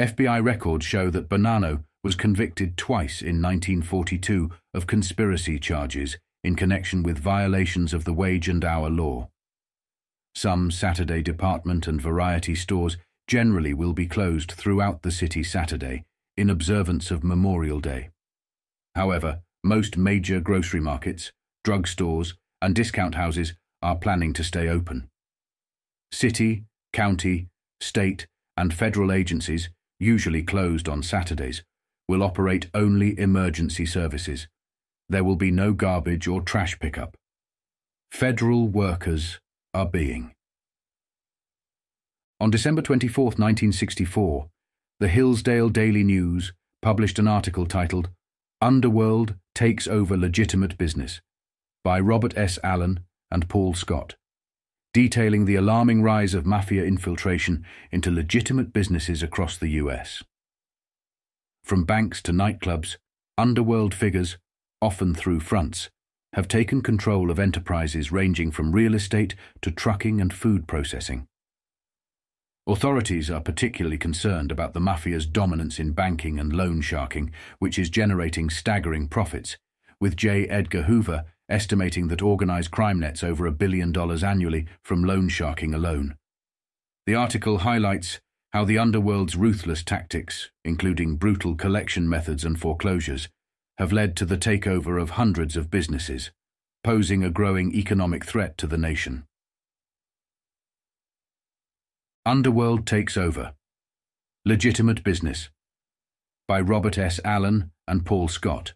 FBI records show that Bonanno was convicted twice in 1942 of conspiracy charges in connection with violations of the wage and hour law. Some Saturday department and variety stores generally will be closed throughout the city Saturday in observance of Memorial Day. However, most major grocery markets, drugstores, and discount houses are planning to stay open. City, county, state, and federal agencies, usually closed on Saturdays, will operate only emergency services. There will be no garbage or trash pickup. Federal workers are being. On December 24, 1964, the Hillsdale Daily News published an article titled Underworld Takes Over Legitimate Business by Robert S. Allen and Paul Scott, detailing the alarming rise of mafia infiltration into legitimate businesses across the U.S. From banks to nightclubs, underworld figures, often through fronts, have taken control of enterprises ranging from real estate to trucking and food processing. Authorities are particularly concerned about the mafia's dominance in banking and loan sharking, which is generating staggering profits, with J. Edgar Hoover estimating that organized crime nets over $1 billion annually from loan sharking alone. The article highlights how the underworld's ruthless tactics, including brutal collection methods and foreclosures, have led to the takeover of hundreds of businesses, posing a growing economic threat to the nation. Underworld Takes Over. Legitimate Business by Robert S. Allen and Paul Scott.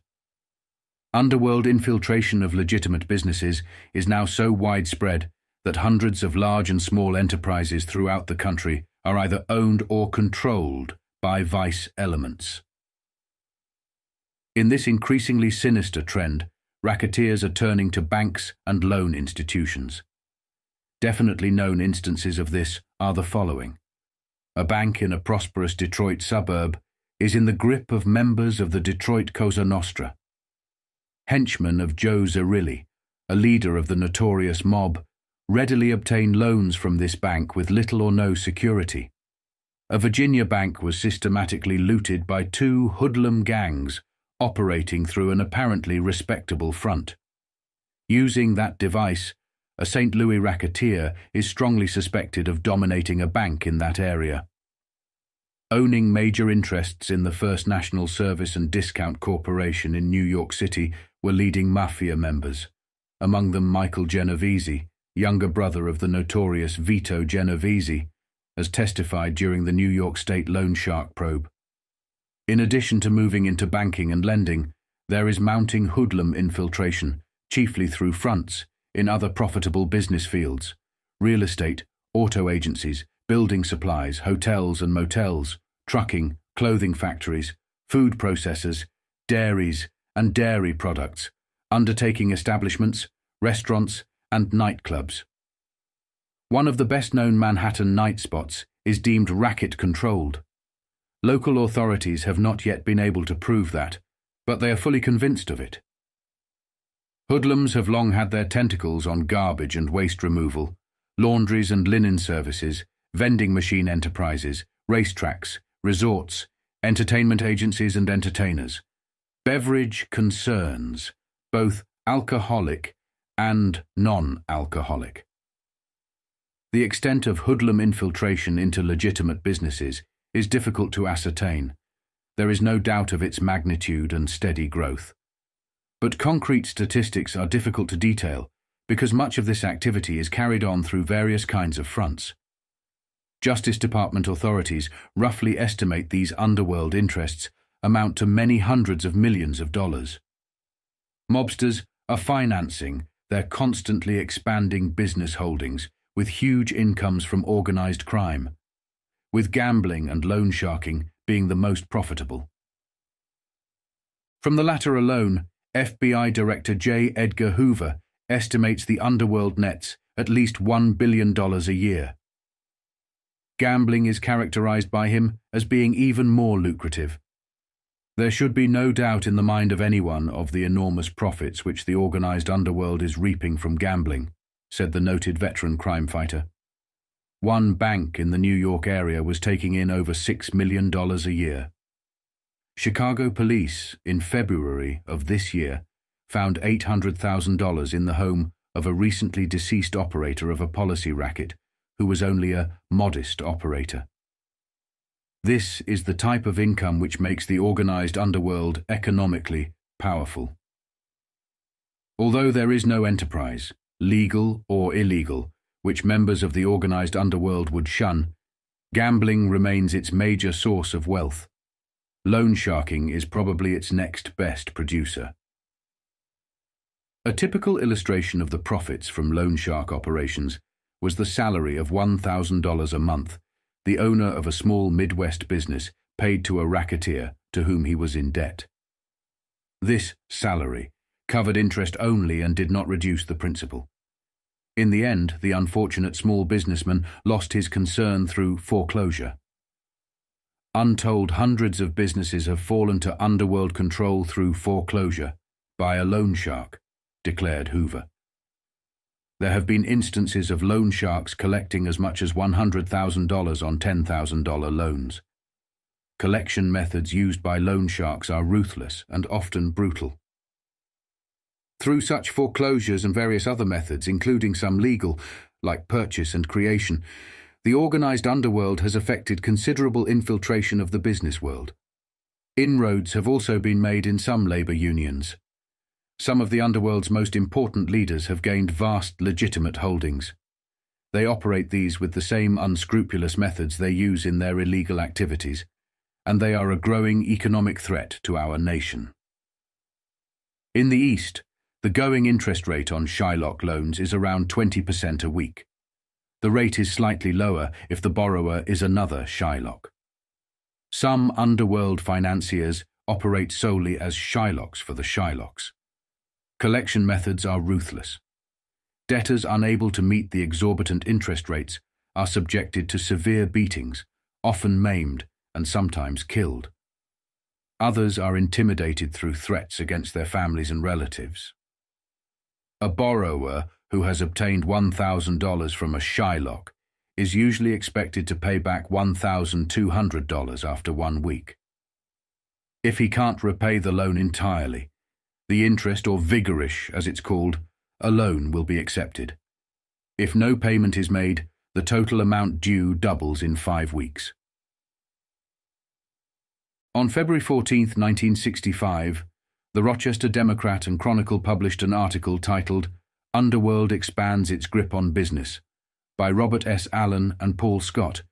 Underworld infiltration of legitimate businesses is now so widespread that hundreds of large and small enterprises throughout the country are either owned or controlled by vice elements. In this increasingly sinister trend, racketeers are turning to banks and loan institutions. Definitely known instances of this are the following. A bank in a prosperous Detroit suburb is in the grip of members of the Detroit Cosa Nostra. Henchmen of Joe Zerilli, a leader of the notorious mob, readily obtain loans from this bank with little or no security. A Virginia bank was systematically looted by 2 hoodlum gangs operating through an apparently respectable front. Using that device, a St. Louis racketeer is strongly suspected of dominating a bank in that area. Owning major interests in the First National Service and Discount Corporation in New York City were leading mafia members, among them Michael Genovese, younger brother of the notorious Vito Genovese, as testified during the New York State loan shark probe. In addition to moving into banking and lending, there is mounting hoodlum infiltration, chiefly through fronts, in other profitable business fields, real estate, auto agencies, building supplies, hotels and motels, trucking, clothing factories, food processors, dairies and dairy products, undertaking establishments, restaurants and nightclubs. One of the best-known Manhattan night spots is deemed racket-controlled. Local authorities have not yet been able to prove that, but they are fully convinced of it. Hoodlums have long had their tentacles on garbage and waste removal, laundries and linen services, vending machine enterprises, racetracks, resorts, entertainment agencies and entertainers, beverage concerns, both alcoholic and non-alcoholic. The extent of hoodlum infiltration into legitimate businesses is difficult to ascertain. There is no doubt of its magnitude and steady growth. But concrete statistics are difficult to detail because much of this activity is carried on through various kinds of fronts. Justice Department authorities roughly estimate these underworld interests amount to many hundreds of millions of dollars. Mobsters are financing their constantly expanding business holdings with huge incomes from organized crime, with gambling and loan sharking being the most profitable. From the latter alone, FBI Director J. Edgar Hoover estimates the underworld nets at least $1 billion a year. Gambling is characterized by him as being even more lucrative. There should be no doubt in the mind of anyone of the enormous profits which the organized underworld is reaping from gambling, said the noted veteran crime fighter. One bank in the New York area was taking in over $6 million a year. Chicago police, in February of this year, found $800,000 in the home of a recently deceased operator of a policy racket who was only a modest operator. This is the type of income which makes the organized underworld economically powerful. Although there is no enterprise, legal or illegal, which members of the organized underworld would shun, gambling remains its major source of wealth. Loan sharking is probably its next best producer. A typical illustration of the profits from loan shark operations was the salary of $1,000 a month the owner of a small Midwest business paid to a racketeer to whom he was in debt. This salary covered interest only and did not reduce the principal. In the end, the unfortunate small businessman lost his concern through foreclosure. Untold hundreds of businesses have fallen to underworld control through foreclosure by a loan shark, declared Hoover. There have been instances of loan sharks collecting as much as $100,000 on $10,000 loans. Collection methods used by loan sharks are ruthless and often brutal. Through such foreclosures and various other methods, including some legal, like purchase and creation, the organized underworld has effected considerable infiltration of the business world. Inroads have also been made in some labor unions. Some of the underworld's most important leaders have gained vast legitimate holdings. They operate these with the same unscrupulous methods they use in their illegal activities, and they are a growing economic threat to our nation. In the East, the going interest rate on Shylock loans is around 20% a week. The rate is slightly lower if the borrower is another Shylock. Some underworld financiers operate solely as Shylocks for the Shylocks. Collection methods are ruthless. Debtors unable to meet the exorbitant interest rates are subjected to severe beatings, often maimed and sometimes killed. Others are intimidated through threats against their families and relatives. A borrower who has obtained $1,000 from a Shylock is usually expected to pay back $1,200 after 1 week. If he can't repay the loan entirely, the interest, or vigorish as it's called, alone will be accepted. If no payment is made, the total amount due doubles in 5 weeks. On February 14, 1965, the Rochester Democrat and Chronicle published an article titled "Underworld Expands Its Grip on Business" by Robert S. Allen and Paul Scott,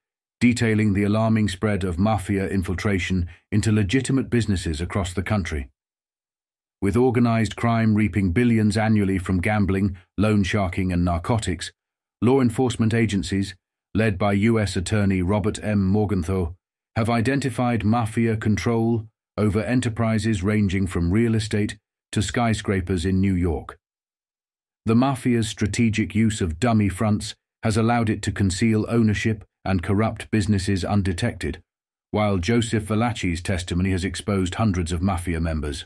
detailing the alarming spread of mafia infiltration into legitimate businesses across the country. With organized crime reaping billions annually from gambling, loan sharking and narcotics, law enforcement agencies, led by U.S. Attorney Robert M. Morgenthau, have identified mafia control over enterprises ranging from real estate to skyscrapers in New York. The mafia's strategic use of dummy fronts has allowed it to conceal ownership and corrupt businesses undetected, while Joseph Valachi's testimony has exposed hundreds of mafia members.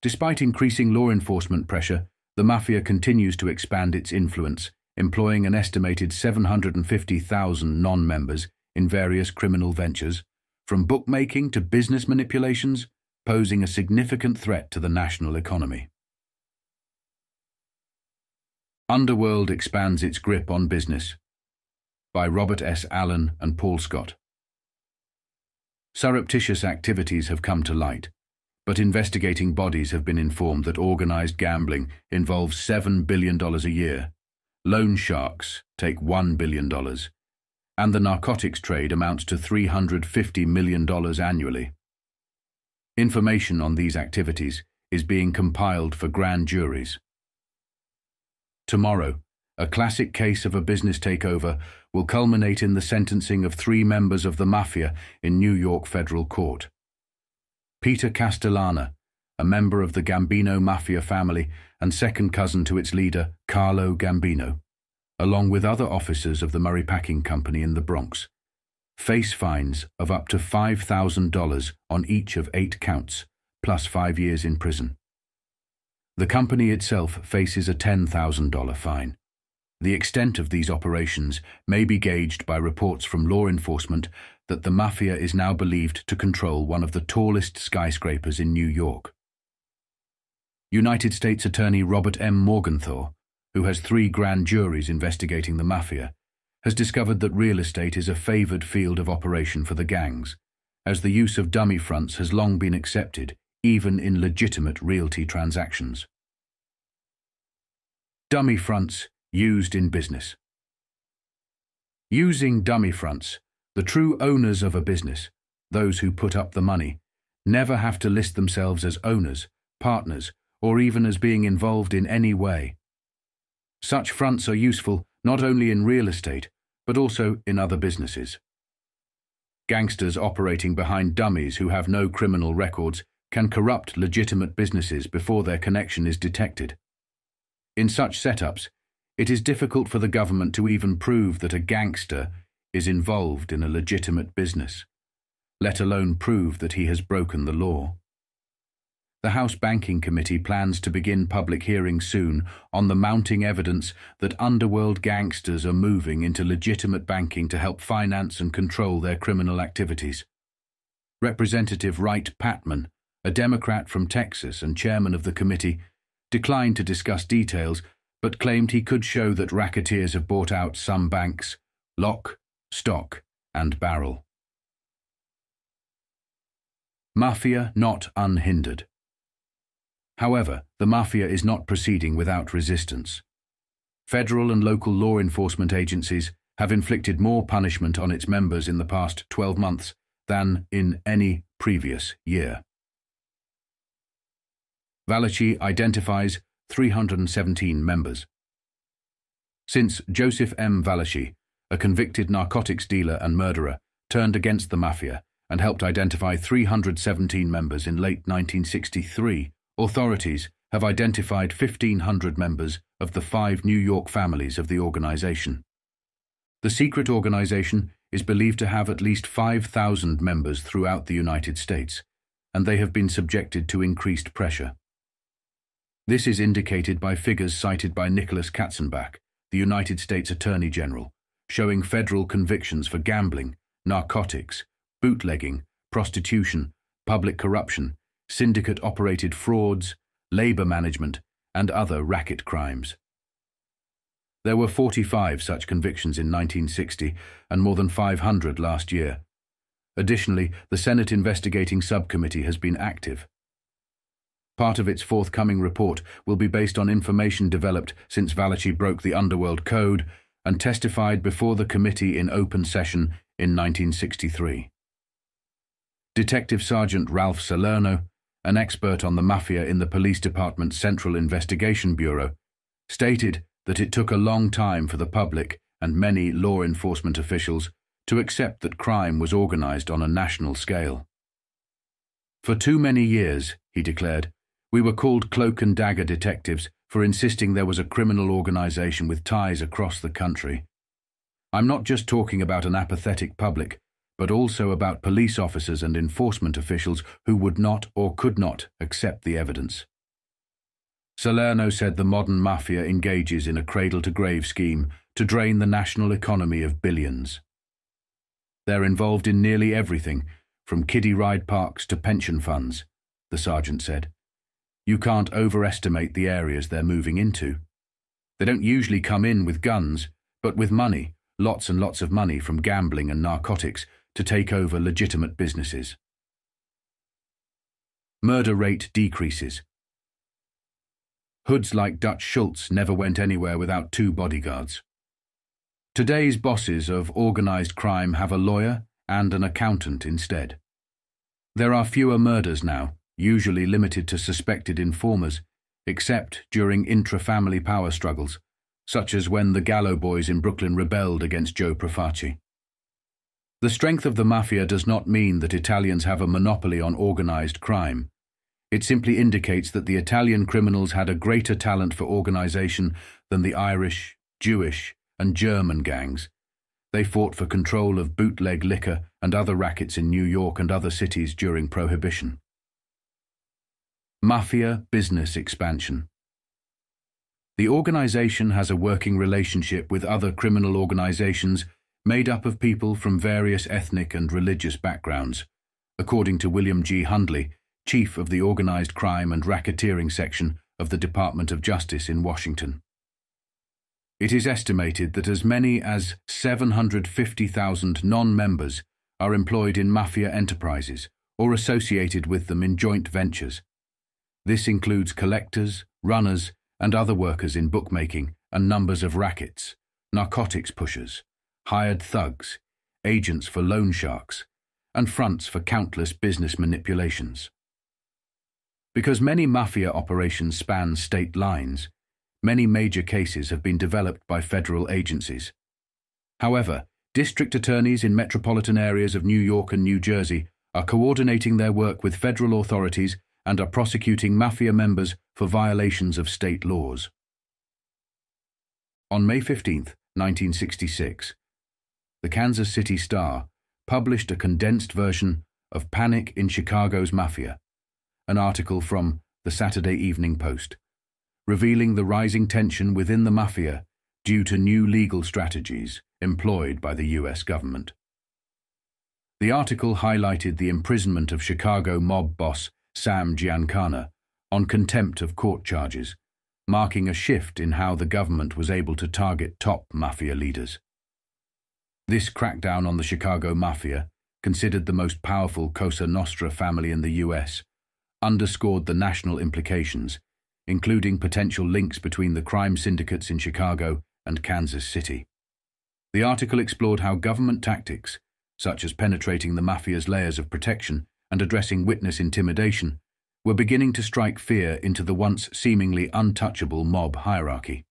Despite increasing law enforcement pressure, the mafia continues to expand its influence, employing an estimated 750,000 non-members in various criminal ventures, from bookmaking to business manipulations, posing a significant threat to the national economy. Underworld expands its grip on business, by Robert S. Allen and Paul Scott. Surreptitious activities have come to light, but investigating bodies have been informed that organized gambling involves $7 billion a year, loan sharks take $1 billion, and the narcotics trade amounts to $350 million annually. Information on these activities is being compiled for grand juries. Tomorrow, a classic case of a business takeover will culminate in the sentencing of 3 members of the mafia in New York federal court. Peter Castellana, a member of the Gambino mafia family and second cousin to its leader, Carlo Gambino, along with other officers of the Murray Packing Company in the Bronx, face fines of up to $5,000 on each of 8 counts, plus 5 years in prison. The company itself faces a $10,000 fine. The extent of these operations may be gauged by reports from law enforcement that the mafia is now believed to control one of the tallest skyscrapers in New York. United States Attorney Robert M. Morgenthau, who has 3 grand juries investigating the mafia, has discovered that real estate is a favored field of operation for the gangs, as the use of dummy fronts has long been accepted, even in legitimate realty transactions. Dummy fronts used in business. Using dummy fronts, the true owners of a business, those who put up the money, never have to list themselves as owners, partners, or even as being involved in any way. Such fronts are useful not only in real estate, but also in other businesses. Gangsters operating behind dummies who have no criminal records can corrupt legitimate businesses before their connection is detected. In such setups, it is difficult for the government to even prove that a gangster is involved in a legitimate business, let alone prove that he has broken the law. The House Banking Committee plans to begin public hearings soon on the mounting evidence that underworld gangsters are moving into legitimate banking to help finance and control their criminal activities. Representative Wright Patman, a Democrat from Texas and chairman of the committee, declined to discuss details but claimed he could show that racketeers have bought out some banks, lock, stock, and barrel. Mafia not unhindered. However, the mafia is not proceeding without resistance. Federal and local law enforcement agencies have inflicted more punishment on its members in the past 12 months than in any previous year. Valachi identifies 317 members. Since Joseph M. Valachi, a convicted narcotics dealer and murderer, turned against the mafia and helped identify 317 members in late 1963, authorities have identified 1,500 members of the 5 New York families of the organization. The secret organization is believed to have at least 5,000 members throughout the United States, and they have been subjected to increased pressure. This is indicated by figures cited by Nicholas Katzenbach, the United States Attorney General, showing federal convictions for gambling, narcotics, bootlegging, prostitution, public corruption, syndicate-operated frauds, labor management, and other racket crimes. There were 45 such convictions in 1960 and more than 500 last year. Additionally, the Senate Investigating Subcommittee has been active. Part of its forthcoming report will be based on information developed since Valachi broke the Underworld Code and testified before the committee in open session in 1963. Detective Sergeant Ralph Salerno, an expert on the mafia in the Police Department's Central Investigation Bureau, stated that it took a long time for the public and many law enforcement officials to accept that crime was organized on a national scale. For too many years, he declared, we were called cloak and dagger detectives for insisting there was a criminal organization with ties across the country. I'm not just talking about an apathetic public, but also about police officers and enforcement officials who would not or could not accept the evidence. Salerno said the modern mafia engages in a cradle-to-grave scheme to drain the national economy of billions. They're involved in nearly everything, from kiddie ride parks to pension funds, the sergeant said. You can't overestimate the areas they're moving into. They don't usually come in with guns, but with money, lots and lots of money from gambling and narcotics to take over legitimate businesses. Murder rate decreases. Hoods like Dutch Schultz never went anywhere without 2 bodyguards. Today's bosses of organized crime have a lawyer and an accountant instead. There are fewer murders now, usually limited to suspected informers, except during intra-family power struggles, such as when the Gallo boys in Brooklyn rebelled against Joe Profaci. The strength of the mafia does not mean that Italians have a monopoly on organized crime. It simply indicates that the Italian criminals had a greater talent for organization than the Irish, Jewish, and German gangs. They fought for control of bootleg liquor and other rackets in New York and other cities during Prohibition. Mafia business expansion. The organization has a working relationship with other criminal organizations made up of people from various ethnic and religious backgrounds, according to William G. Hundley, chief of the Organized Crime and Racketeering Section of the Department of Justice in Washington. It is estimated that as many as 750,000 non-members are employed in mafia enterprises or associated with them in joint ventures. This includes collectors, runners, and other workers in bookmaking and numbers of rackets, narcotics pushers, hired thugs, agents for loan sharks, and fronts for countless business manipulations. Because many mafia operations span state lines, many major cases have been developed by federal agencies. However, district attorneys in metropolitan areas of New York and New Jersey are coordinating their work with federal authorities and are prosecuting mafia members for violations of state laws. On May 15, 1966, the Kansas City Star published a condensed version of Panic in Chicago's Mafia, an article from the Saturday Evening Post, revealing the rising tension within the mafia due to new legal strategies employed by the U.S. government. The article highlighted the imprisonment of Chicago mob boss Sam Giancana on contempt of court charges, marking a shift in how the government was able to target top mafia leaders. This crackdown on the Chicago Mafia, considered the most powerful Cosa Nostra family in the U.S., underscored the national implications, including potential links between the crime syndicates in Chicago and Kansas City. The article explored how government tactics, such as penetrating the mafia's layers of protection and addressing witness intimidation, were beginning to strike fear into the once seemingly untouchable mob hierarchy.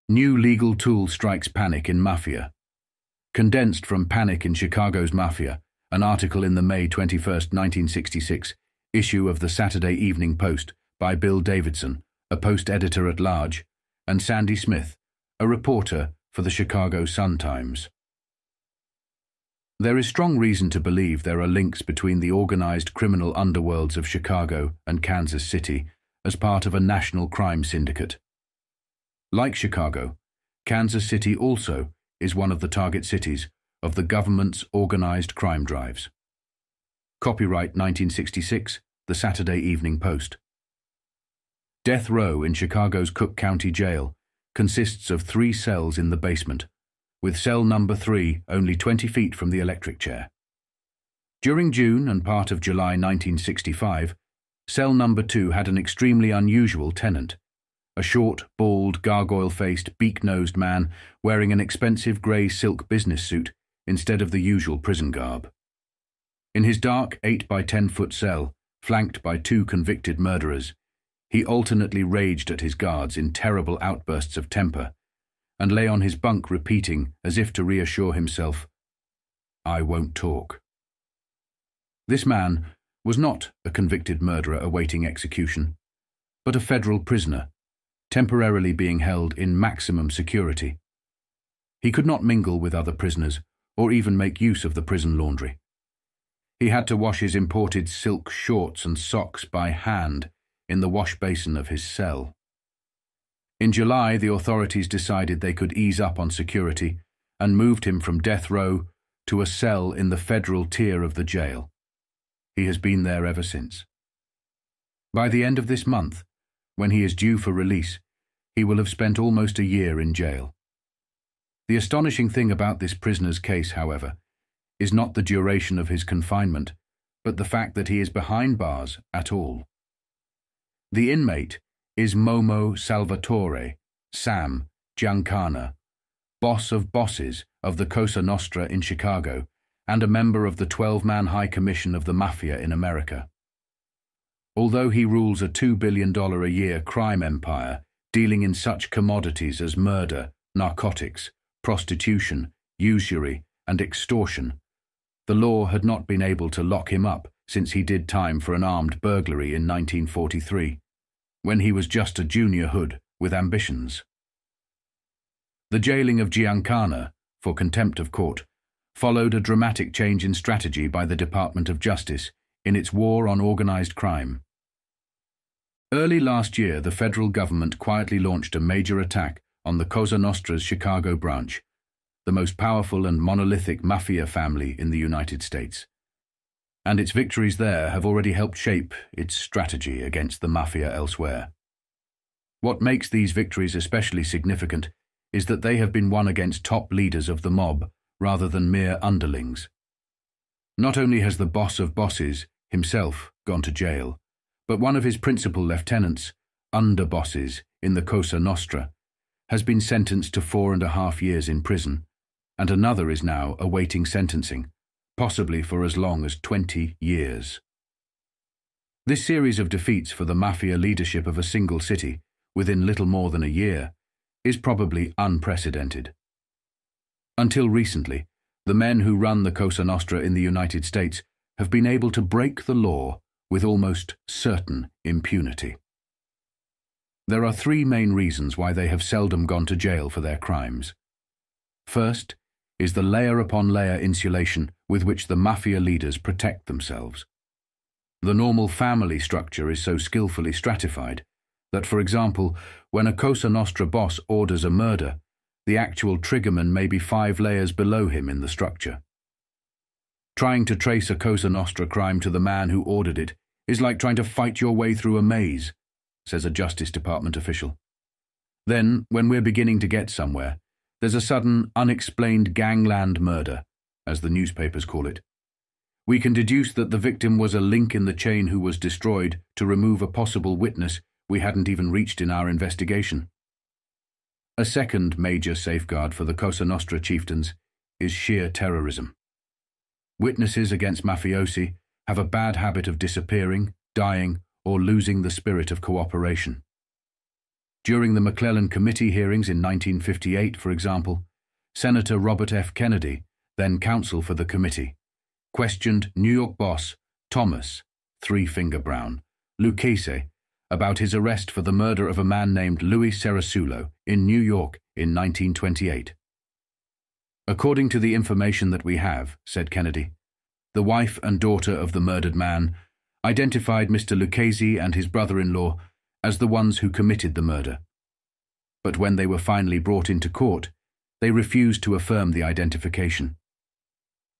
New legal tool strikes panic in mafia. Condensed from Panic in Chicago's Mafia, an article in the May 21, 1966 issue of the Saturday Evening Post by Bill Davidson, a Post editor-at-large, and Sandy Smith, a reporter for the Chicago Sun-Times. There is strong reason to believe there are links between the organized criminal underworlds of Chicago and Kansas City as part of a national crime syndicate. Like Chicago, Kansas City also is one of the target cities of the government's organized crime drives. Copyright 1966, The Saturday Evening Post. Death row in Chicago's Cook County Jail consists of 3 cells in the basement, with cell number 3 only 20 feet from the electric chair. During June and part of July 1965, cell number 2 had an extremely unusual tenant, a short, bald, gargoyle-faced, beak-nosed man wearing an expensive grey silk business suit instead of the usual prison garb. In his dark 8 by 10-foot cell, flanked by 2 convicted murderers, he alternately raged at his guards in terrible outbursts of temper and lay on his bunk repeating, as if to reassure himself, "I won't talk." This man was not a convicted murderer awaiting execution, but a federal prisoner, temporarily being held in maximum security. He could not mingle with other prisoners or even make use of the prison laundry. He had to wash his imported silk shorts and socks by hand in the wash basin of his cell. In July, the authorities decided they could ease up on security and moved him from death row to a cell in the federal tier of the jail. He has been there ever since. By the end of this month, when he is due for release, he will have spent almost a year in jail. The astonishing thing about this prisoner's case, however, is not the duration of his confinement, but the fact that he is behind bars at all. The inmate is Momo Salvatore, Sam Giancana, boss of bosses of the Cosa Nostra in Chicago and a member of the 12-man High Commission of the Mafia in America. Although he rules a $2 billion a year crime empire dealing in such commodities as murder, narcotics, prostitution, usury, and extortion, the law had not been able to lock him up since he did time for an armed burglary in 1943, when he was just a junior hood with ambitions. The jailing of Giancana, for contempt of court, followed a dramatic change in strategy by the Department of Justice in its war on organized crime. Early last year, the federal government quietly launched a major attack on the Cosa Nostra's Chicago branch, the most powerful and monolithic mafia family in the United States. And its victories there have already helped shape its strategy against the mafia elsewhere. What makes these victories especially significant is that they have been won against top leaders of the mob rather than mere underlings. Not only has the boss of bosses himself gone to jail, but one of his principal lieutenants, underbosses in the Cosa Nostra, has been sentenced to 4.5 years in prison, and another is now awaiting sentencing, possibly for as long as 20 years. This series of defeats for the mafia leadership of a single city within little more than a year is probably unprecedented. Until recently, the men who run the Cosa Nostra in the United States have been able to break the law with almost certain impunity. There are 3 main reasons why they have seldom gone to jail for their crimes. First is the layer upon layer insulation with which the mafia leaders protect themselves. The normal family structure is so skillfully stratified that, for example, when a Cosa Nostra boss orders a murder, the actual triggerman may be 5 layers below him in the structure. Trying to trace a Cosa Nostra crime to the man who ordered it is like trying to fight your way through a maze, says a Justice Department official. Then, when we're beginning to get somewhere, there's a sudden, unexplained gangland murder, as the newspapers call it. We can deduce that the victim was a link in the chain who was destroyed to remove a possible witness we hadn't even reached in our investigation. A second major safeguard for the Cosa Nostra chieftains is sheer terrorism. Witnesses against mafiosi have a bad habit of disappearing, dying, or losing the spirit of cooperation. During the McClellan Committee hearings in 1958, for example, Senator Robert F. Kennedy, then counsel for the committee, questioned New York boss Thomas Three Finger Brown Lucchese about his arrest for the murder of a man named Louis Ceresulo in New York in 1928. According to the information that we have, said Kennedy, the wife and daughter of the murdered man identified Mr. Lucchese and his brother-in-law as the ones who committed the murder. But when they were finally brought into court, they refused to affirm the identification.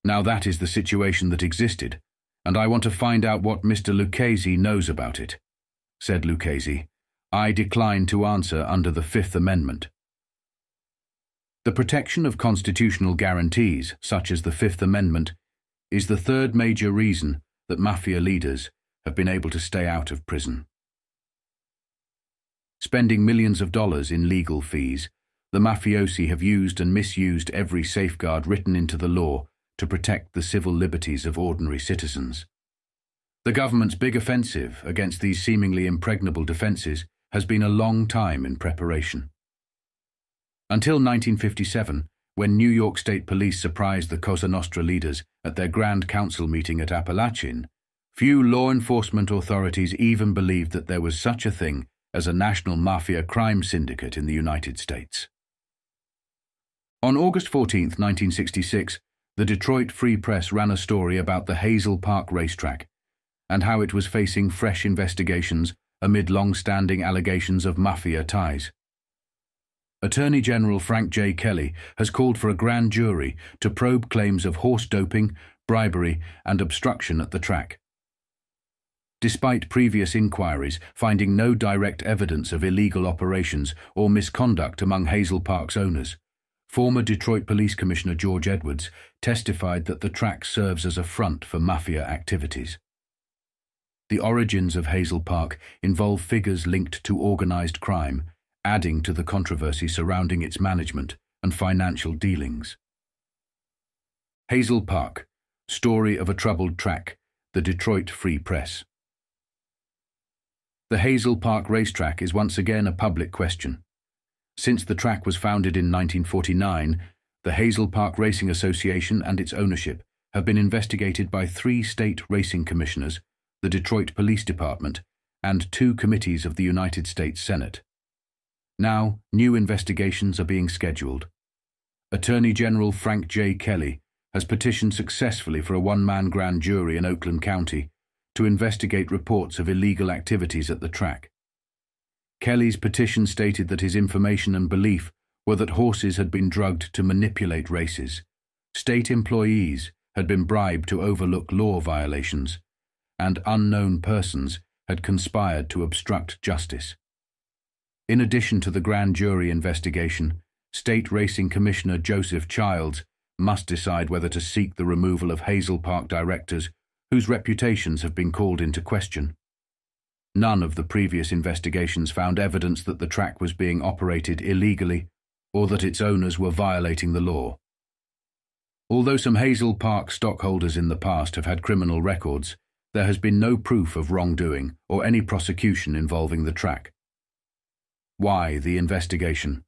Now that is the situation that existed, and I want to find out what Mr. Lucchese knows about it, said Lucchese. I decline to answer under the Fifth Amendment. The protection of constitutional guarantees, such as the Fifth Amendment, is the third major reason that mafia leaders have been able to stay out of prison. Spending millions of dollars in legal fees, the mafiosi have used and misused every safeguard written into the law to protect the civil liberties of ordinary citizens. The government's big offensive against these seemingly impregnable defenses has been a long time in preparation. Until 1957, when New York State Police surprised the Cosa Nostra leaders at their Grand Council meeting at Apalachin, few law enforcement authorities even believed that there was such a thing as a national mafia crime syndicate in the United States. On August 14, 1966, the Detroit Free Press ran a story about the Hazel Park racetrack and how it was facing fresh investigations amid long-standing allegations of mafia ties. Attorney General Frank J. Kelly has called for a grand jury to probe claims of horse doping, bribery, and obstruction at the track. Despite previous inquiries finding no direct evidence of illegal operations or misconduct among Hazel Park's owners, former Detroit Police Commissioner George Edwards testified that the track serves as a front for mafia activities. The origins of Hazel Park involve figures linked to organized crime, adding to the controversy surrounding its management and financial dealings. Hazel Park, Story of a Troubled Track, the Detroit Free Press. The Hazel Park racetrack is once again a public question. Since the track was founded in 1949, the Hazel Park Racing Association and its ownership have been investigated by 3 state racing commissioners, the Detroit Police Department, and 2 committees of the United States Senate. Now, new investigations are being scheduled. Attorney General Frank J. Kelly has petitioned successfully for a one-man grand jury in Oakland County to investigate reports of illegal activities at the track. Kelly's petition stated that his information and belief were that horses had been drugged to manipulate races, state employees had been bribed to overlook law violations, and unknown persons had conspired to obstruct justice. In addition to the grand jury investigation, State Racing Commissioner Joseph Childs must decide whether to seek the removal of Hazel Park directors whose reputations have been called into question. None of the previous investigations found evidence that the track was being operated illegally or that its owners were violating the law. Although some Hazel Park stockholders in the past have had criminal records, there has been no proof of wrongdoing or any prosecution involving the track. Why the investigation?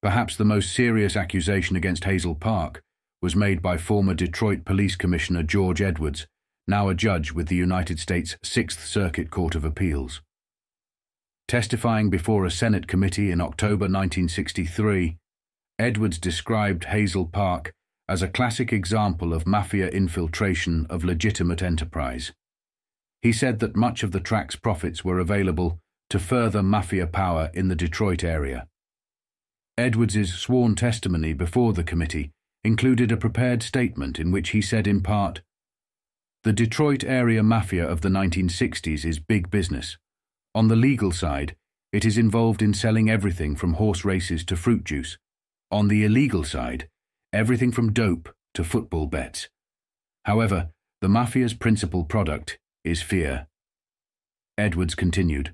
Perhaps the most serious accusation against Hazel Park was made by former Detroit Police Commissioner George Edwards, now a judge with the United States Sixth Circuit Court of Appeals. Testifying before a Senate committee in October 1963, Edwards described Hazel Park as a classic example of mafia infiltration of legitimate enterprise. He said that much of the track's profits were available to further mafia power in the Detroit area. Edwards's sworn testimony before the committee included a prepared statement in which he said in part, "The Detroit area mafia of the 1960s is big business. On the legal side, it is involved in selling everything from horse races to fruit juice. On the illegal side, everything from dope to football bets. However, the mafia's principal product is fear." Edwards continued,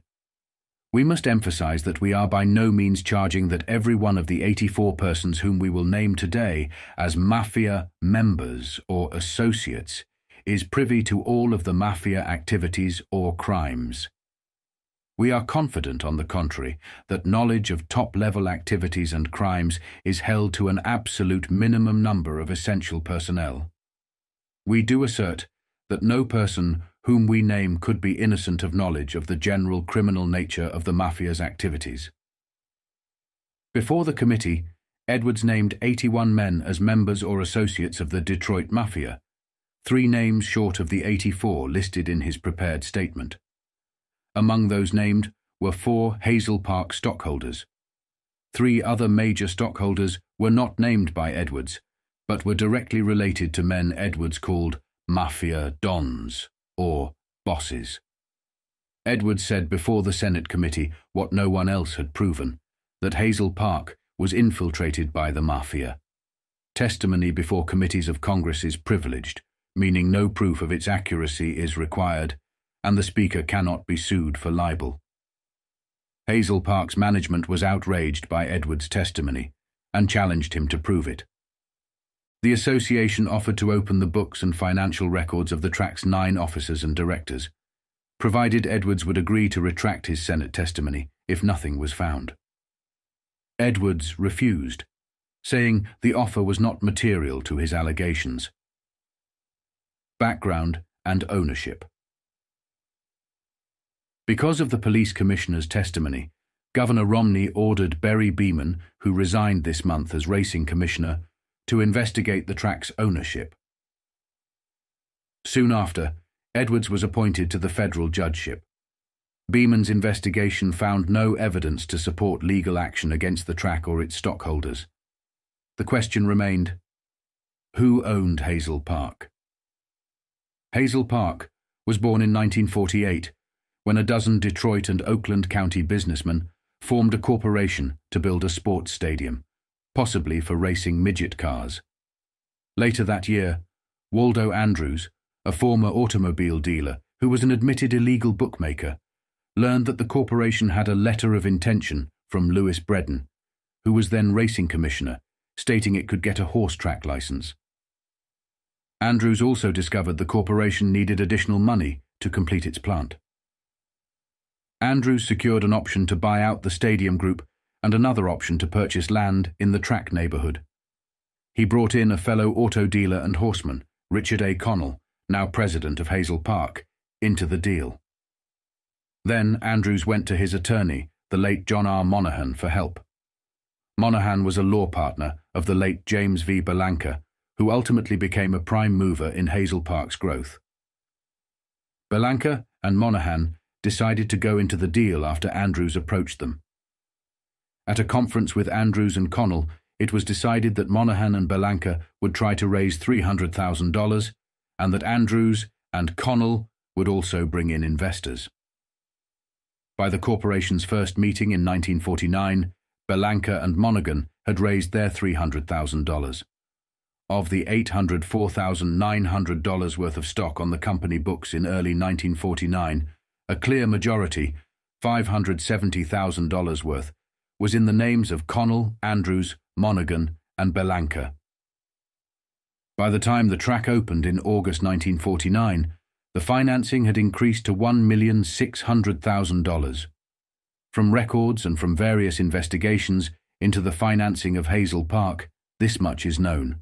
"We must emphasize that we are by no means charging that every one of the 84 persons whom we will name today as mafia members or associates is privy to all of the mafia activities or crimes. We are confident, on the contrary, that knowledge of top-level activities and crimes is held to an absolute minimum number of essential personnel. We do assert that no person whom we name could be innocent of knowledge of the general criminal nature of the mafia's activities." Before the committee, Edwards named 81 men as members or associates of the Detroit Mafia, 3 names short of the 84 listed in his prepared statement. Among those named were 4 Hazel Park stockholders. 3 other major stockholders were not named by Edwards, but were directly related to men Edwards called mafia dons, or bosses. Edwards said before the Senate committee what no one else had proven, that Hazel Park was infiltrated by the mafia. Testimony before committees of Congress is privileged, meaning no proof of its accuracy is required, and the Speaker cannot be sued for libel. Hazel Park's management was outraged by Edwards' testimony and challenged him to prove it. The association offered to open the books and financial records of the track's 9 officers and directors, provided Edwards would agree to retract his Senate testimony if nothing was found. Edwards refused, saying the offer was not material to his allegations. Background and ownership. Because of the police commissioner's testimony, Governor Romney ordered Barry Beeman, who resigned this month as racing commissioner, to investigate the track's ownership. Soon after, Edwards was appointed to the federal judgeship. Beeman's investigation found no evidence to support legal action against the track or its stockholders. The question remained, who owned Hazel Park? Hazel Park was born in 1948, when a dozen Detroit and Oakland County businessmen formed a corporation to build a sports stadium, possibly for racing midget cars. Later that year, Waldo Andrews, a former automobile dealer who was an admitted illegal bookmaker, learned that the corporation had a letter of intention from Louis Breton, who was then racing commissioner, stating it could get a horse track license. Andrews also discovered the corporation needed additional money to complete its plant. Andrews secured an option to buy out the stadium group and another option to purchase land in the track neighborhood. He brought in a fellow auto dealer and horseman, Richard A. Connell, now president of Hazel Park, into the deal. Then Andrews went to his attorney, the late John R. Monahan, for help. Monahan was a law partner of the late James V. Berlanca, who ultimately became a prime mover in Hazel Park's growth. Berlanca and Monahan decided to go into the deal after Andrews approached them. At a conference with Andrews and Connell, it was decided that Monahan and Berlanca would try to raise $300,000 and that Andrews and Connell would also bring in investors. By the corporation's first meeting in 1949, Berlanca and Monaghan had raised their $300,000. Of the $804,900 worth of stock on the company books in early 1949, a clear majority, $570,000 worth, was in the names of Connell, Andrews, Monaghan, and Berlanca. By the time the track opened in August 1949, the financing had increased to $1,600,000. From records and from various investigations into the financing of Hazel Park, this much is known.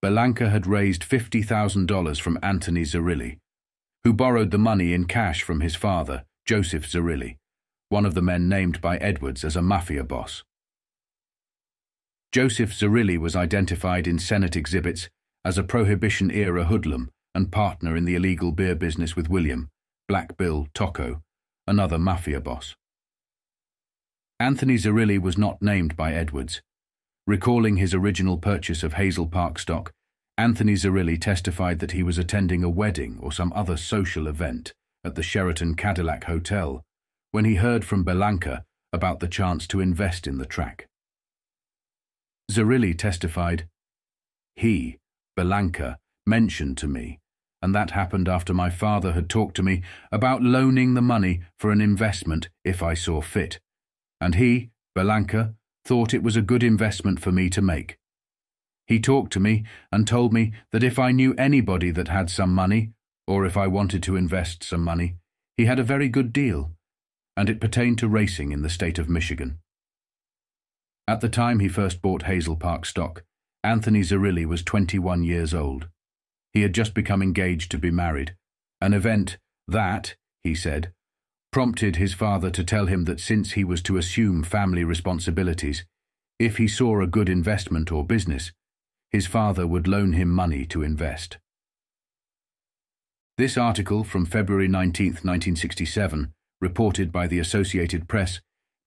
Berlanca had raised $50,000 from Anthony Zerilli, who borrowed the money in cash from his father, Joseph Zerilli, one of the men named by Edwards as a mafia boss. Joseph Zerilli was identified in Senate exhibits as a Prohibition-era hoodlum and partner in the illegal beer business with William, Black Bill Tocco, another mafia boss. Anthony Zerilli was not named by Edwards. Recalling his original purchase of Hazel Park stock, Anthony Zerilli testified that he was attending a wedding or some other social event at the Sheraton Cadillac Hotel when he heard from Berlanca about the chance to invest in the track. Zerilli testified, "He, Berlanca, mentioned to me, and that happened after my father had talked to me about loaning the money for an investment if I saw fit, and he, Berlanca, thought it was a good investment for me to make. He talked to me and told me that if I knew anybody that had some money, or if I wanted to invest some money, he had a very good deal, and it pertained to racing in the state of Michigan." At the time he first bought Hazel Park stock, Anthony Zerilli was 21 years old. He had just become engaged to be married, an event that, he said, prompted his father to tell him that since he was to assume family responsibilities, if he saw a good investment or business, his father would loan him money to invest. This article from February 19, 1967, reported by the Associated Press,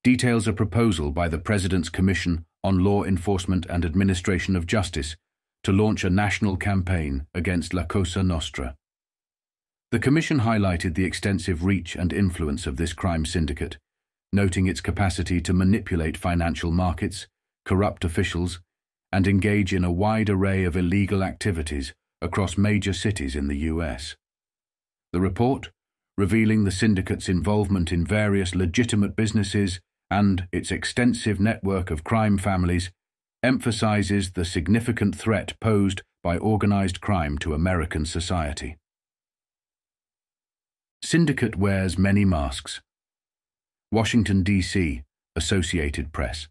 details a proposal by the President's Commission on Law Enforcement and Administration of Justice to launch a national campaign against La Cosa Nostra. The Commission highlighted the extensive reach and influence of this crime syndicate, noting its capacity to manipulate financial markets, corrupt officials, and engage in a wide array of illegal activities across major cities in the U.S. The report, revealing the syndicate's involvement in various legitimate businesses and its extensive network of crime families, emphasizes the significant threat posed by organized crime to American society. Syndicate wears many masks. Washington, D.C., Associated Press,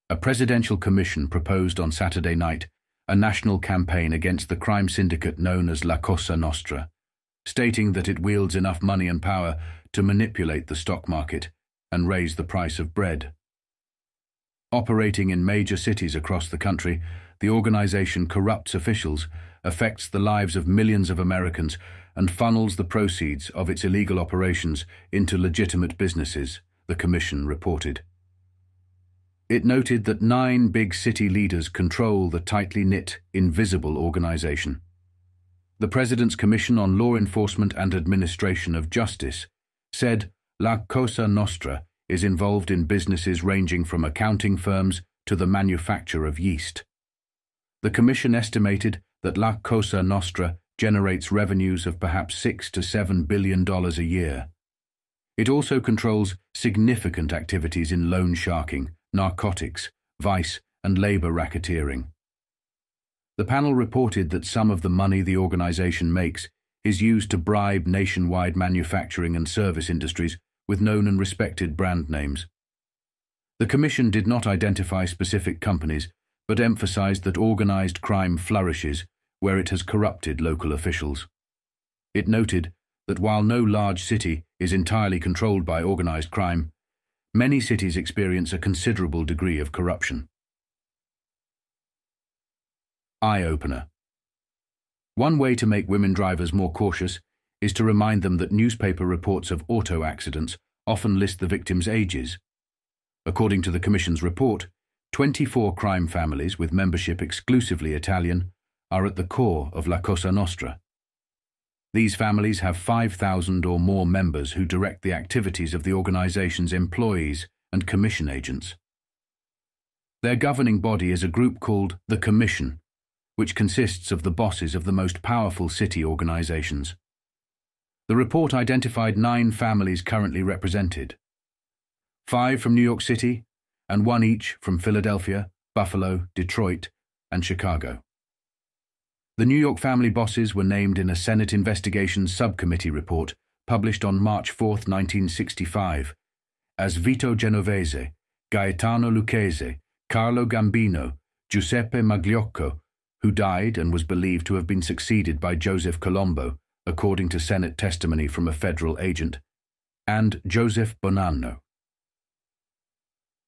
A presidential commission proposed on Saturday night a national campaign against the crime syndicate known as La Cosa Nostra, stating that it wields enough money and power to manipulate the stock market and raise the price of bread. Operating in major cities across the country, the organization corrupts officials, affects the lives of millions of Americans, and funnels the proceeds of its illegal operations into legitimate businesses, the commission reported. It noted that 9 big city leaders control the tightly knit, invisible organization. The President's Commission on Law Enforcement and Administration of Justice said La Cosa Nostra is involved in businesses ranging from accounting firms to the manufacture of yeast. The Commission estimated that La Cosa Nostra generates revenues of perhaps $6 to $7 billion a year. It also controls significant activities in loan sharking, narcotics, vice, and labor racketeering. The panel reported that some of the money the organization makes is used to bribe nationwide manufacturing and service industries with known and respected brand names. The commission did not identify specific companies, but emphasized that organized crime flourishes where it has corrupted local officials. It noted that while no large city is entirely controlled by organized crime, many cities experience a considerable degree of corruption. Eye-opener. One way to make women drivers more cautious is to remind them that newspaper reports of auto accidents often list the victims' ages. According to the Commission's report, 24 crime families with membership exclusively Italian are at the core of La Cosa Nostra. These families have 5,000 or more members who direct the activities of the organization's employees and commission agents. Their governing body is a group called the Commission, which consists of the bosses of the most powerful city organizations. The report identified 9 families currently represented, 5 from New York City and 1 each from Philadelphia, Buffalo, Detroit, and Chicago. The New York family bosses were named in a Senate Investigations Subcommittee report published on March 4, 1965, as Vito Genovese, Gaetano Lucchese, Carlo Gambino, Giuseppe Magliocco, who died and was believed to have been succeeded by Joseph Colombo, according to Senate testimony from a federal agent, and Joseph Bonanno.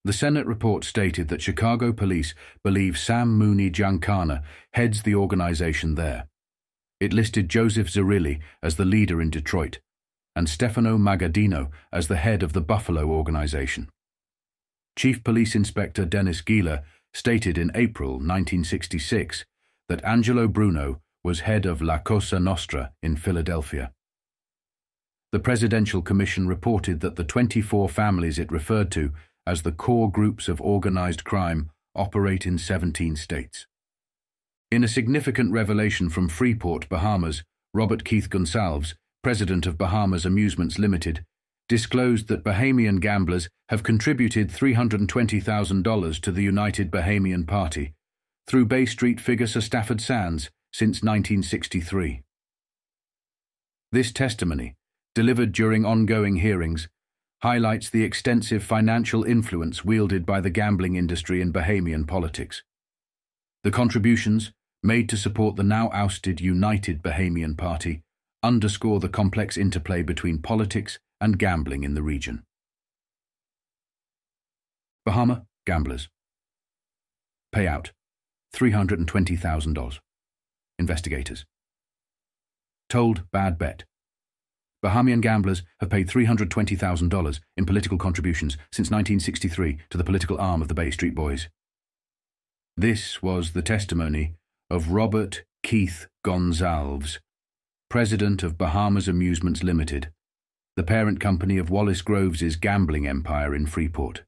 The Senate report stated that Chicago police believe Sam Mooney Giancana heads the organization there. It listed Joseph Zerilli as the leader in Detroit and Stefano Magaddino as the head of the Buffalo organization. Chief Police Inspector Dennis Gila stated in April 1966 that Angelo Bruno was head of La Cosa Nostra in Philadelphia. The Presidential Commission reported that the 24 families it referred to as the core groups of organized crime operate in 17 states. In a significant revelation from Freeport, Bahamas, Robert Keith Gonsalves, president of Bahamas Amusements Limited, disclosed that Bahamian gamblers have contributed $320,000 to the United Bahamian Party through Bay Street figure Sir Stafford Sands since 1963. This testimony, delivered during ongoing hearings, highlights the extensive financial influence wielded by the gambling industry in Bahamian politics. The contributions, made to support the now ousted United Bahamian Party, underscore the complex interplay between politics and gambling in the region. Bahama gamblers. Payout: $320,000. Investigators. Told bad bet. Bahamian gamblers have paid $320,000 in political contributions since 1963 to the political arm of the Bay Street Boys. This was the testimony of Robert Keith Gonsalves, president of Bahamas Amusements Limited, the parent company of Wallace Groves's gambling empire in Freeport.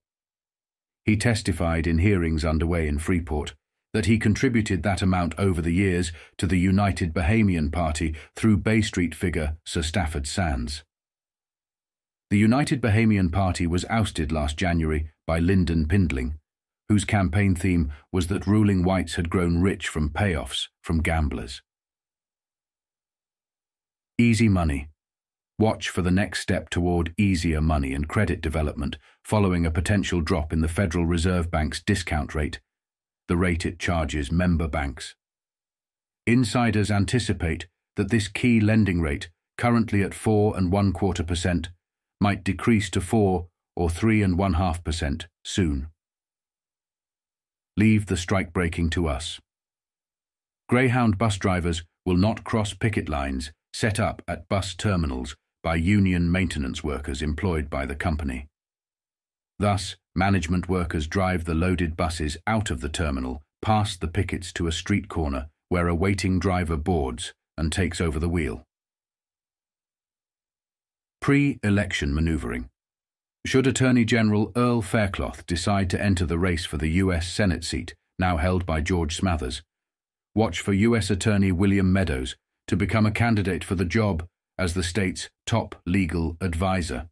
He testified in hearings underway in Freeport that he contributed that amount over the years to the United Bahamian Party through Bay Street figure Sir Stafford Sands. The United Bahamian Party was ousted last January by Lyndon Pindling, whose campaign theme was that ruling whites had grown rich from payoffs from gamblers. Easy money. Watch for the next step toward easier money and credit development following a potential drop in the Federal Reserve Bank's discount rate, the rate it charges member banks. Insiders anticipate that this key lending rate, currently at 4.25%, might decrease to 4 or 3.5% soon. Leave the strike-breaking to us. Greyhound bus drivers will not cross picket lines set up at bus terminals by union maintenance workers employed by the company. Thus, management workers drive the loaded buses out of the terminal, past the pickets to a street corner where a waiting driver boards and takes over the wheel. Pre-election maneuvering. Should Attorney General Earl Faircloth decide to enter the race for the U.S. Senate seat, now held by George Smathers, watch for U.S. Attorney William Meadows to become a candidate for the job as the state's top legal advisor.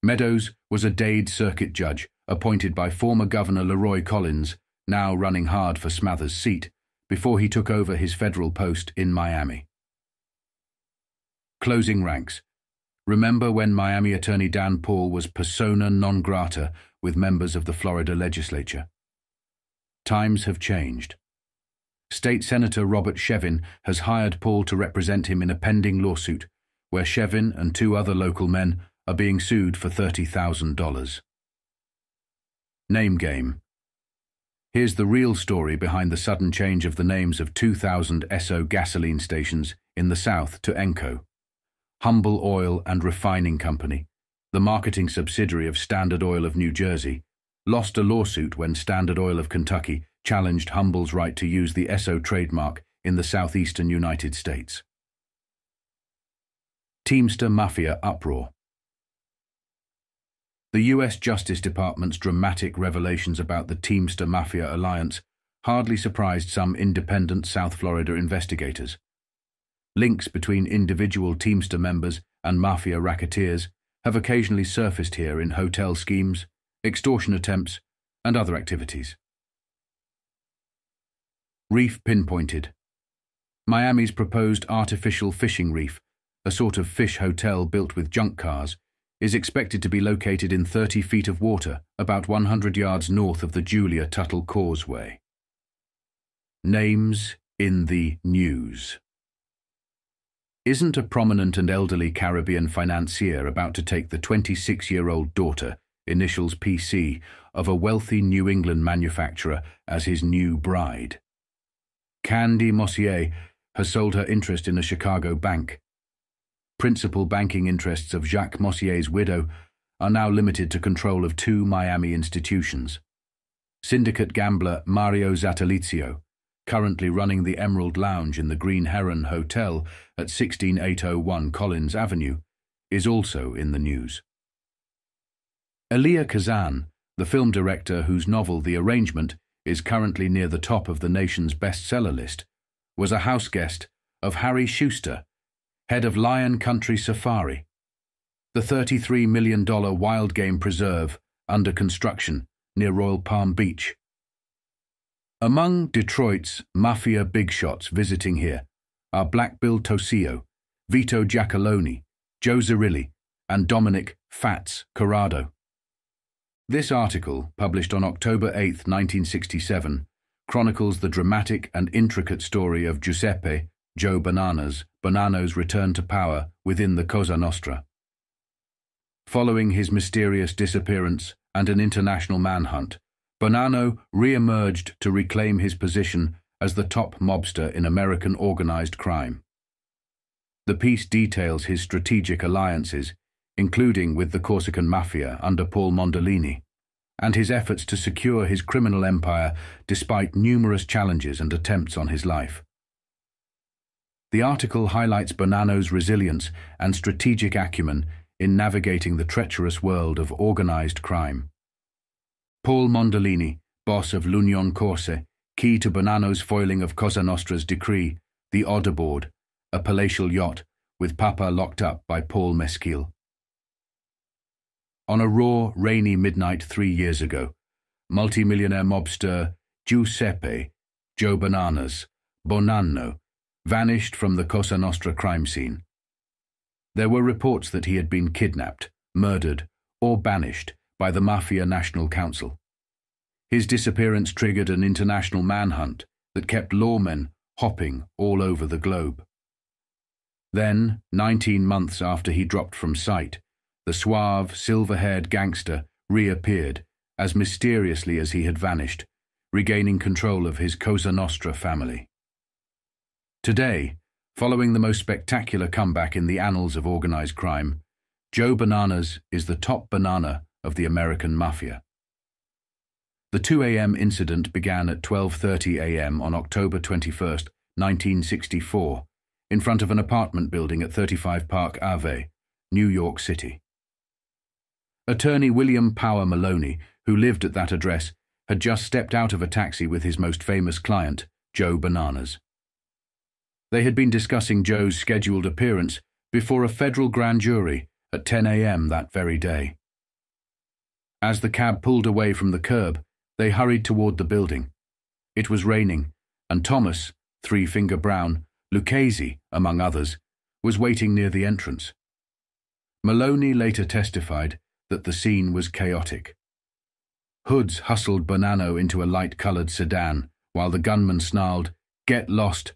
Meadows was a Dade Circuit judge appointed by former Governor Leroy Collins, now running hard for Smathers' seat, before he took over his federal post in Miami. Closing ranks. Remember when Miami Attorney Dan Paul was persona non grata with members of the Florida legislature? Times have changed. State Senator Robert Shevin has hired Paul to represent him in a pending lawsuit, where Shevin and 2 other local men are being sued for $30,000. Name game. Here's the real story behind the sudden change of the names of 2,000 Esso gasoline stations in the South to Enco. Humble Oil and Refining Company, the marketing subsidiary of Standard Oil of New Jersey, lost a lawsuit when Standard Oil of Kentucky challenged Humble's right to use the Esso trademark in the southeastern United States. Teamster Mafia uproar. The U.S. Justice Department's dramatic revelations about the Teamster Mafia alliance hardly surprised some independent South Florida investigators. Links between individual Teamster members and Mafia racketeers have occasionally surfaced here in hotel schemes, extortion attempts, and other activities. Reef pinpointed. Miami's proposed artificial fishing reef, a sort of fish hotel built with junk cars, is expected to be located in 30 feet of water, about 100 yards north of the Julia Tuttle Causeway. Names in the news. Isn't a prominent and elderly Caribbean financier about to take the 26-year-old daughter, initials PC, of a wealthy New England manufacturer as his new bride? Candy Mossier has sold her interest in a Chicago bank. Principal banking interests of Jacques Mossier's widow are now limited to control of 2 Miami institutions. Syndicate gambler Mario Zattalizio, currently running the Emerald Lounge in the Green Heron Hotel at 16801 Collins Avenue, is also in the news. Elia Kazan, the film director whose novel The Arrangement is currently near the top of the nation's bestseller list, was a house guest of Harry Schuster, head of Lion Country Safari, the $33 million wild game preserve under construction near Royal Palm Beach. Among Detroit's mafia big shots visiting here are Black Bill Tosillo, Vito Giacalone, Joe Zerilli, and Dominic Fats Corrado. This article, published on October 8, 1967, chronicles the dramatic and intricate story of Giuseppe Joe Bonanno's return to power within the Cosa Nostra. Following his mysterious disappearance and an international manhunt, Bonanno re-emerged to reclaim his position as the top mobster in American organized crime. The piece details his strategic alliances, including with the Corsican Mafia under Paul Mondolini, and his efforts to secure his criminal empire despite numerous challenges and attempts on his life. The article highlights Bonanno's resilience and strategic acumen in navigating the treacherous world of organized crime. Paul Mondolini, boss of l'Union Corse, key to Bonanno's foiling of Cosa Nostra's decree, the Oderboard, a palatial yacht with Papa locked up by Paul Mesquil. On a raw, rainy midnight 3 years ago, multimillionaire mobster Giuseppe Joe Bonanno vanished from the Cosa Nostra crime scene. There were reports that he had been kidnapped, murdered, or banished by the Mafia National Council. His disappearance triggered an international manhunt that kept lawmen hopping all over the globe. Then, 19 months after he dropped from sight, the suave, silver-haired gangster reappeared as mysteriously as he had vanished, regaining control of his Cosa Nostra family. Today, following the most spectacular comeback in the annals of organized crime, Joe Bananas is the top banana of the American Mafia. The 2 a.m. incident began at 12:30 a.m. on October 21, 1964, in front of an apartment building at 35 Park Ave, New York City. Attorney William Power Maloney, who lived at that address, had just stepped out of a taxi with his most famous client, Joe Bananas. They had been discussing Joe's scheduled appearance before a federal grand jury at 10 a.m. that very day. As the cab pulled away from the curb, they hurried toward the building. It was raining, and Thomas, Three Finger Brown, Lucchese, among others, was waiting near the entrance. Maloney later testified that the scene was chaotic. Hoods hustled Bonanno into a light-colored sedan, while the gunman snarled, "Get lost,"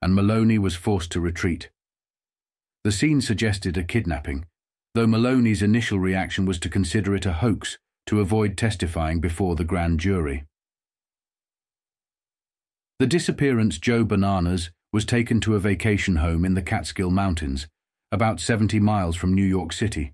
and Maloney was forced to retreat. The scene suggested a kidnapping, though Maloney's initial reaction was to consider it a hoax to avoid testifying before the grand jury. The disappearance Joe Bananas was taken to a vacation home in the Catskill Mountains, about 70 miles from New York City.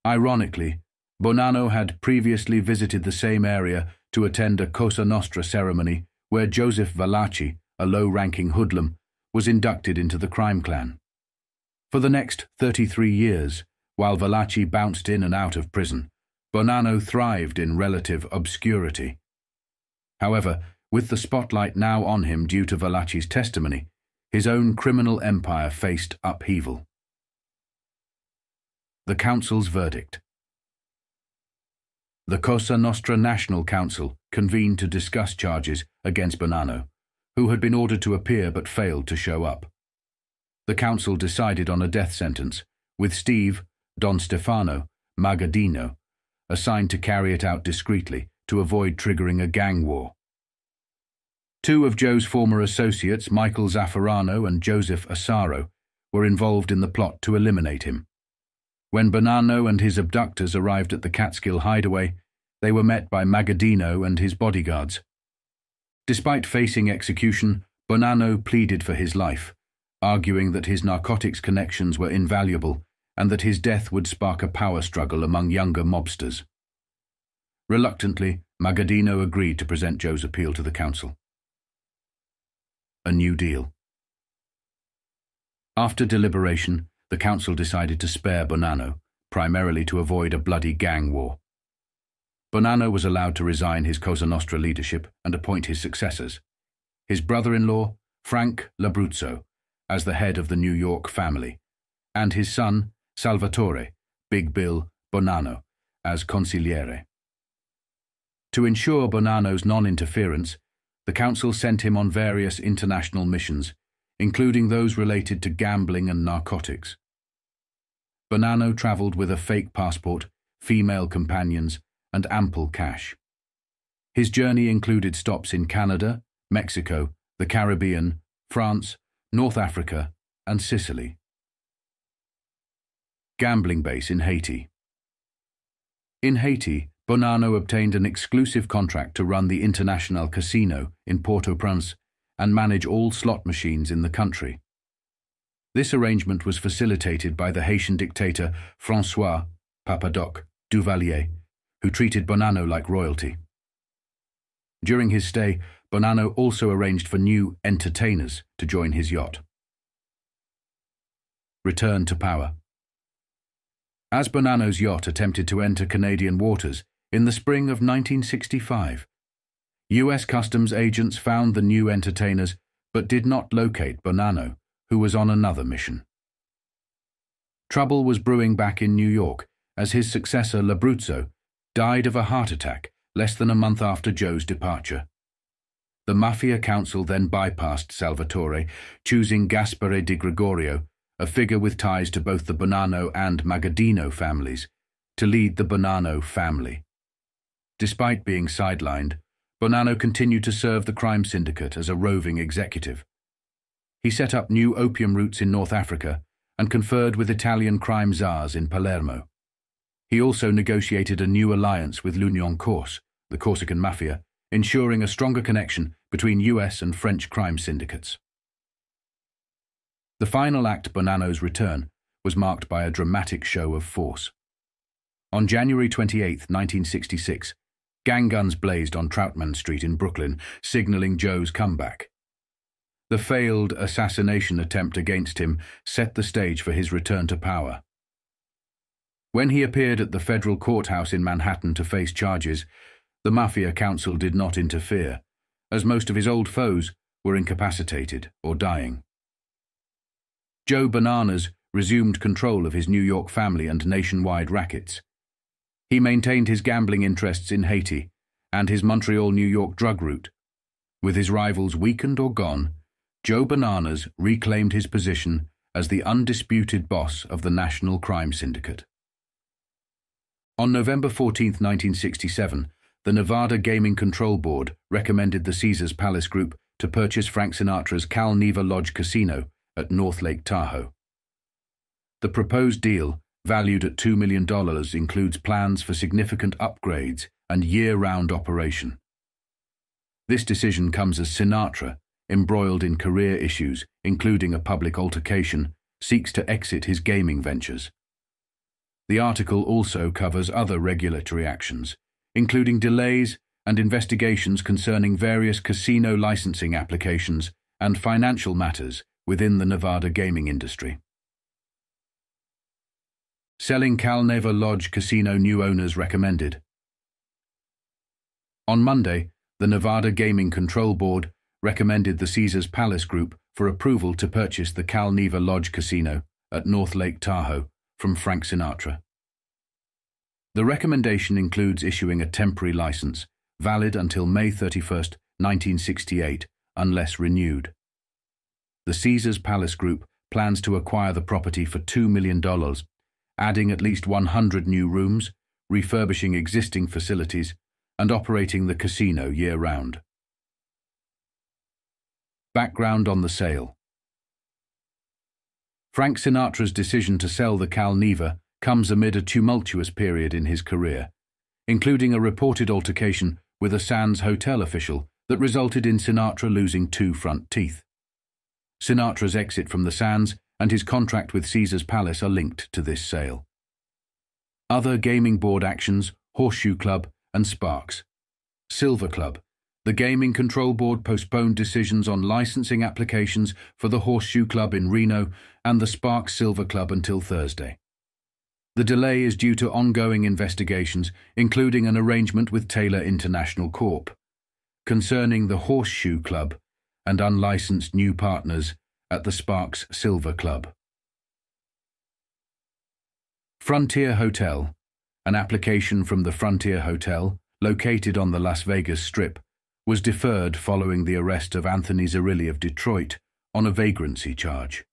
Ironically, Bonanno had previously visited the same area to attend a Cosa Nostra ceremony where Joseph Valachi, a low-ranking hoodlum, was inducted into the crime clan. For the next 33 years, while Valachi bounced in and out of prison, Bonanno thrived in relative obscurity. However, with the spotlight now on him due to Valachi's testimony, his own criminal empire faced upheaval. The Council's verdict. The Cosa Nostra National Council convened to discuss charges against Bonanno, who had been ordered to appear but failed to show up. The council decided on a death sentence, with Steve, Don Stefano, Magaddino, assigned to carry it out discreetly to avoid triggering a gang war. Two of Joe's former associates, Michael Zaffarano and Joseph Asaro, were involved in the plot to eliminate him. When Bonanno and his abductors arrived at the Catskill hideaway, they were met by Magaddino and his bodyguards. Despite facing execution, Bonanno pleaded for his life, arguing that his narcotics connections were invaluable and that his death would spark a power struggle among younger mobsters. Reluctantly, Magaddino agreed to present Joe's appeal to the council. A new deal. After deliberation, the council decided to spare Bonanno, primarily to avoid a bloody gang war. Bonanno was allowed to resign his Cosa Nostra leadership and appoint his successors, his brother-in-law, Frank Labruzzo, as the head of the New York family, and his son, Salvatore, Big Bill Bonanno, as consigliere. To ensure Bonanno's non-interference, the council sent him on various international missions, including those related to gambling and narcotics. Bonanno traveled with a fake passport, female companions, and ample cash. His journey included stops in Canada, Mexico, the Caribbean, France, North Africa, and Sicily. Gambling base in Haiti. In Haiti, Bonanno obtained an exclusive contract to run the International Casino in Port-au-Prince and manage all slot machines in the country. This arrangement was facilitated by the Haitian dictator François Papadoc Duvalier, who treated Bonanno like royalty. During his stay, Bonanno also arranged for new entertainers to join his yacht. Return to power. As Bonanno's yacht attempted to enter Canadian waters in the spring of 1965, U.S. Customs agents found the new entertainers but did not locate Bonanno, who was on another mission. Trouble was brewing back in New York as his successor Labruzzo died of a heart attack less than a month after Joe's departure. The Mafia Council then bypassed Salvatore, choosing Gaspare Di Gregorio, a figure with ties to both the Bonanno and Magaddino families, to lead the Bonanno family. Despite being sidelined, Bonanno continued to serve the crime syndicate as a roving executive. He set up new opium routes in North Africa and conferred with Italian crime czars in Palermo. He also negotiated a new alliance with l'Union Corse, the Corsican mafia, ensuring a stronger connection between US and French crime syndicates. The final act, Bonanno's return, was marked by a dramatic show of force. On January 28, 1966, gang guns blazed on Troutman Street in Brooklyn, signaling Joe's comeback. The failed assassination attempt against him set the stage for his return to power. When he appeared at the federal courthouse in Manhattan to face charges, the Mafia Council did not interfere, as most of his old foes were incapacitated or dying. Joe Bananas resumed control of his New York family and nationwide rackets. He maintained his gambling interests in Haiti and his Montreal-New York drug route. With his rivals weakened or gone, Joe Bananas reclaimed his position as the undisputed boss of the National Crime Syndicate. On November 14, 1967, the Nevada Gaming Control Board recommended the Caesars Palace Group to purchase Frank Sinatra's Cal Neva Lodge Casino at North Lake Tahoe. The proposed deal, valued at $2 million, includes plans for significant upgrades and year-round operation. This decision comes as Sinatra, embroiled in career issues, including a public altercation, seeks to exit his gaming ventures. The article also covers other regulatory actions, including delays and investigations concerning various casino licensing applications and financial matters within the Nevada gaming industry. Selling Cal Neva Lodge Casino, new owners recommended. On Monday, the Nevada Gaming Control Board recommended the Caesars Palace Group for approval to purchase the Cal Neva Lodge Casino at North Lake Tahoe from Frank Sinatra. The recommendation includes issuing a temporary license, valid until May 31, 1968, unless renewed. The Caesars Palace Group plans to acquire the property for $2 million, adding at least 100 new rooms, refurbishing existing facilities, and operating the casino year-round. Background on the sale. Frank Sinatra's decision to sell the Cal Neva comes amid a tumultuous period in his career, including a reported altercation with a Sands hotel official that resulted in Sinatra losing 2 front teeth. Sinatra's exit from the Sands and his contract with Caesars Palace are linked to this sale. Other gaming board actions: Horseshoe Club and Sparks. Silver Club. The Gaming Control Board postponed decisions on licensing applications for the Horseshoe Club in Reno and the Sparks Silver Club until Thursday. The delay is due to ongoing investigations, including an arrangement with Taylor International Corp. concerning the Horseshoe Club and unlicensed new partners at the Sparks Silver Club. Frontier Hotel. An application from the Frontier Hotel, located on the Las Vegas Strip, was deferred following the arrest of Anthony Zerilli of Detroit on a vagrancy charge.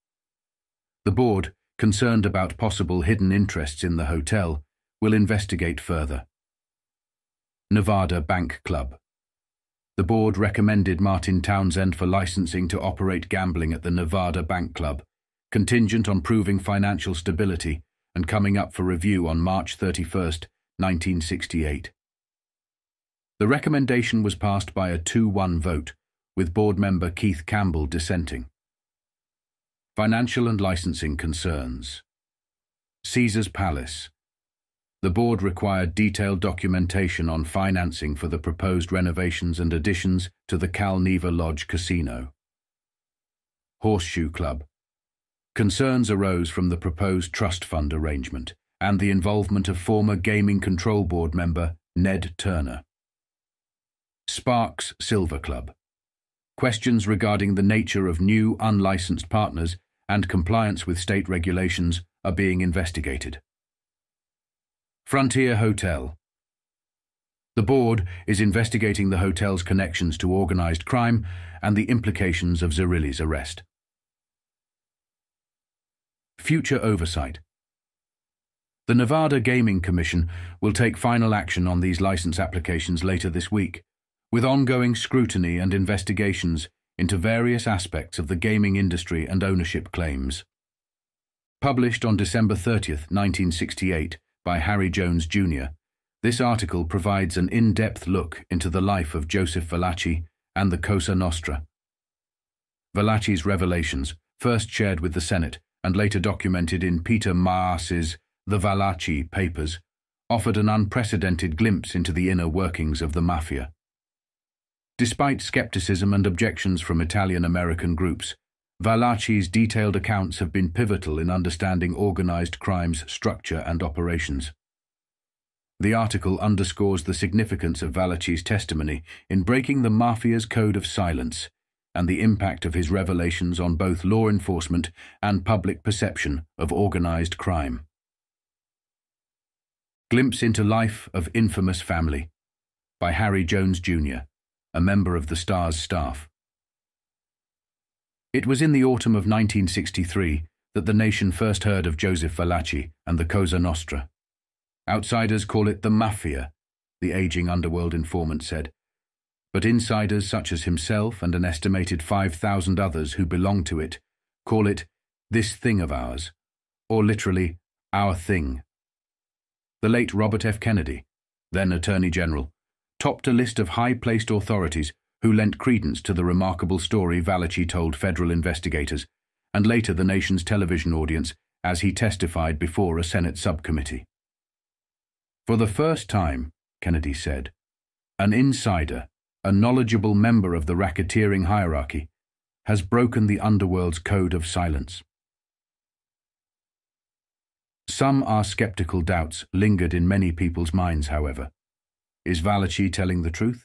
The board, concerned about possible hidden interests in the hotel, will investigate further. Nevada Bank Club. The board recommended Martin Townsend for licensing to operate gambling at the Nevada Bank Club, contingent on proving financial stability and coming up for review on March 31, 1968. The recommendation was passed by a 2-1 vote, with board member Keith Campbell dissenting. Financial and licensing concerns. Caesars Palace. The board required detailed documentation on financing for the proposed renovations and additions to the Cal Neva Lodge Casino. Horseshoe Club. Concerns arose from the proposed trust fund arrangement and the involvement of former Gaming Control Board member Ned Turner. Sparks Silver Club. Questions regarding the nature of new unlicensed partners and compliance with state regulations are being investigated. Frontier Hotel. The board is investigating the hotel's connections to organized crime and the implications of Zerilli's arrest. Future oversight. The Nevada Gaming Commission will take final action on these license applications later this week, with ongoing scrutiny and investigations into various aspects of the gaming industry and ownership claims. Published on December 30th, 1968, by Harry Jones Jr., this article provides an in-depth look into the life of Joseph Valachi and the Cosa Nostra. Valachi's revelations, first shared with the Senate and later documented in Peter Maas's The Valachi Papers, offered an unprecedented glimpse into the inner workings of the mafia. Despite skepticism and objections from Italian-American groups, Valachi's detailed accounts have been pivotal in understanding organized crime's structure and operations. The article underscores the significance of Valachi's testimony in breaking the mafia's code of silence and the impact of his revelations on both law enforcement and public perception of organized crime. Glimpse into Life of Infamous Family by Harry Jones Jr., a member of the Star's staff. It was in the autumn of 1963 that the nation first heard of Joseph Valachi and the Cosa Nostra. Outsiders call it the Mafia, the aging underworld informant said, but insiders such as himself and an estimated 5,000 others who belong to it call it this thing of ours, or literally, our thing. The late Robert F. Kennedy, then Attorney General, topped a list of high-placed authorities who lent credence to the remarkable story Valachi told federal investigators and later the nation's television audience as he testified before a Senate subcommittee. For the first time, Kennedy said, an insider, a knowledgeable member of the racketeering hierarchy, has broken the underworld's code of silence. Some skeptical doubts lingered in many people's minds, however. Is Valachi telling the truth?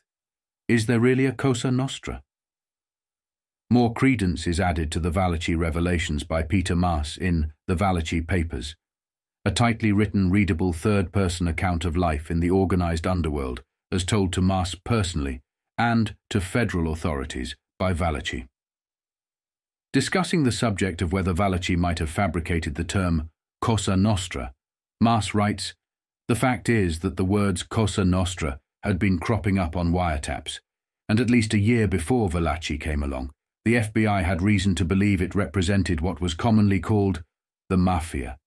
Is there really a Cosa Nostra? More credence is added to the Valachi revelations by Peter Maas in The Valachi Papers, a tightly written, readable third-person account of life in the organized underworld as told to Maas personally and to federal authorities by Valachi. Discussing the subject of whether Valachi might have fabricated the term Cosa Nostra, Maas writes, "The fact is that the words Cosa Nostra had been cropping up on wiretaps, and at least a year before Valachi came along, the FBI had reason to believe it represented what was commonly called the Mafia."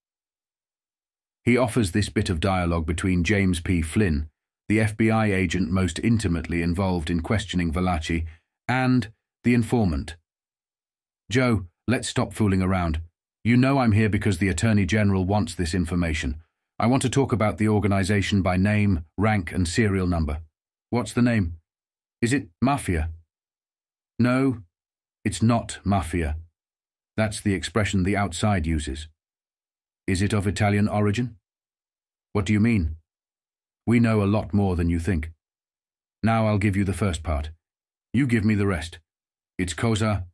He offers this bit of dialogue between James P. Flynn, the FBI agent most intimately involved in questioning Valachi, and the informant. "Joe, let's stop fooling around. You know I'm here because the Attorney General wants this information. I want to talk about the organization by name, rank, and serial number. What's the name? Is it Mafia?" "No, it's not Mafia. That's the expression the outside uses." "Is it of Italian origin?" "What do you mean?" "We know a lot more than you think. Now I'll give you the first part. You give me the rest. It's Cosa."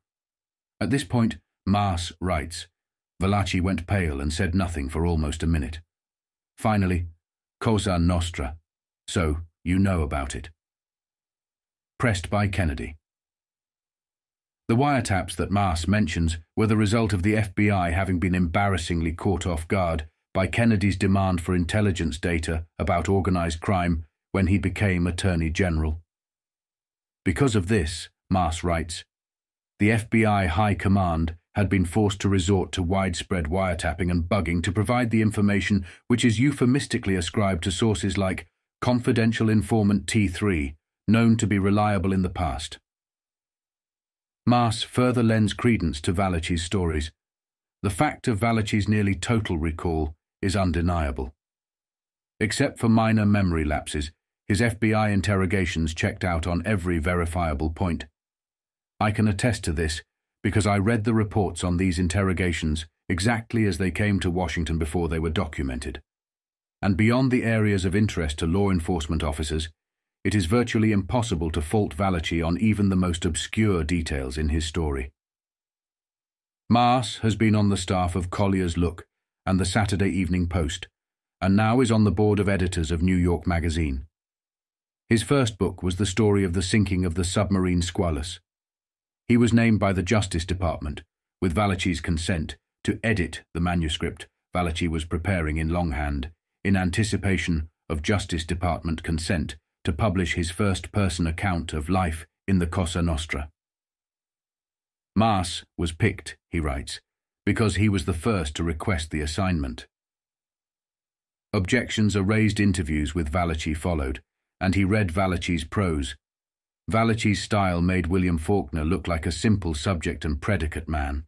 At this point, Maas writes, Valachi went pale and said nothing for almost a minute. Finally, Cosa Nostra. So, you know about it. Pressed by Kennedy. The wiretaps that Maas mentions were the result of the FBI having been embarrassingly caught off guard by Kennedy's demand for intelligence data about organized crime when he became Attorney General. Because of this, Maas writes, the FBI High Command had been forced to resort to widespread wiretapping and bugging to provide the information which is euphemistically ascribed to sources like confidential informant T3, known to be reliable in the past. Maas further lends credence to Valachi's stories. The fact of Valachi's nearly total recall is undeniable. Except for minor memory lapses, his FBI interrogations checked out on every verifiable point. I can attest to this because I read the reports on these interrogations exactly as they came to Washington before they were documented. And beyond the areas of interest to law enforcement officers, it is virtually impossible to fault Valachi on even the most obscure details in his story. Maas has been on the staff of Collier's Look and the Saturday Evening Post, and now is on the board of editors of New York Magazine. His first book was the story of the sinking of the submarine Squalus. He was named by the Justice Department, with Valachi's consent, to edit the manuscript Valachi was preparing in longhand, in anticipation of Justice Department consent to publish his first-person account of life in the Cosa Nostra. Maas was picked, he writes, because he was the first to request the assignment. Objections or raised interviews with Valachi followed, and he read Valachi's prose. Valachi's style made William Faulkner look like a simple subject and predicate man.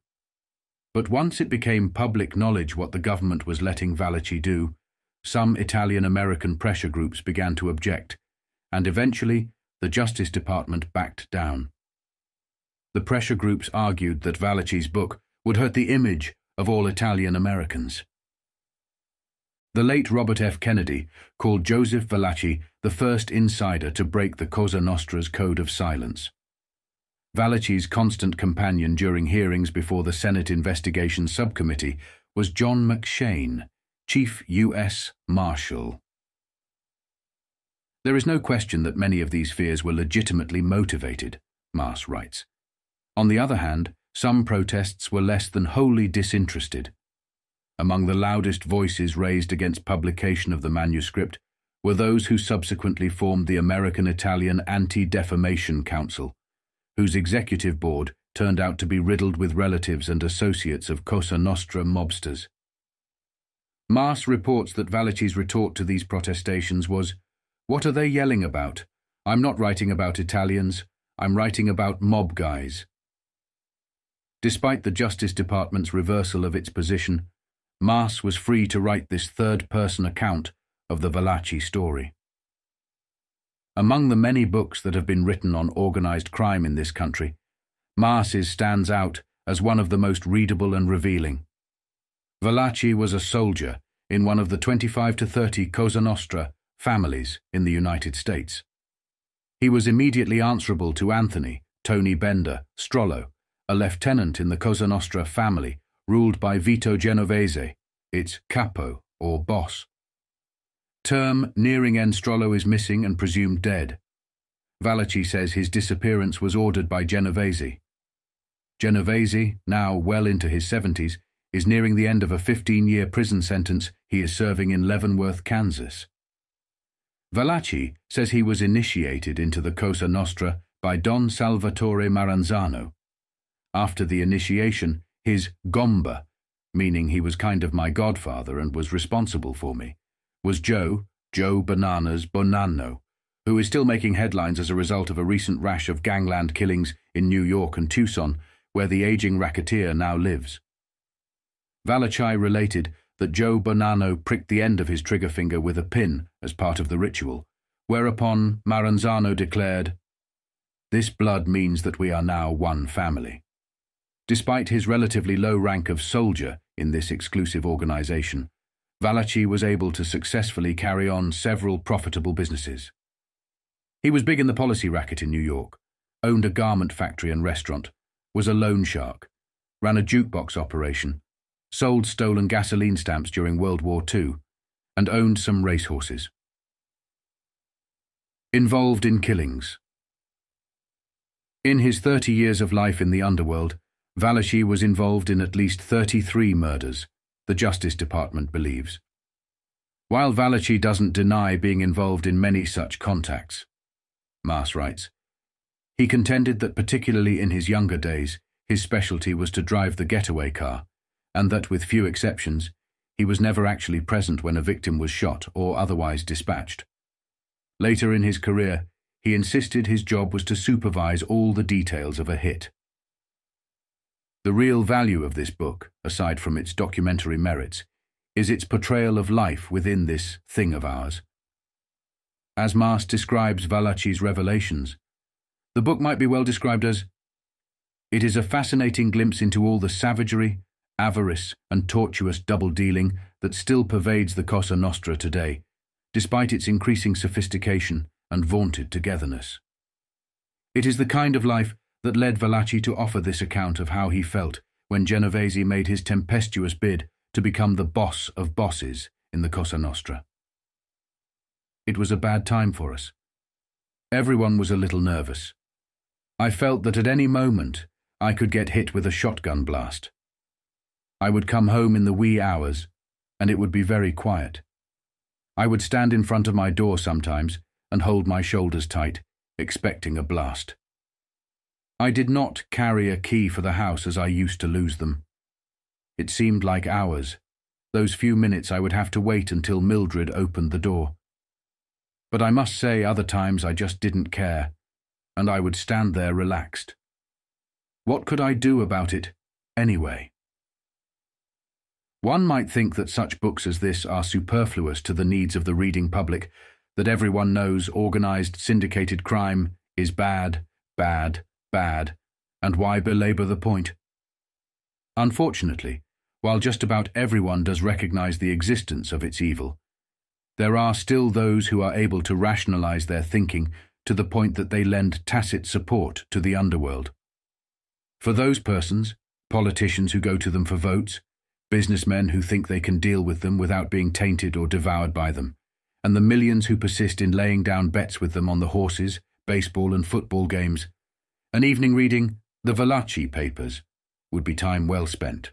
But once it became public knowledge what the government was letting Valachi do, some Italian-American pressure groups began to object, and eventually the Justice Department backed down. The pressure groups argued that Valachi's book would hurt the image of all Italian-Americans. The late Robert F. Kennedy called Joseph Valachi the first insider to break the Cosa Nostra's code of silence. Valachi's constant companion during hearings before the Senate Investigations Subcommittee was John McShane, Chief U.S. Marshal. There is no question that many of these fears were legitimately motivated, Maas writes. On the other hand, some protests were less than wholly disinterested. Among the loudest voices raised against publication of the manuscript were those who subsequently formed the American-Italian Anti-Defamation Council, whose executive board turned out to be riddled with relatives and associates of Cosa Nostra mobsters. Maas reports that Valachi's retort to these protestations was, "What are they yelling about? I'm not writing about Italians, I'm writing about mob guys." Despite the Justice Department's reversal of its position, Maas was free to write this third-person account of the Valachi story. Among the many books that have been written on organized crime in this country, Maas's stands out as one of the most readable and revealing. Valachi was a soldier in one of the 25 to 30 Cosa Nostra families in the United States. He was immediately answerable to Anthony, Tony Bender, Strollo, a lieutenant in the Cosa Nostra family ruled by Vito Genovese, its capo, or boss. Term nearing end Strollo is missing and presumed dead. Valachi says his disappearance was ordered by Genovese. Genovese, now well into his 70s, is nearing the end of a 15-year prison sentence he is serving in Leavenworth, Kansas. Valachi says he was initiated into the Cosa Nostra by Don Salvatore Maranzano. After the initiation, his gomba, meaning he was kind of my godfather and was responsible for me, was Joe Bananas Bonanno, who is still making headlines as a result of a recent rash of gangland killings in New York and Tucson, where the aging racketeer now lives. Valachi related that Joe Bonanno pricked the end of his trigger finger with a pin as part of the ritual, whereupon Maranzano declared, "This blood means that we are now one family." Despite his relatively low rank of soldier in this exclusive organization, Valachi was able to successfully carry on several profitable businesses. He was big in the policy racket in New York, owned a garment factory and restaurant, was a loan shark, ran a jukebox operation, sold stolen gasoline stamps during World War II, and owned some racehorses. Involved in killings. In his 30 years of life in the underworld, Valachi was involved in at least 33 murders, the Justice Department believes. While Valachi doesn't deny being involved in many such contacts, Maas writes, he contended that particularly in his younger days, his specialty was to drive the getaway car, and that with few exceptions, he was never actually present when a victim was shot or otherwise dispatched. Later in his career, he insisted his job was to supervise all the details of a hit. The real value of this book, aside from its documentary merits, is its portrayal of life within this thing of ours. As Maas describes Valachi's revelations, the book might be well described as, "It is a fascinating glimpse into all the savagery, avarice, and tortuous double-dealing that still pervades the Cosa Nostra today, despite its increasing sophistication and vaunted togetherness. It is the kind of life that led Valachi to offer this account of how he felt when Genovese made his tempestuous bid to become the boss of bosses in the Cosa Nostra. It was a bad time for us. Everyone was a little nervous. I felt that at any moment I could get hit with a shotgun blast. I would come home in the wee hours, and it would be very quiet. I would stand in front of my door sometimes and hold my shoulders tight, expecting a blast. I did not carry a key for the house as I used to lose them. It seemed like hours, those few minutes I would have to wait until Mildred opened the door. But I must say other times I just didn't care, and I would stand there relaxed. What could I do about it, anyway? One might think that such books as this are superfluous to the needs of the reading public, that everyone knows organized syndicated crime is bad, bad, bad, and why belabor the point? Unfortunately, while just about everyone does recognize the existence of its evil, there are still those who are able to rationalize their thinking to the point that they lend tacit support to the underworld. For those persons, politicians who go to them for votes, businessmen who think they can deal with them without being tainted or devoured by them, and the millions who persist in laying down bets with them on the horses, baseball and football games, an evening reading the Valachi papers would be time well spent.